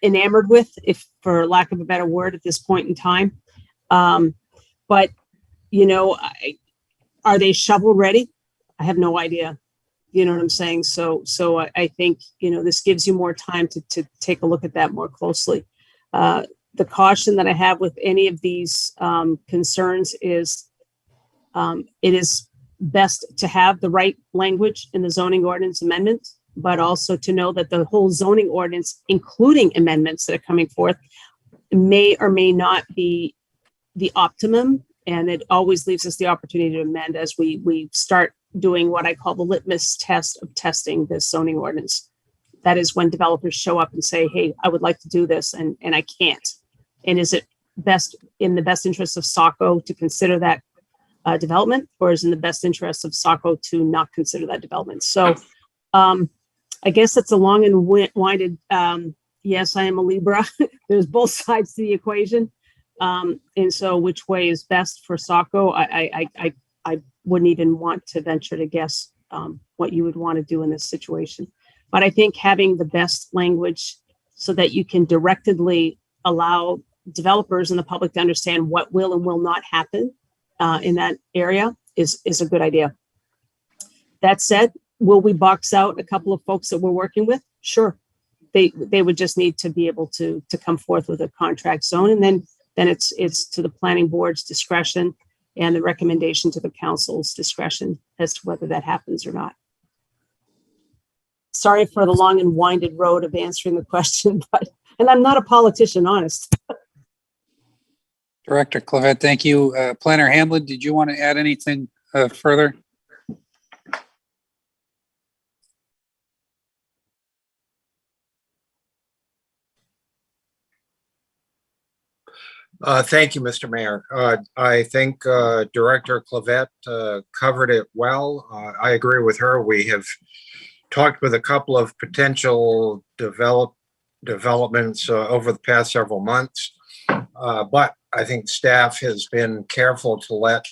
enamored with, if for lack of a better word, at this point in time. But you know, are they shovel ready? I have no idea. You know what I'm saying? So I think, you know, this gives you more time to take a look at that more closely. The caution that I have with any of these concerns is it is best to have the right language in the zoning ordinance amendment, but also to know that the whole zoning ordinance, including amendments that are coming forth, may or may not be the optimum. And it always leaves us the opportunity to amend as we start doing what I call the litmus test of testing this zoning ordinance. That is when developers show up and say, hey, I would like to do this and I can't. And is it best in the best interest of Saco to consider that development, or is in the best interest of Saco to not consider that development? So I guess that's a long and winded, yes, I am a Libra. There's both sides to the equation. And so which way is best for Saco? I wouldn't even want to venture to guess what you would want to do in this situation. But I think having the best language so that you can directly allow developers and the public to understand what will and will not happen in that area is a good idea. That said, will we box out a couple of folks that we're working with? Sure. They would just need to be able to come forth with a contract zone, and then it's to the planning board's discretion and the recommendation to the council's discretion as to whether that happens or not. Sorry for the long and winded road of answering the question, and I'm not a politician, honest. Director Clavette, thank you. Planner Hamlin, did you want to add anything further? Thank you, Mr. Mayor. I think Director Clavette covered it well. I agree with her. We have talked with a couple of potential developments over the past several months. But I think staff has been careful to let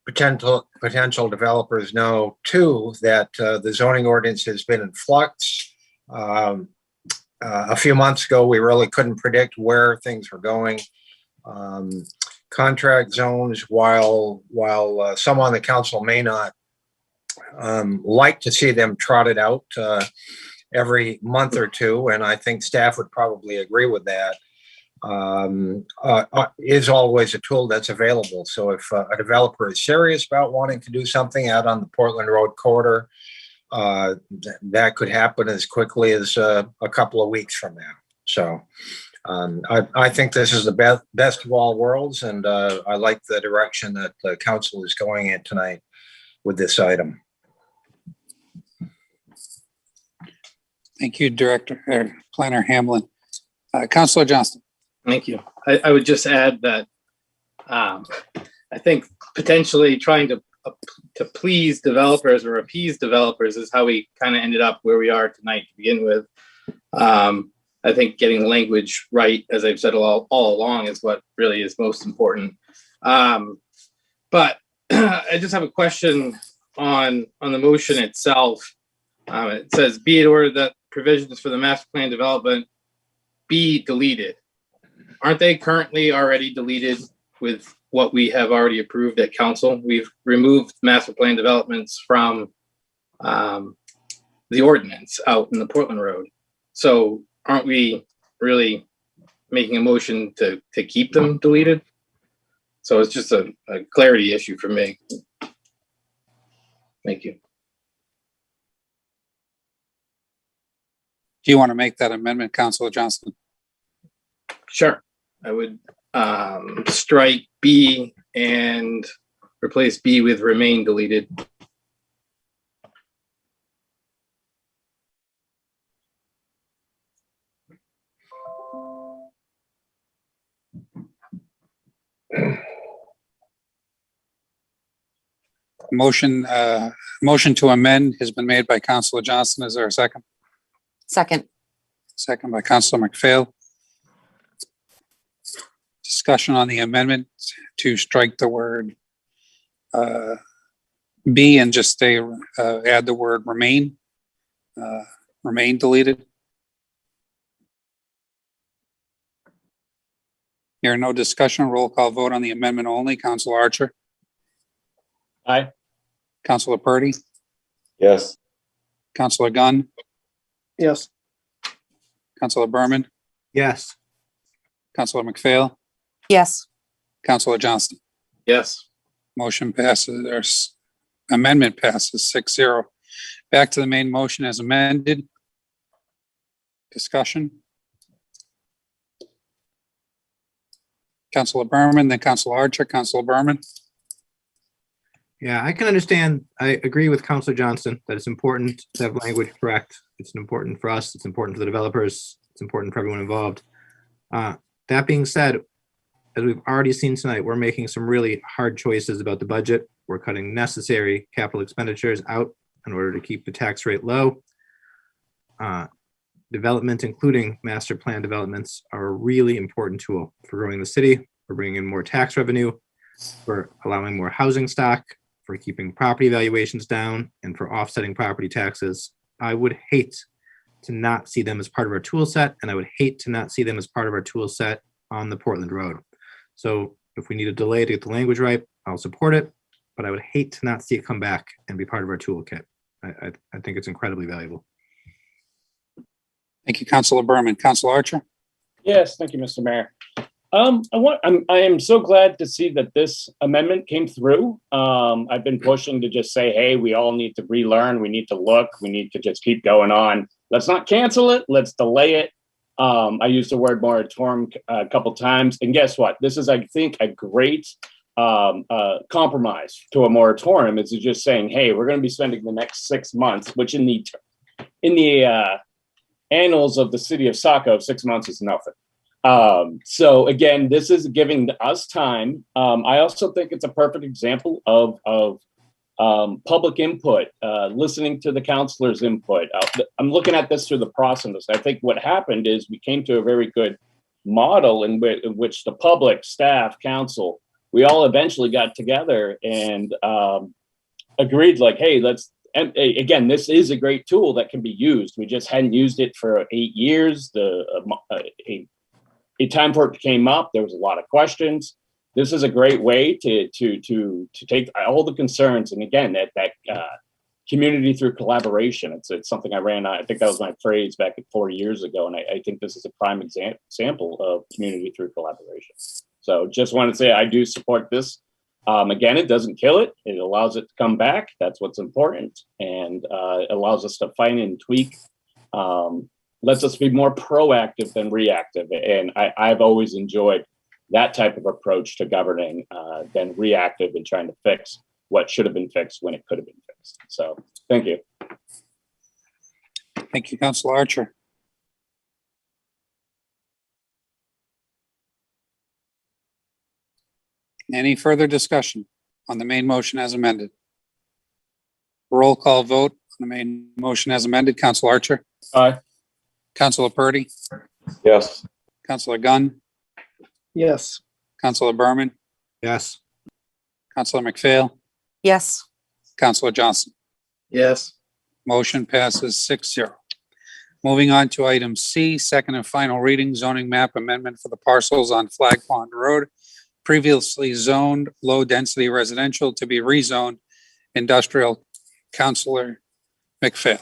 potential developers know too that the zoning ordinance has been in flux. A few months ago, we really couldn't predict where things were going. Contract zones, while some on the council may not like to see them trotted out every month or two, and I think staff would probably agree with that, is always a tool that's available. So if a developer is serious about wanting to do something out on the Portland Road corridor, that could happen as quickly as a couple of weeks from now. So I think this is the best of all worlds, and I like the direction that the council is going in tonight with this item. Thank you, Planner Hamlin. Councilor Johnston. Thank you. I would just add that I think potentially trying to please developers or appease developers is how we kind of ended up where we are tonight to begin with. I think getting the language right, as I've said all along, is what really is most important. But I just have a question on the motion itself. It says, be it ordered that provisions for the master plan development be deleted. Aren't they currently already deleted with what we have already approved at council? We've removed master plan developments from the ordinance out in the Portland Road. So aren't we really making a motion to keep them deleted? So it's just a clarity issue for me. Thank you. Do you want to make that amendment, Councilor Johnston? Sure. I would strike B and replace B with remain deleted. Motion to amend has been made by Councilor Johnston. Is there a second? Second. Second by Councilor McPhail. Discussion on the amendment to strike the word B and just stay, add the word remain. Remain deleted. Here, no discussion, roll call vote on the amendment only. Councilor Archer. Aye. Councilor Purdy. Yes. Councilor Gunn. Yes. Councilor Berman. Yes. Councilor McPhail. Yes. Councilor Johnston. Yes. Motion passes, or amendment passes 6-0. Back to the main motion as amended. Discussion. Councilor Berman, then Councilor Archer. Councilor Berman. Yeah, I can understand. I agree with Councilor Johnston that it's important to have language correct. It's important for us. It's important for the developers. It's important for everyone involved. That being said, as we've already seen tonight, we're making some really hard choices about the budget. We're cutting necessary capital expenditures out in order to keep the tax rate low. Development, including master plan developments, are a really important tool for growing the city, for bringing in more tax revenue, for allowing more housing stock, for keeping property valuations down, and for offsetting property taxes. I would hate to not see them as part of our tool set, and I would hate to not see them as part of our tool set on the Portland Road. So if we need a delay to get the language right, I'll support it, but I would hate to not see it come back and be part of our toolkit. I think it's incredibly valuable. Thank you, Councilor Berman. Councilor Archer. Yes, thank you, Mr. Mayor. I am so glad to see that this amendment came through. I've been pushing to just say, hey, we all need to relearn. We need to look. We need to just keep going on. Let's not cancel it. Let's delay it. I used the word moratorium a couple times. And guess what? This is, I think, a great compromise to a moratorium. It's just saying, hey, we're going to be spending the next 6 months, which in the annals of the city of Saco, 6 months is nothing. So again, this is giving us time. I also think it's a perfect example of public input, listening to the counselors' input. I'm looking at this through the process. I think what happened is we came to a very good model in which the public, staff, council, we all eventually got together and agreed like, hey, and again, this is a great tool that can be used. We just hadn't used it for 8 years. A time for it came up. There was a lot of questions. This is a great way to take all the concerns, and again, that community through collaboration. It's something I ran. I think that was my phrase back 4 years ago, and I think this is a prime example of community through collaboration. So, just want to say I do support this. Again, it doesn't kill it. It allows it to come back. That's what's important, and allows us to fine and tweak. Lets us be more proactive than reactive, and I've always enjoyed that type of approach to governing than reactive and trying to fix what should have been fixed when it could have been fixed. So, thank you. Thank you, Councilor Archer. Any further discussion on the main motion as amended? Roll call vote on the main motion as amended. Councilor Archer? Aye. Councilor Purdy? Yes. Councilor Gunn? Yes. Councilor Berman? Yes. Councilor McPhail? Yes. Councilor Johnson? Yes. Motion passes 6-0. Moving on to item C, second and final reading, zoning map amendment for the parcels on Flag Pond Road, previously zoned low-density residential to be rezoned industrial. Councilor McPhail.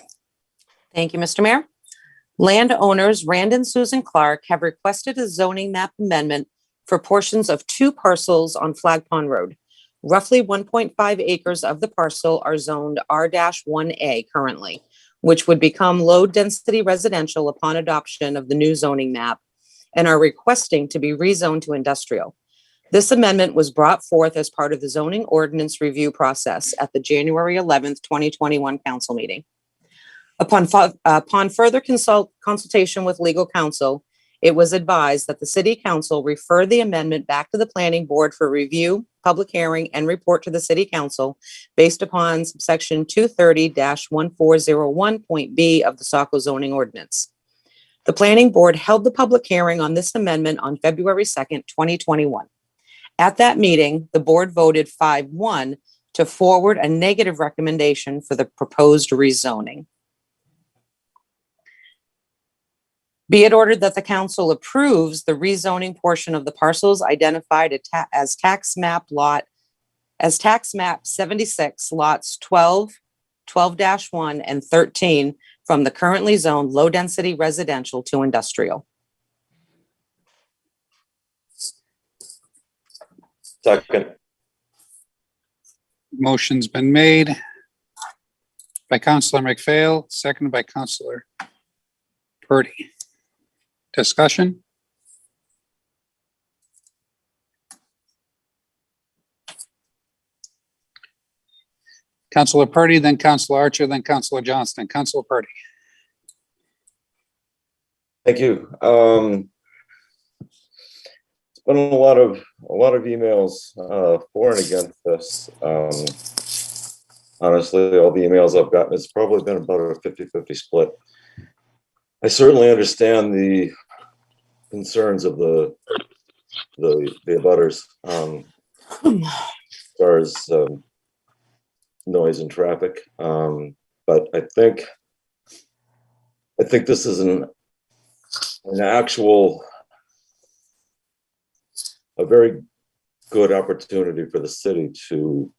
Thank you, Mr. Mayor. Landowners Rand and Susan Clark have requested a zoning map amendment for portions of 2 parcels on Flag Pond Road. Roughly 1.5 acres of the parcel are zoned R-1A currently, which would become low-density residential upon adoption of the new zoning map, and are requesting to be rezoned to industrial. This amendment was brought forth as part of the zoning ordinance review process at the January 11th, 2021 council meeting. Upon further consultation with legal counsel, it was advised that the city council refer the amendment back to the planning board for review, public hearing, and report to the city council based upon section 230-1401.b of the Saco zoning ordinance. The planning board held the public hearing on this amendment on February 2nd, 2021. At that meeting, the board voted 5-1 to forward a negative recommendation for the proposed rezoning. Be it ordered that the council approves the rezoning portion of the parcels identified as tax map 76, lots 12, 12-1, and 13 from the currently zoned low-density residential to industrial. Second. Motion's been made by Councilor McPhail, seconded by Councilor Purdy. Discussion? Councilor Purdy, then Councilor Archer, then Councilor Johnston. Councilor Purdy. Thank you. It's been a lot of emails for and against this. Honestly, all the emails I've gotten, it's probably been about a 50-50 split. I certainly understand the concerns of the abutters as far as noise and traffic, but I think this is a very good opportunity for the city to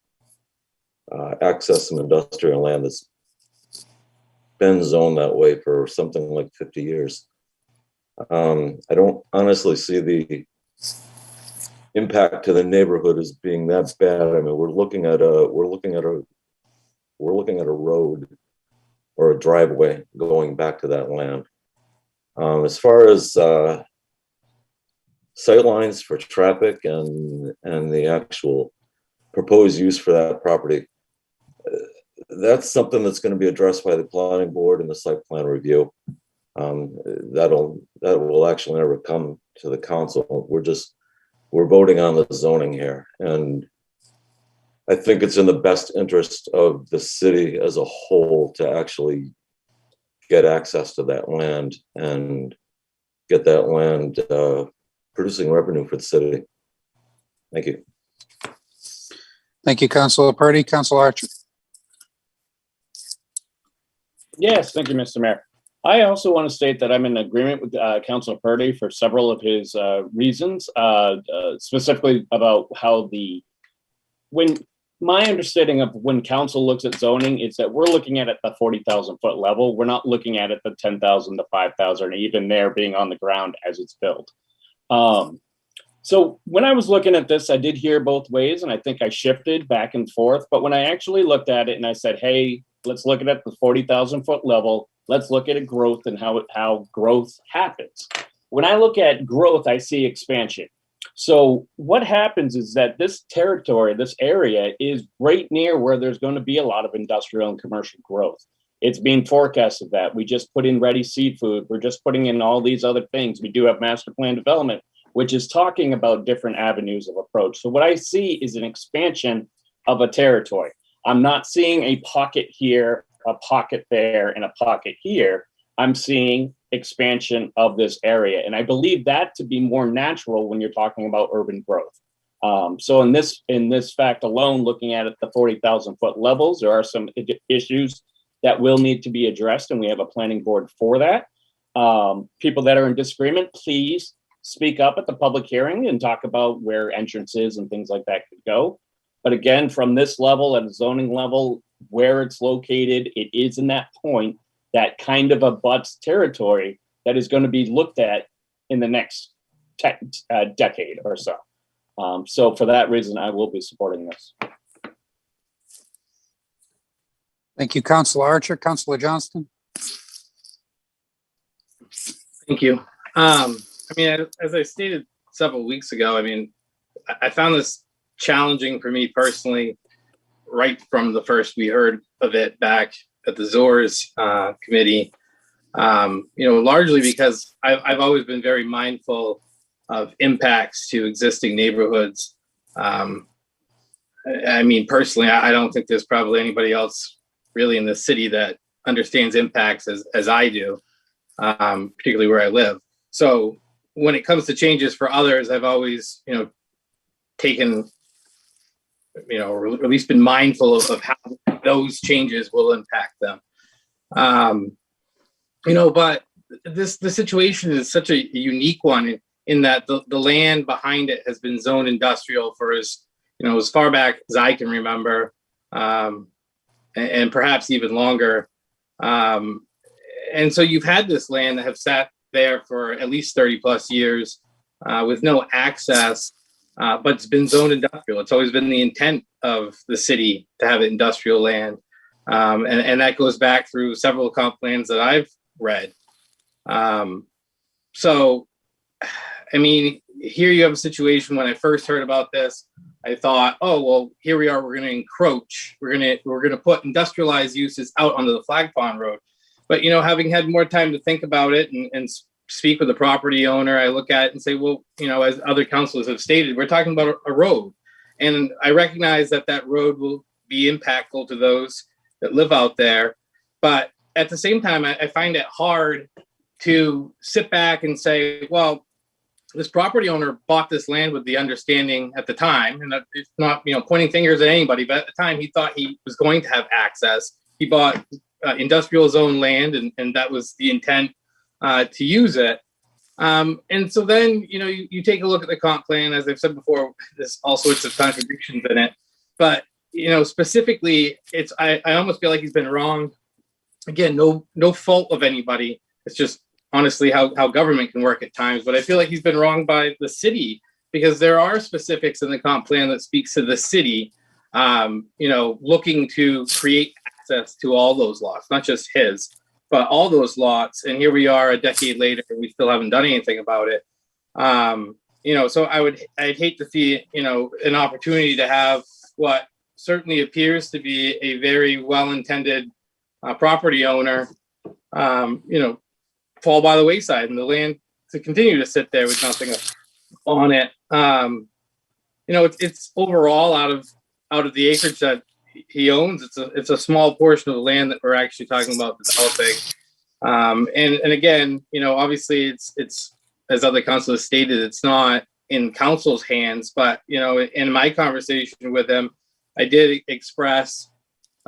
access some industrial land that's been zoned that way for something like 50 years. I don't honestly see the impact to the neighborhood as being that bad. I mean, we're looking at a road or a driveway going back to that land. As far as sightlines for traffic and the actual proposed use for that property, that's something that's going to be addressed by the planning board and the site plan review. that will actually never come to the council. We're voting on the zoning here. And I think it's in the best interest of the city as a whole to actually get access to that land and get that land producing revenue for the city. Thank you. Thank you, Councilor Purdy. Councilor Archer. Yes, thank you, Mr. Mayor. I also want to state that I'm in agreement with Councilor Purdy for several of his reasons, specifically about how my understanding of when council looks at zoning is that we're looking at it at the 40,000 foot level. We're not looking at it at the 10,000 to 5,000, even there being on the ground as it's built. So when I was looking at this, I did hear both ways, and I think I shifted back and forth. But when I actually looked at it and I said, hey, let's look at it at the 40,000 foot level. Let's look at growth and how growth happens. When I look at growth, I see expansion. So what happens is that this territory, this area is right near where there's going to be a lot of industrial and commercial growth. It's being forecasted that we just put in Ready Seafood. We're just putting in all these other things. We do have master plan development, which is talking about different avenues of approach. So what I see is an expansion of a territory. I'm not seeing a pocket here, a pocket there, and a pocket here. I'm seeing expansion of this area. And I believe that to be more natural when you're talking about urban growth. So in this fact alone, looking at it at the 40,000 foot levels, there are some issues that will need to be addressed, and we have a planning board for that. People that are in disagreement, please speak up at the public hearing and talk about where entrances and things like that could go. But again, from this level, at a zoning level, where it's located, it is in that point that kind of abuts territory that is going to be looked at in the next decade or so. So for that reason, I will be supporting this. Thank you, Councilor Archer. Councilor Johnston. Thank you. I mean, as I stated several weeks ago, I mean, I found this challenging for me personally, right from the first we heard of it back at the ZORS committee, largely because I've always been very mindful of impacts to existing neighborhoods. I mean, personally, I don't think there's probably anybody else really in the city that understands impacts as I do, particularly where I live. So when it comes to changes for others, I've always, taken, or at least been mindful of how those changes will impact them. But the situation is such a unique one in that the land behind it has been zoned industrial for as far back as I can remember, and perhaps even longer. And so you've had this land that have sat there for at least 30 plus years with no access, but it's been zoned industrial. It's always been the intent of the city to have industrial land. And that goes back through several comp plans that I've read. So, I mean, here you have a situation. When I first heard about this, I thought, oh, well, here we are. We're going to encroach. We're going to put industrialized uses out onto the Flag Pond Road. But, having had more time to think about it and speak with the property owner, I look at it and say, well, as other councilors have stated, we're talking about a road. And I recognize that road will be impactful to those that live out there. But at the same time, I find it hard to sit back and say, well, this property owner bought this land with the understanding at the time, and it's not, pointing fingers at anybody, but at the time he thought he was going to have access. He bought industrial zone land, and that was the intent to use it. And so then, you take a look at the comp plan. As I've said before, there's all sorts of contradictions in it. But, specifically, I almost feel like he's been wrong. Again, no fault of anybody. It's just honestly how government can work at times. But I feel like he's been wrong by the city, because there are specifics in the comp plan that speaks to the city, looking to create access to all those lots, not just his, but all those lots. And here we are a decade later, and we still haven't done anything about it. So I'd hate to see, an opportunity to have what certainly appears to be a very well-intended property owner, fall by the wayside and the land to continue to sit there with nothing on it. It's overall out of the acreage that he owns. It's a small portion of the land that we're actually talking about developing. And again, obviously it's as other councilors stated, it's not in council's hands, but in my conversation with him, I did express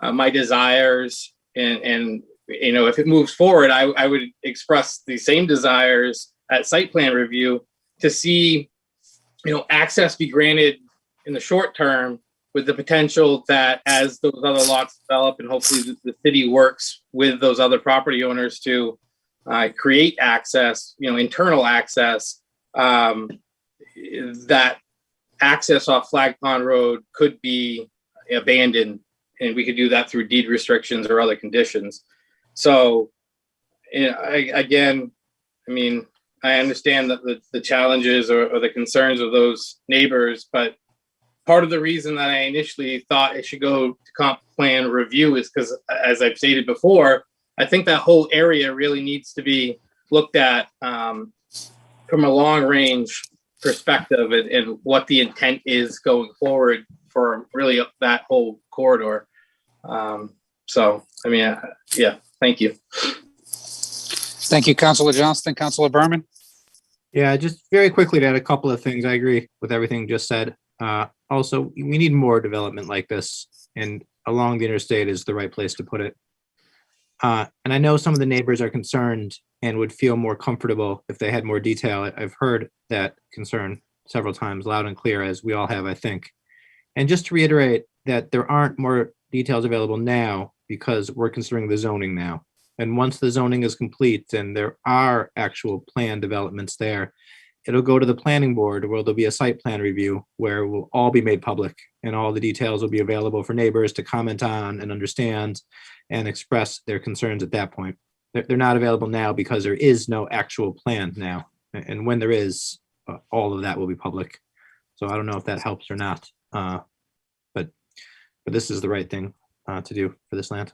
my desires and if it moves forward, I would express the same desires at site plan review to see, access be granted in the short term with the potential that as those other lots develop and hopefully the city works with those other property owners to create access, internal access, that access off Flag Pond Road could be abandoned, and we could do that through deed restrictions or other conditions. So, I understand that the challenges or the concerns of those neighbors, but part of the reason that I initially thought it should go to comp plan review is because, as I've stated before, I think that whole area really needs to be looked at from a long range perspective and what the intent is going forward for really that whole corridor. Thank you. Thank you, Councilor Johnston. Councilor Berman? Yeah, just very quickly to add a couple of things. I agree with everything just said. Also, we need more development like this, and along the interstate is the right place to put it. And I know some of the neighbors are concerned and would feel more comfortable if they had more detail. I've heard that concern several times, loud and clear, as we all have, I think. And just to reiterate that there aren't more details available now because we're considering the zoning now. And once the zoning is complete and there are actual plan developments there, it'll go to the planning board where there'll be a site plan review where it will all be made public and all the details will be available for neighbors to comment on and understand and express their concerns at that point. They're not available now because there is no actual plan now. And when there is, all of that will be public. So I don't know if that helps or not, but this is the right thing to do for this land.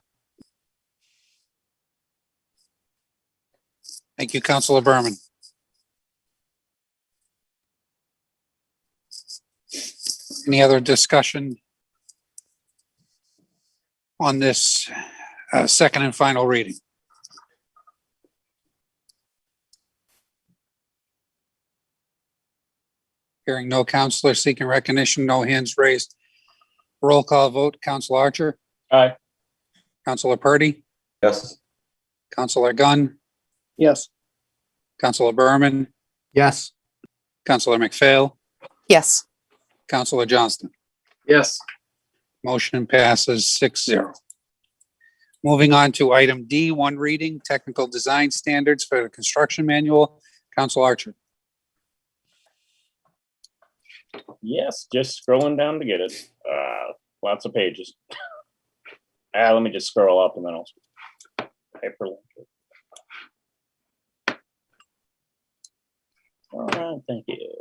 Thank you, Councilor Berman. Any other discussion on this second and final reading? Hearing no counselor seeking recognition, no hands raised. Roll call vote. Councilor Archer? Aye. Councilor Purdy? Yes. Councilor Gunn? Yes. Councilor Berman? Yes. Councilor McPhail? Yes. Councilor Johnston? Yes. Motion passes 6-0. Moving on to item D, one reading, technical design standards for the construction manual. Councilor Archer? Yes, just scrolling down to get it. Lots of pages. Let me just scroll up and then I'll hyperlink it. All right, thank you.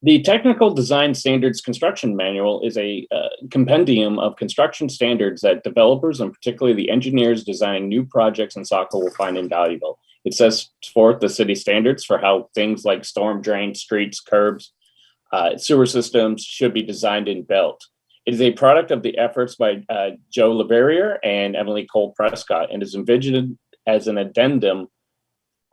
The Technical Design Standards Construction Manual is a compendium of construction standards that developers and particularly the engineers designing new projects in Saco will find invaluable. It sets forth the city standards for how things like storm drains, streets, curbs, sewer systems should be designed and built. It is a product of the efforts by Joe Leverrier and Emily Cole Prescott and is envisioned as an addendum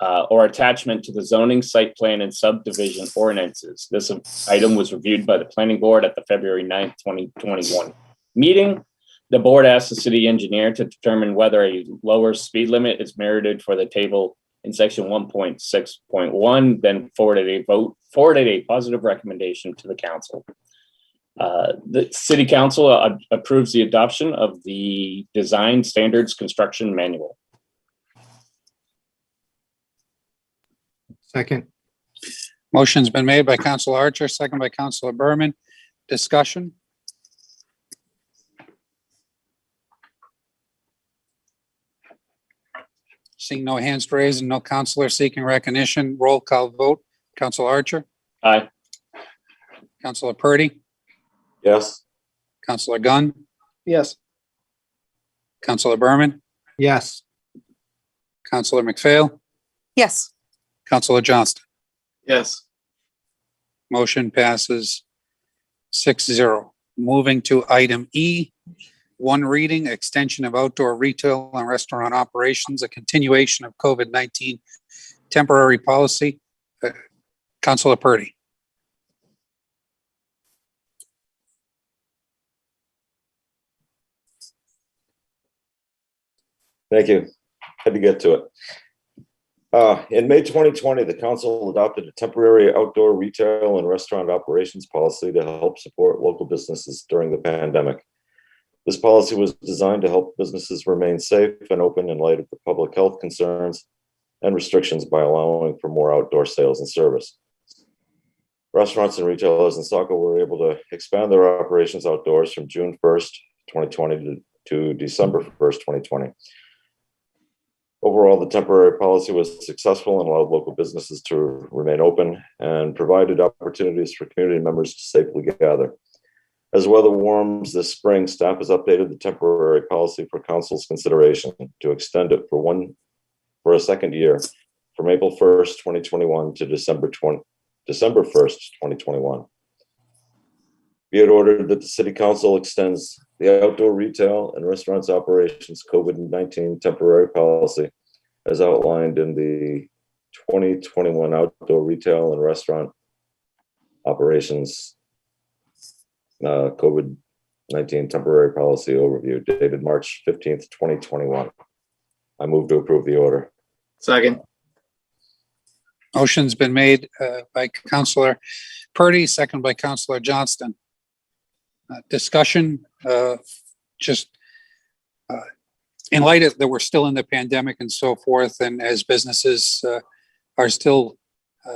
or attachment to the zoning, site plan, and subdivision ordinances. This item was reviewed by the planning board at the February 9th, 2021 meeting. The board asked the city engineer to determine whether a lower speed limit is merited for the table in section 1.6.1, then forwarded a positive recommendation to the council. The city council approves the adoption of the Design Standards Construction Manual. Second. Motion's been made by Councilor Archer, second by Councilor Berman. Discussion? Seeing no hands raised and no counselor seeking recognition, roll call vote. Councilor Archer? Aye. Councilor Purdy? Yes. Councilor Gunn? Yes. Councilor Berman? Yes. Counselor McPhail, Yes. Counselor Johnston. Yes. Motion passes 6-0. Moving to item E, one reading, extension of outdoor retail and restaurant operations, a continuation of COVID-19 temporary policy. Counselor Purdy. Thank you. Had to get to it. In May 2020, the council adopted a temporary outdoor retail and restaurant operations policy to help support local businesses during the pandemic. This policy was designed to help businesses remain safe and open in light of the public health concerns and restrictions by allowing for more outdoor sales and service. Restaurants and retailers in Saco were able to expand their operations outdoors from June 1st, 2020 to December 1st, 2020. Overall, the temporary policy was successful and allowed local businesses to remain open and provided opportunities for community members to safely gather. As weather warms this spring, staff has updated the temporary policy for council's consideration to extend it for a second year from April 1st, 2021 to December 1st, 2021. Be it ordered that the city council extends the outdoor retail and restaurants operations COVID-19 temporary policy as outlined in the 2021 outdoor retail and restaurant operations COVID-19 temporary policy overview dated March 15th, 2021. I move to approve the order. Second. Motion's been made by Counselor Purdy, second by Counselor Johnston. Discussion, just in light of that we're still in the pandemic and so forth, and as businesses are still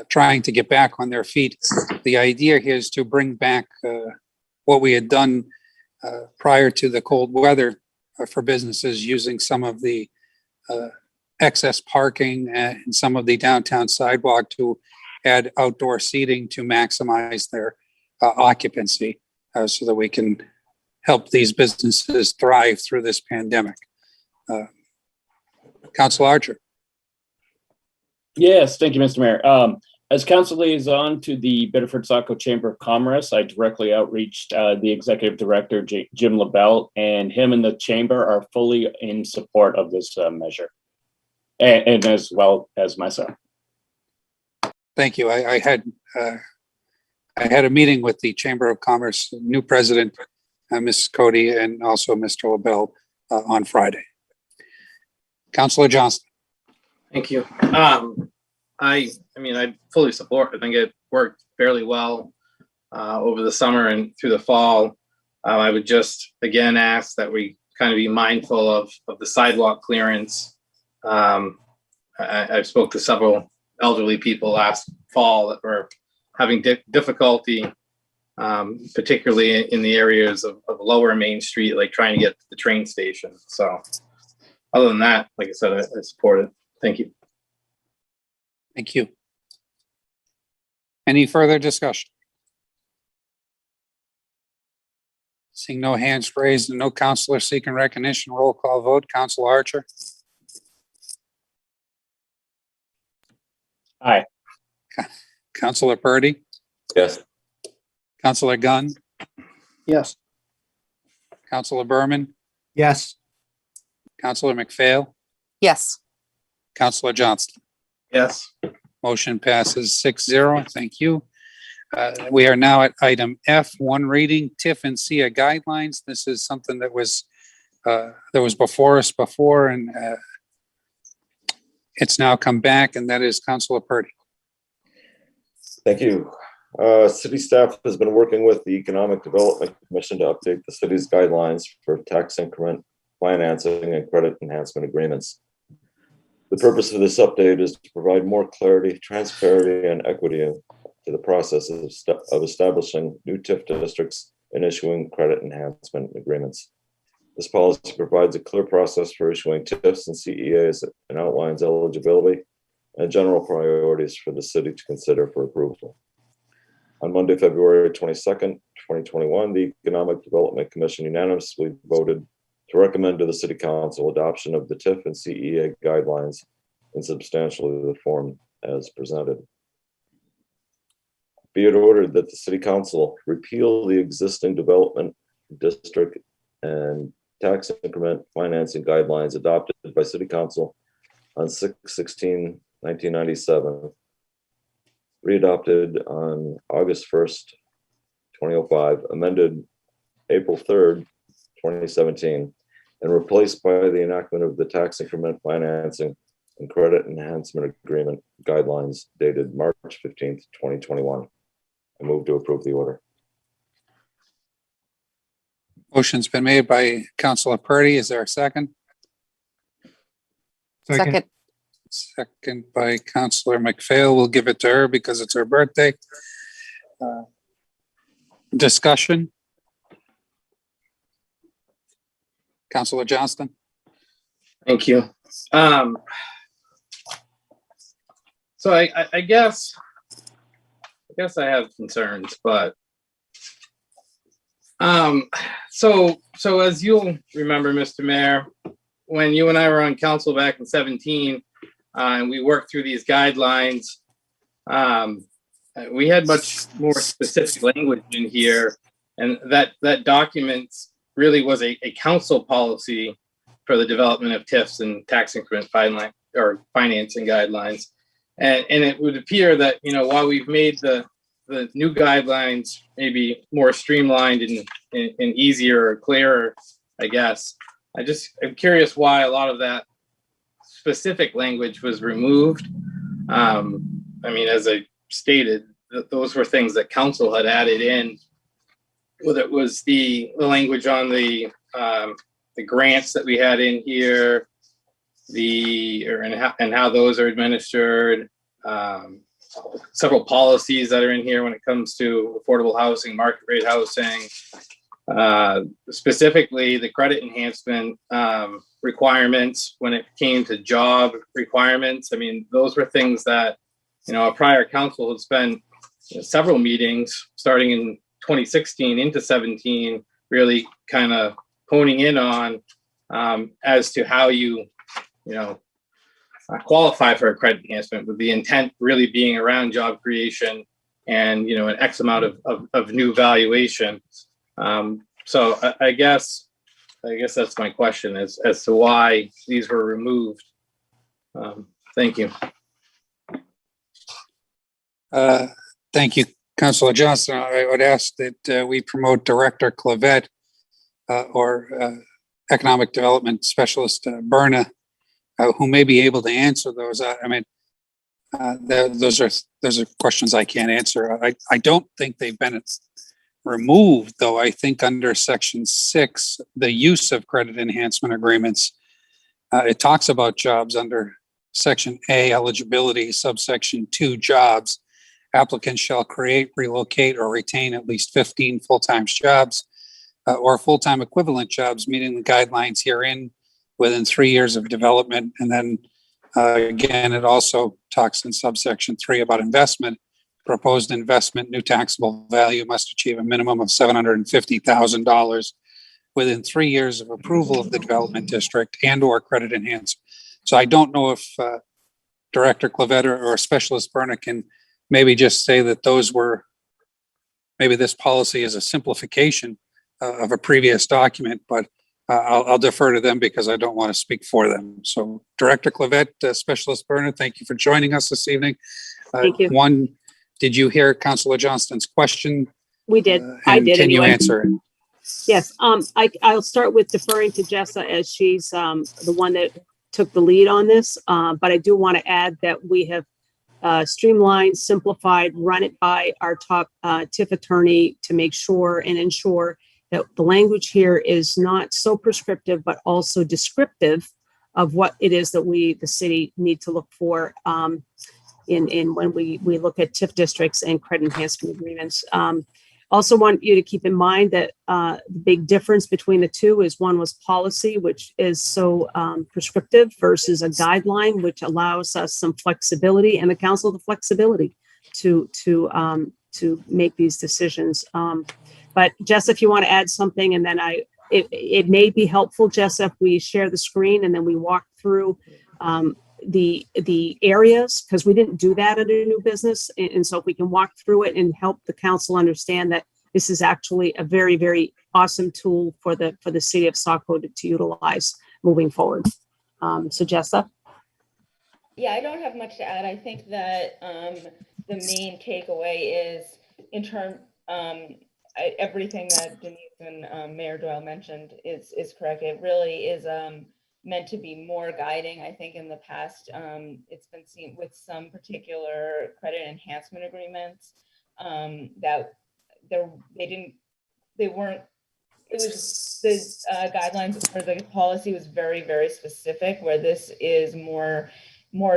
trying to get back on their feet, the idea here is to bring back what we had done prior to the cold weather for businesses, using some of the excess parking and some of the downtown sidewalk to add outdoor seating to maximize their occupancy. So that we can help these businesses thrive through this pandemic. Council Archer. Yes, thank you, Mr. Mayor. As council liaison to the Biddeford Saco Chamber of Commerce, I directly outreached the executive director, Jim LaBelle, and him and the chamber are fully in support of this measure, and as well as myself. Thank you. I had a meeting with the Chamber of Commerce new president, Ms. Cody, and also Mr. LaBelle on Friday. Councilor Johnston. Thank you. I mean, I fully support. I think it worked fairly well over the summer and through the fall. I would just again ask that we kind of be mindful of the sidewalk clearance. I spoke to several elderly people last fall that were having difficulty, particularly in the areas of lower Main Street, like trying to get to the train station. So other than that, like I said, I support it. Thank you. Thank you. Any further discussion? Seeing no hands raised and no counselor seeking recognition, roll call vote. Council Archer. Aye. Councilor Purdy. Yes. Councilor Gunn. Yes. Councilor Berman. Yes. Councilor McPhail. Yes. Councilor Johnston. Yes. Motion passes 6-0. Thank you. We are now at item F, one reading TIF and SIA guidelines. This is something that was before us before, and it's now come back, and that is Councilor Purdy. Thank you. City staff has been working with the Economic Development Commission to update the city's guidelines for tax increment financing and credit enhancement agreements. The purpose of this update is to provide more clarity, transparency, and equity to the process of establishing new TIF districts and issuing credit enhancement agreements. This policy provides a clear process for issuing TIFs and CEAs and outlines eligibility and general priorities for the city to consider for approval. On Monday, February 22nd, 2021, the Economic Development Commission unanimously voted to recommend to the City Council adoption of the TIF and CEA guidelines in substantially the form as presented. Be it ordered that the City Council repeal the existing development district and tax increment financing guidelines adopted by City Council on 6/16/1997, readopted on August 1st, 2005, amended April 3rd, 2017, and replaced by the enactment of the tax increment financing and credit enhancement agreement guidelines dated March 15th, 2021. I move to approve the order. Motion's been made by Councilor Purdy. Is there a second? Second. Second by Councilor McPhail. We'll give it to her because it's her birthday. Discussion? Councilor Johnston? Thank you. So I guess I have concerns, but so as you'll remember, Mr. Mayor, when you and I were on council back in 17, and we worked through these guidelines, we had much more specific language in here, and that document really was a council policy for the development of TIFs and tax increment financing guidelines. And it would appear that, while we've made the new guidelines maybe more streamlined and easier or clearer, I guess, I'm curious why a lot of that specific language was removed. As I stated, those were things that council had added in, whether it was the language on the grants that we had in here, and how those are administered, several policies that are in here when it comes to affordable housing, market rate housing, specifically the credit enhancement requirements when it came to job requirements. Those were things that, a prior council had spent several meetings starting in 2016 into 17, really kind of honing in on as to how you qualify for a credit enhancement, with the intent really being around job creation and an X amount of new valuation. So I guess that's my question as to why these were removed. Thank you. Thank you, Councilor Johnston. I would ask that we promote Director Clavette or Economic Development Specialist Berna, who may be able to answer those. Those are questions I can't answer. I don't think they've been removed, though. I think under Section 6, the use of credit enhancement agreements, it talks about jobs under Section A, eligibility, subsection 2, jobs. Applicants shall create, relocate, or retain at least 15 full-time jobs or full-time equivalent jobs meeting the guidelines herein within 3 years of development. And then again, it also talks in subsection 3 about investment. Proposed investment, new taxable value must achieve a minimum of $750,000 within 3 years of approval of the development district and or credit enhancement. So I don't know if Director Clavette or Specialist Berna can maybe just say that those were, maybe this policy is a simplification of a previous document, but I'll defer to them because I don't want to speak for them. So Director Clavette, Specialist Berna, thank you for joining us this evening. Thank you. One, did you hear Councilor Johnston's question? We did. I did. Can you anyway. answer it? Yes. I'll start with deferring to Jessa as she's the one that took the lead on this. But I do want to add that we have streamlined, simplified, run it by our top TIF attorney to make sure and ensure that the language here is not so prescriptive, but also descriptive of what it is that we, the city, need to look for in when we look at TIF districts and credit enhancement agreements. Also want you to keep in mind that the big difference between the two is one was policy, which is so prescriptive, versus a guideline, which allows us some flexibility, and the council the flexibility to make these decisions. But Jess, if you want to add something, and then it may be helpful, Jess, if we share the screen and then we walk through the areas, because we didn't do that under new business. And so if we can walk through it and help the council understand that this is actually a very, very awesome tool for the city of Saco to utilize moving forward. So Jessa? Yeah, I don't have much to add. I think that the main takeaway is in term, everything that Denise and Mayor Doyle mentioned is correct. It really is meant to be more guiding. I think in the past, it's been seen with some particular credit enhancement agreements that it was the guidelines or the policy was very, very specific, where this is more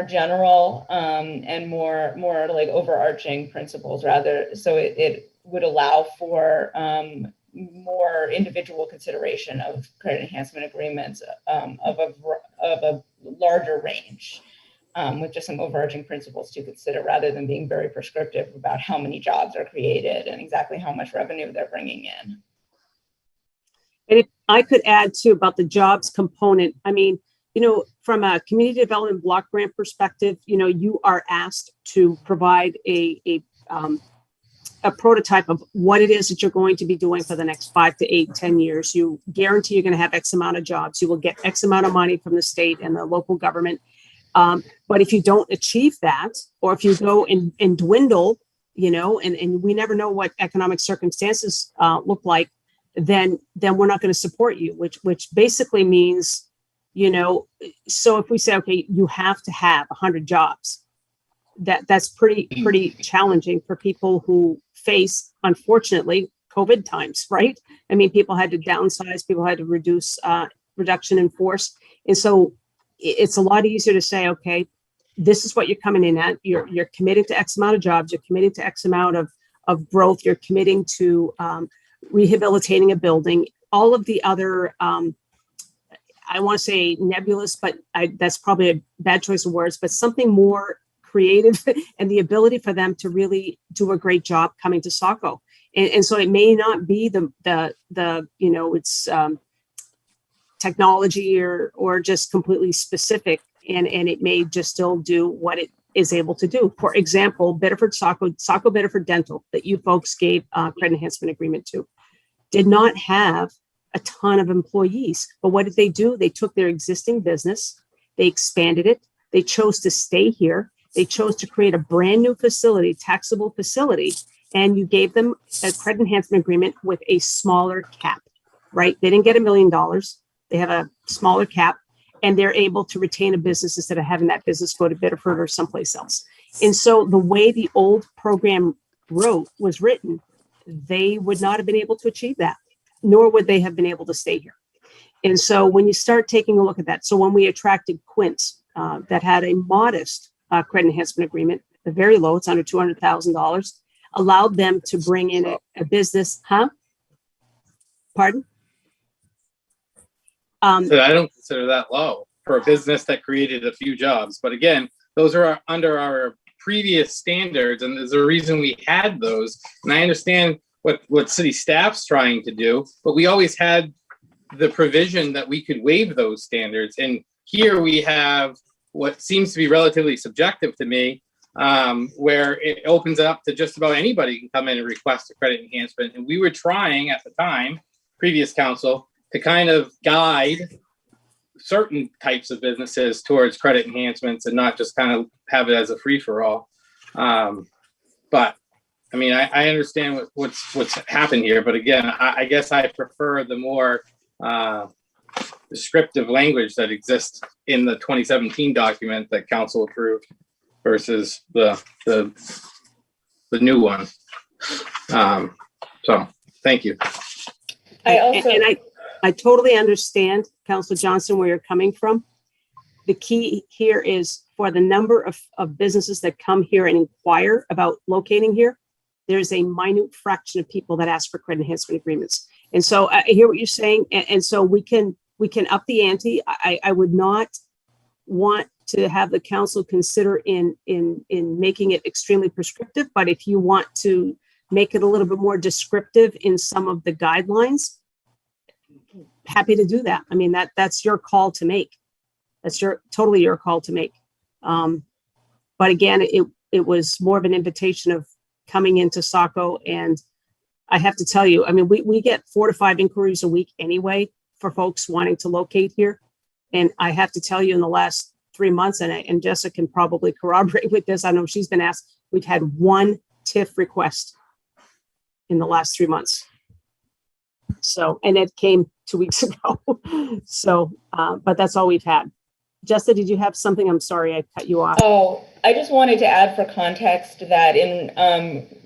general and more like overarching principles rather. So it would allow for more individual consideration of credit enhancement agreements of a larger range, with just some overarching principles to consider, rather than being very prescriptive about how many jobs are created and exactly how much revenue they're bringing in. And if I could add too about the jobs component, I mean, you know, from a community development block grant perspective, you know, you are asked to provide a prototype of what it is that you're going to be doing for the next 5 to 8, 10 years. You guarantee you're going to have X amount of jobs. You will get X amount of money from the state and the local government. But if you don't achieve that, or if you go and dwindle, you know, and we never know what economic circumstances look like, then we're not going to support you, which basically means, you know, so if we say, okay, you have to have 100 jobs, that's pretty challenging for people who face, unfortunately, COVID times, right? I mean, people had to downsize, people had to reduction in force. And so it's a lot easier to say, okay, this is what you're coming in at. You're committing to X amount of jobs, you're committing to X amount of growth, you're committing to rehabilitating a building, all of the other, I want to say nebulous, but that's probably a bad choice of words, but something more creative and the ability for them to really do a great job coming to Saco. And so it may not be the you know, it's technology or just completely specific, and it may just still do what it is able to do. For example, Saco Biddeford Dental that you folks gave credit enhancement agreement to did not have a ton of employees, but what did they do? They took their existing business, they expanded it, they chose to stay here, they chose to create a brand new facility, taxable facility, and you gave them a credit enhancement agreement with a smaller cap, right? They didn't get $1 million, they have a smaller cap, and they're able to retain a business instead of having that business go to Biddeford or someplace else. And so the way the old program was written, they would not have been able to achieve that, nor would they have been able to stay here. And so when you start taking a look at that, so when we attracted Quince, that had a modest credit enhancement agreement, very low, it's under $200,000, allowed them to bring in a business, Pardon? So I don't consider that low for a business that created a few jobs. But again, those are under our previous standards, and there's a reason we had those. And I understand what city staff's trying to do, but we always had the provision that we could waive those standards. And here we have what seems to be relatively subjective to me, where it opens up to just about anybody can come in and request a credit enhancement. And we were trying at the time, previous council, to kind of guide certain types of businesses towards credit enhancements and not just kind of have it as a free-for-all. But I mean, I understand what's happened here, but again, I guess I prefer the more descriptive language that exists in the 2017 document that council approved versus the new one. So thank you. I totally understand, Councilor Johnson, where you're coming from. The key here is for the number of businesses that come here and inquire about locating here, there's a minute fraction of people that ask for credit enhancement agreements. And so I hear what you're saying. And so we can up the ante. I would not want to have the council consider in making it extremely prescriptive, but if you want to make it a little bit more descriptive in some of the guidelines, happy to do that. I mean, that's your call to make. That's totally your call to make. But again, it was more of an invitation of coming into Saco. And I have to tell you, I mean, we get 4 to 5 inquiries a week anyway for folks wanting to locate here. And I have to tell you, in the last 3 months, and Jessica can probably corroborate with this, I know she's been asked, we've had 1 TIF request in the last 3 months. So, and it came 2 weeks ago. So, but that's all we've had. Jessica, did you have something? I'm sorry, I cut you off. Oh, I just wanted to add for context that in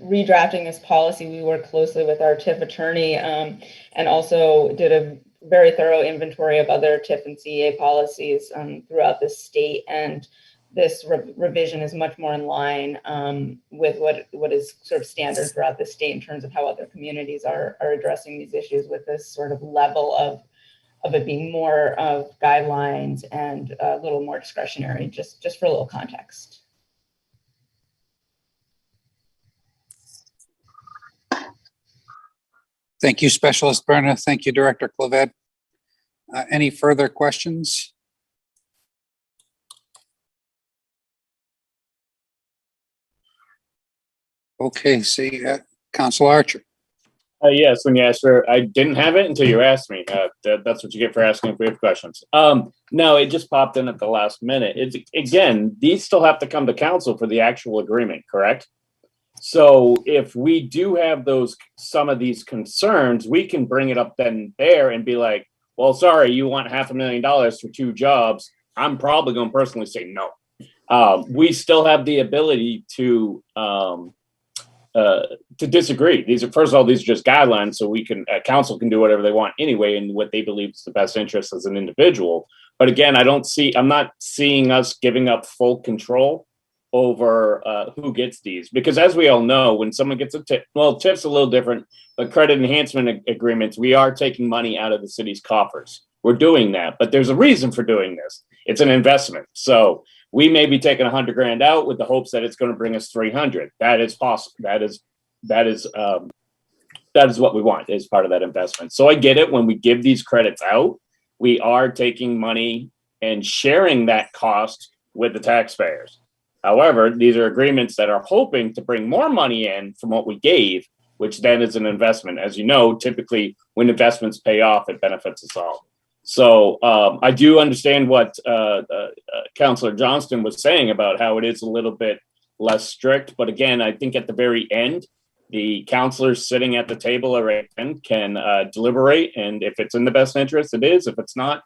redrafting this policy, we worked closely with our TIF attorney and also did a very thorough inventory of other TIF and CEA policies throughout the state. And this revision is much more in line with what is sort of standard throughout the state in terms of how other communities are addressing these issues, with this sort of level of it being more of guidelines and a little more discretionary, just for a little context. Thank you, Specialist Berna. Thank you, Director Clavette. Any further questions? Okay, see, Council Archer. Yes, when you asked for, I didn't have it until you asked me. That's what you get for asking if we have questions. No, it just popped in at the last minute. It's, again, these still have to come to council for the actual agreement, correct? So if we do have some of these concerns, we can bring it up then there and be like, well, sorry, you want $500,000 for 2 jobs. I'm probably going to personally say no. We still have the ability to disagree. These are, first of all, these are just guidelines, so we can, council can do whatever they want anyway, and what they believe is the best interest as an individual. But again, I'm not seeing us giving up full control over who gets these, because as we all know, when someone gets a tip, well, tip's a little different, but credit enhancement agreements, we are taking money out of the city's coffers. We're doing that, but there's a reason for doing this. It's an investment. So we may be taking $100,000 out with the hopes that it's going to bring us 300. That is possible. That is what we want as part of that investment. So I get it. When we give these credits out, we are taking money and sharing that cost with the taxpayers. However, these are agreements that are hoping to bring more money in from what we gave, which then is an investment. As you know, typically when investments pay off, it benefits us all. So I do understand what Councillor Johnston was saying about how it is a little bit less strict. But again, I think at the very end, the councillors sitting at the table can deliberate. And if it's in the best interest, it is. If it's not,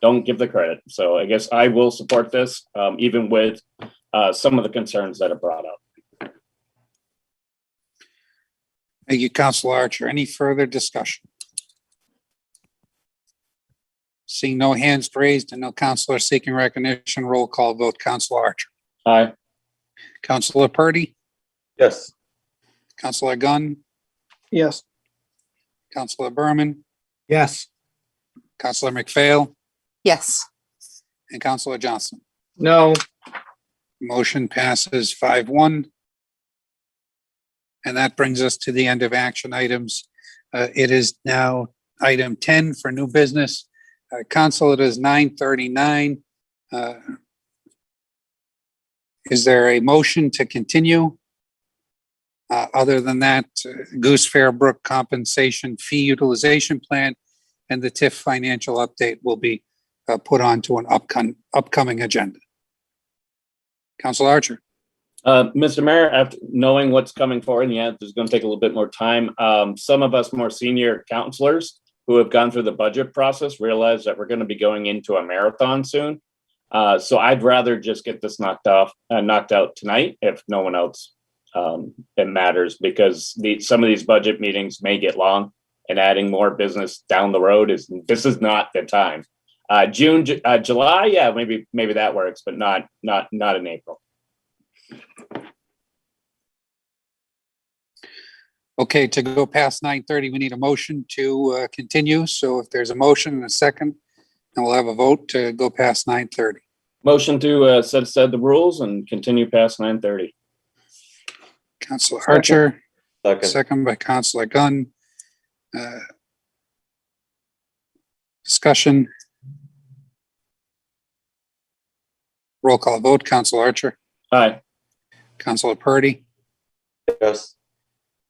don't give the credit. So I guess I will support this, even with some of the concerns that are brought up. Thank you, Councilor Archer. Any further discussion? Seeing no hands raised and no councilor seeking recognition, roll call vote. Councilor Archer. Aye. Councilor Purdy. Yes. Councilor Gunn. Yes. Councilor Berman. Yes. Councilor McPhail. Yes. And Councilor Johnson. No. Motion passes 5-1. And that brings us to the end of action items. It is now item 10 for new business. Council, it is 9:39. Is there a motion to continue? Other than that, Goose Fair Brook compensation fee utilization plan and the TIF financial update will be put onto an upcoming agenda. Council Archer. Mr. Mayor, after knowing what's coming forward, and yeah, it's going to take a little bit more time. Some of us more senior councilors who have gone through the budget process realize that we're going to be going into a marathon soon. So I'd rather just get this knocked out tonight if no one else it matters, because some of these budget meetings may get long, and adding more business down the road is not the time. July, yeah, maybe that works, but not in April. Okay, to go past 9:30, we need a motion to continue. So if there's a motion and a second, then we'll have a vote to go past 9:30. Motion to set aside the rules and continue past 9:30. Councilor Archer, Second. second by Councilor Gunn. Discussion. Roll call vote, Council Archer, Aye. Councilor Purdy, Yes.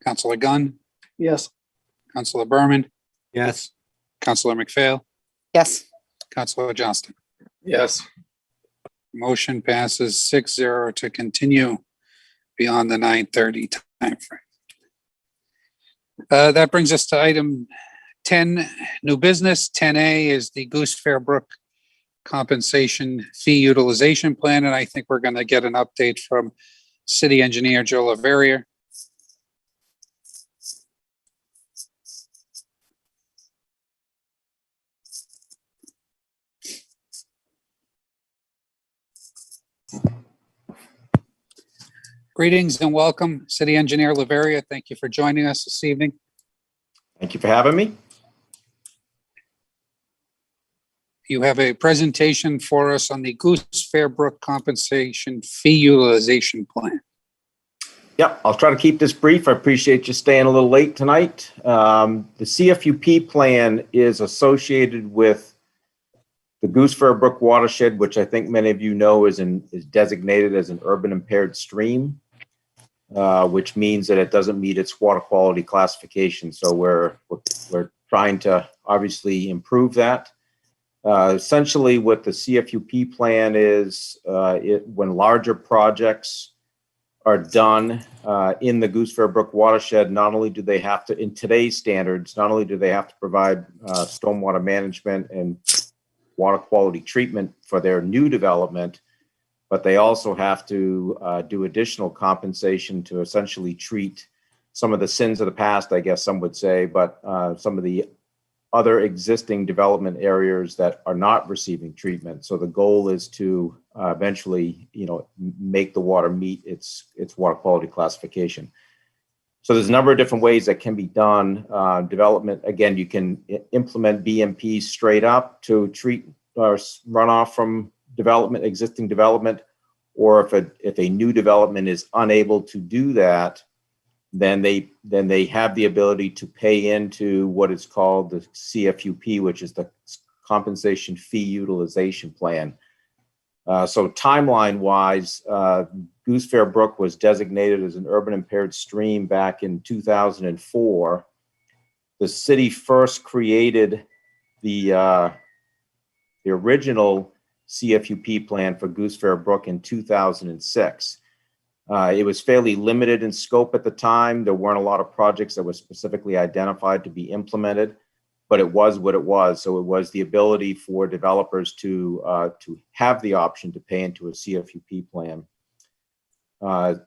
Councilor Gunn, Yes. Councilor Berman, Yes. Councilor McPhail, Yes. Councilor Johnston. Yes. Motion passes 6-0 to continue beyond the 9:30 timeframe. That brings us to item 10, new business. 10A is the Goose Fair Brook compensation fee utilization plan, and I think we're going to get an update from City Engineer Joe Laveria. Greetings and welcome, City Engineer Laveria. Thank you for joining us this evening. Thank you for having me. You have a presentation for us on the Goose Fair Brook compensation fee utilization plan. Yep, I'll try to keep this brief. I appreciate you staying a little late tonight. The CFUP plan is associated with the Goose Fair Brook watershed, which I think many of you know is designated as an urban impaired stream, which means that it doesn't meet its water quality classification. So we're trying to obviously improve that. Essentially, what the CFUP plan is, when larger projects are done in the Goose Fair Brook watershed, not only do they have to, in today's standards, not only do they have to provide stormwater management and water quality treatment for their new development, but they also have to do additional compensation to essentially treat some of the sins of the past, I guess some would say, but some of the other existing development areas that are not receiving treatment. So the goal is to eventually, make the water meet its water quality classification. So there's a number of different ways that can be done. Development, again, you can implement BMPs straight up to treat runoff from development, existing development, or if a new development is unable to do that, then they have the ability to pay into what is called the CFUP, which is the compensation fee utilization plan. So timeline-wise, Goose Fair Brook was designated as an urban impaired stream back in 2004. The city first created the original CFUP plan for Goose Fair Brook in 2006. It was fairly limited in scope at the time. There weren't a lot of projects that were specifically identified to be implemented, but it was what it was. So it was the ability for developers to have the option to pay into a CFUP plan.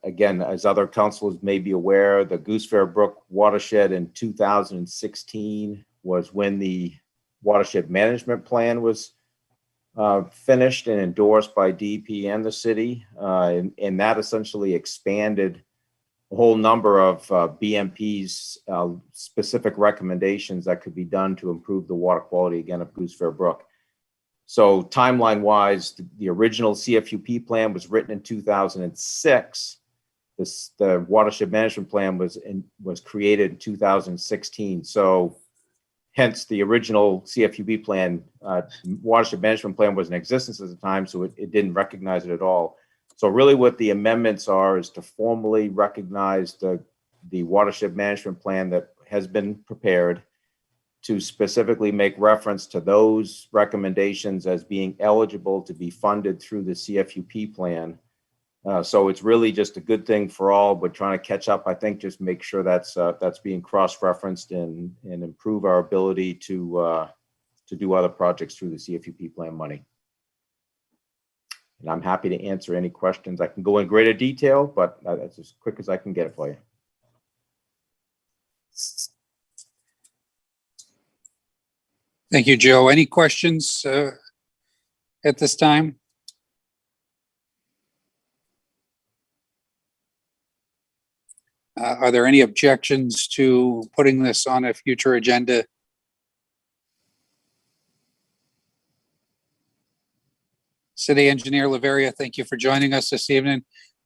Again, as other councilors may be aware, the Goose Fair Brook watershed in 2016 was when the watershed management plan was finished and endorsed by DEP and the city, and that essentially expanded a whole number of BMP's specific recommendations that could be done to improve the water quality, again, of Goose Fair Brook. So timeline-wise, the original CFUP plan was written in 2006. The watershed management plan was created in 2016. So hence, the original CFUP plan, watershed management plan was in existence at the time, so it didn't recognize it at all. So really what the amendments are is to formally recognize the watershed management plan that has been prepared, to specifically make reference to those recommendations as being eligible to be funded through the CFUP plan. So it's really just a good thing for all, but trying to catch up, I think, just make sure that's being cross-referenced and improve our ability to do other projects through the CFUP plan money. And I'm happy to answer any questions. I can go in greater detail, but that's as quick as I can get it for you. Thank you, Joe. Any questions at this time? Are there any objections to putting this on a future agenda? City Engineer Laveria, thank you for joining us this evening.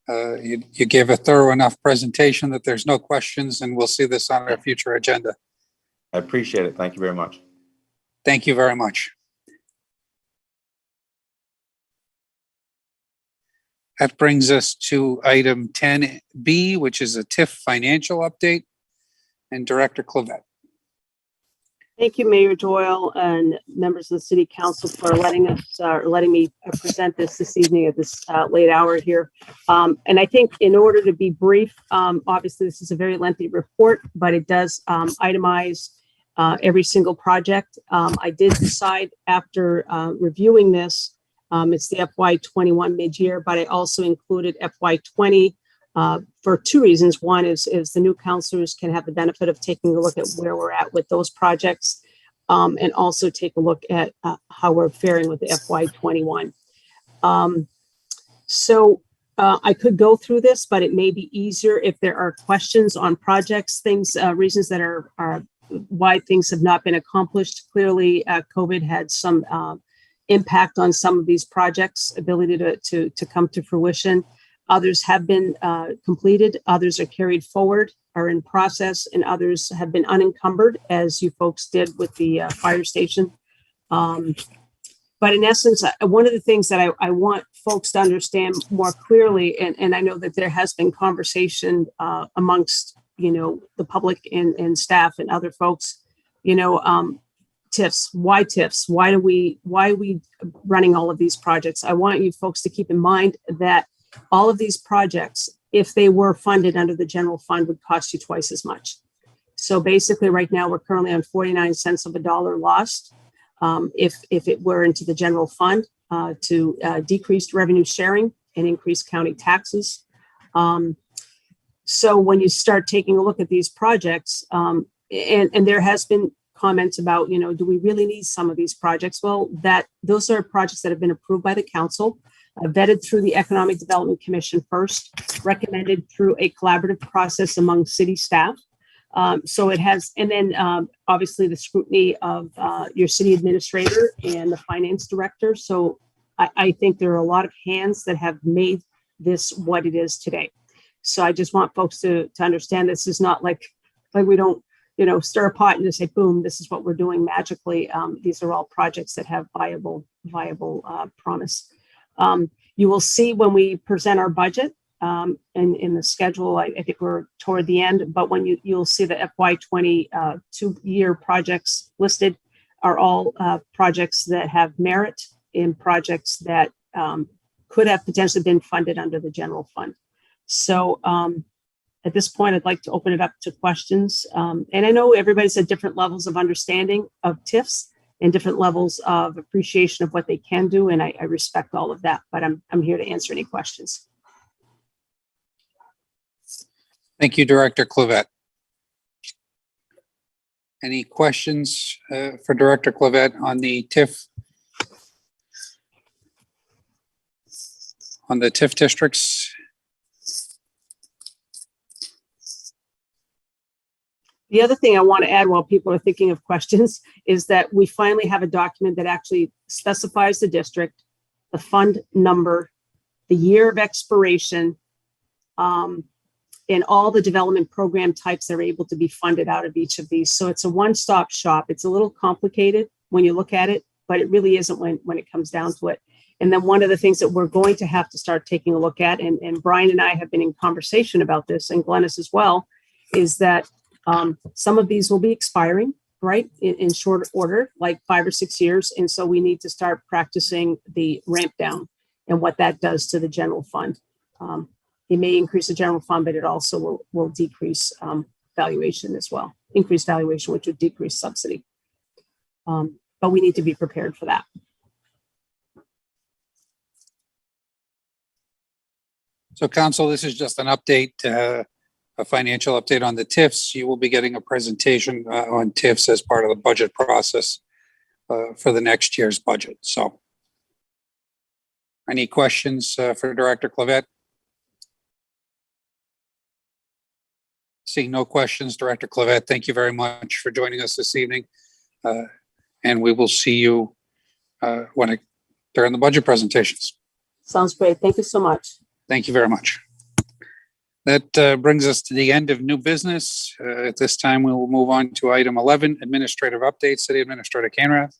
You gave a thorough enough presentation that there's no questions, and we'll see this on our future agenda. I appreciate it. Thank you very much. Thank you very much. That brings us to item 10B, which is a TIF financial update, and Director Clavette. Thank you, Mayor Doyle and members of the City Council for letting me present this evening at this late hour here. And I think in order to be brief, obviously this is a very lengthy report, but it does itemize every single project. I did decide after reviewing this, it's the FY21 mid-year, but I also included FY20 for two reasons. One is the new counselors can have the benefit of taking a look at where we're at with those projects, and also take a look at how we're faring with the FY21. I could go through this, but it may be easier if there are questions on projects, things, reasons that are why things have not been accomplished. Clearly, COVID had some impact on some of these projects' ability to come to fruition. Others have been completed, others are carried forward, are in process, and others have been unencumbered, as you folks did with the fire station. But in essence, one of the things that I want folks to understand more clearly, and I know that there has been conversation amongst, the public and staff and other folks, TIFs, why TIFs? Why are we running all of these projects? I want you folks to keep in mind that all of these projects, if they were funded under the general fund, would cost you twice as much. So basically right now we're currently on 49 cents of a dollar lost. If it were into the general fund to decrease revenue sharing and increase county taxes. So when you start taking a look at these projects, and there has been comments about, do we really need some of these projects? Well, those are projects that have been approved by the council, vetted through the Economic Development Commission first, recommended through a collaborative process among city staff. So it has, and then obviously the scrutiny of your city administrator and the finance director. So I think there are a lot of hands that have made this what it is today. So I just want folks to understand this is not like we don't, stir a pot and just say, boom, this is what we're doing magically. These are all projects that have viable promise. You will see when we present our budget and in the schedule, I think we're toward the end, but when you'll see the FY20 2-year projects listed are all projects that have merit in projects that could have potentially been funded under the general fund. So at this point, I'd like to open it up to questions. And I know everybody's at different levels of understanding of TIFs and different levels of appreciation of what they can do. And I respect all of that, but I'm here to answer any questions. Thank you, Director Clavette. Any questions for Director Clavette on the TIF? On the TIF districts? The other thing I want to add while people are thinking of questions is that we finally have a document that actually specifies the district, the fund number, the year of expiration, and all the development program types that are able to be funded out of each of these. So it's a one-stop shop. It's a little complicated when you look at it, but it really isn't when it comes down to it. And then one of the things that we're going to have to start taking a look at, and Brian and I have been in conversation about this, and Glennis as well, is that some of these will be expiring, right, in short order, like 5 or 6 years. And so we need to start practicing the ramp down and what that does to the general fund. It may increase the general fund, but it also will decrease valuation as well, increase valuation, which would decrease subsidy. But we need to be prepared for that. So Council, this is just an update, a financial update on the TIFs. You will be getting a presentation on TIFs as part of the budget process for the next year's budget. So any questions for Director Clavette? Seeing no questions, Director Clavette, thank you very much for joining us this evening. And we will see you during the budget presentations. Sounds great. Thank you so much. Thank you very much. That brings us to the end of new business. At this time, we will move on to item 11, administrative updates. City Administrator Canrath.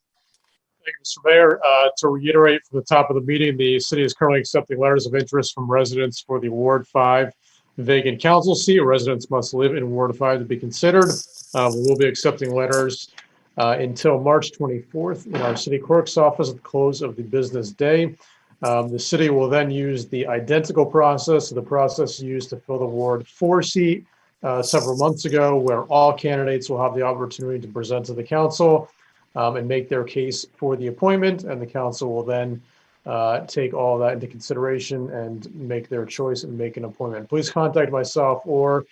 Thank you, Mr. Mayor. To reiterate from the top of the meeting, the city is currently accepting letters of interest from residents for the Ward 5 vacant council seat. Residents must live in Ward 5 to be considered. We will be accepting letters until March 24th in our city clerk's office at the close of the business day. The city will then use the identical process, the process used to fill the Ward 4 seat several months ago, where all candidates will have the opportunity to present to the council and make their case for the appointment, and the council will then take all of that into consideration and make their choice and make an appointment. Please contact myself or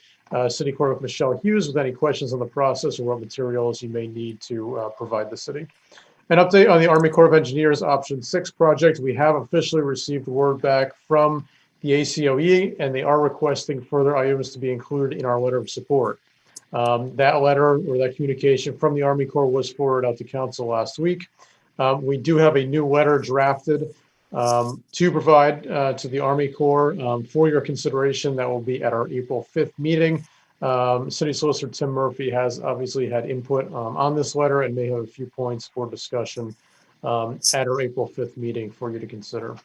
City Clerk Michelle Hughes with any questions on the process or what materials you may need to provide the city. An update on the Army Corps of Engineers Option 6 project. We have officially received word back from the ACOE, and they are requesting further items to be included in our letter of support. That letter or that communication from the Army Corps was forwarded out to council last week. We do have a new letter drafted to provide to the Army Corps for your consideration. That will be at our April 5th meeting. City Solicitor Tim Murphy has obviously had input on this letter and may have a few points for discussion at our April 5th meeting for you to consider.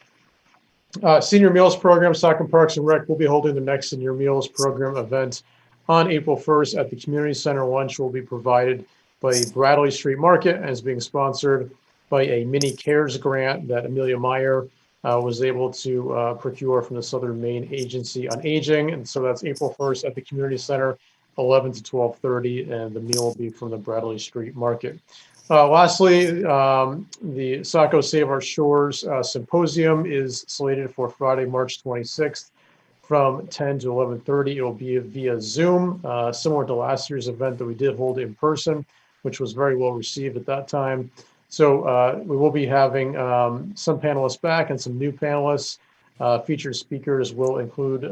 Senior Meals Program, Saco Parks and Rec will be holding the next Senior Meals Program event on April 1st at the Community Center. Lunch will be provided by Bradley Street Market and is being sponsored by a mini CARES grant that Amelia Meyer was able to procure from the Southern Maine Agency on Aging. And so that's April 1st at the Community Center, 11 to 12:30, and the meal will be from the Bradley Street Market. Lastly, the Saco Save Our Shores Symposium is slated for Friday, March 26th from 10 to 11:30. It will be via Zoom, similar to last year's event that we did hold in person, which was very well received at that time. So we will be having some panelists back and some new panelists. Featured speakers will include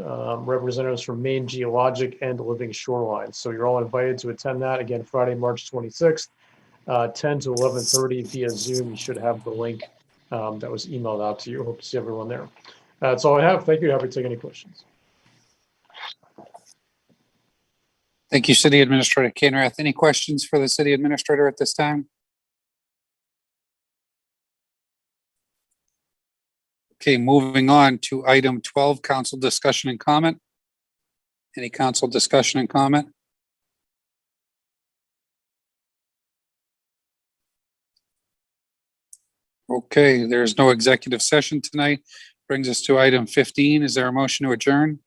representatives from Maine Geologic and Living Shoreline. So you're all invited to attend that. Again, Friday, March 26th, 10 to 11:30 via Zoom. You should have the link that was emailed out to you. Hope to see everyone there. That's all I have. Thank you. Happy to take any questions. Thank you, City Administrator Canrath. Any questions for the City Administrator at this time? Okay, moving on to item 12, council discussion and comment. Any council discussion and comment? Okay, there's no executive session tonight. Brings us to item 15. Is there a motion to adjourn?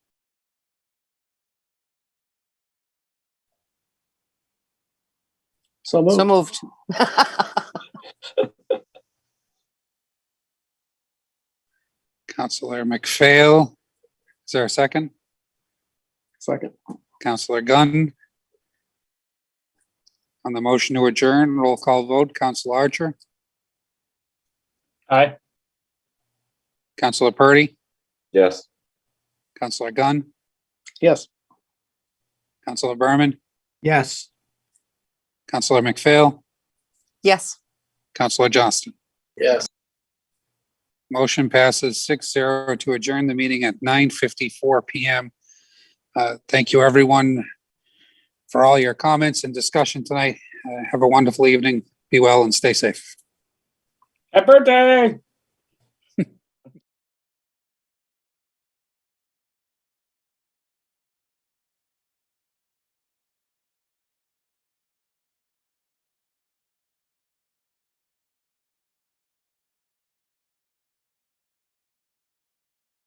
So moved. So moved. Councilor McPhail. Is there a second? Second. Councilor Gunn. On the motion to adjourn, roll call vote. Councilor Archer. Aye. Councilor Purdy. Yes. Councilor Gunn. Yes. Councilor Berman. Yes. Councilor McPhail. Yes. Councilor Johnston. Yes. Motion passes 6-0 to adjourn the meeting at 9:54 p.m. Thank you, everyone, for all your comments and discussion tonight. Have a wonderful evening. Be well and stay safe. Happy birthday.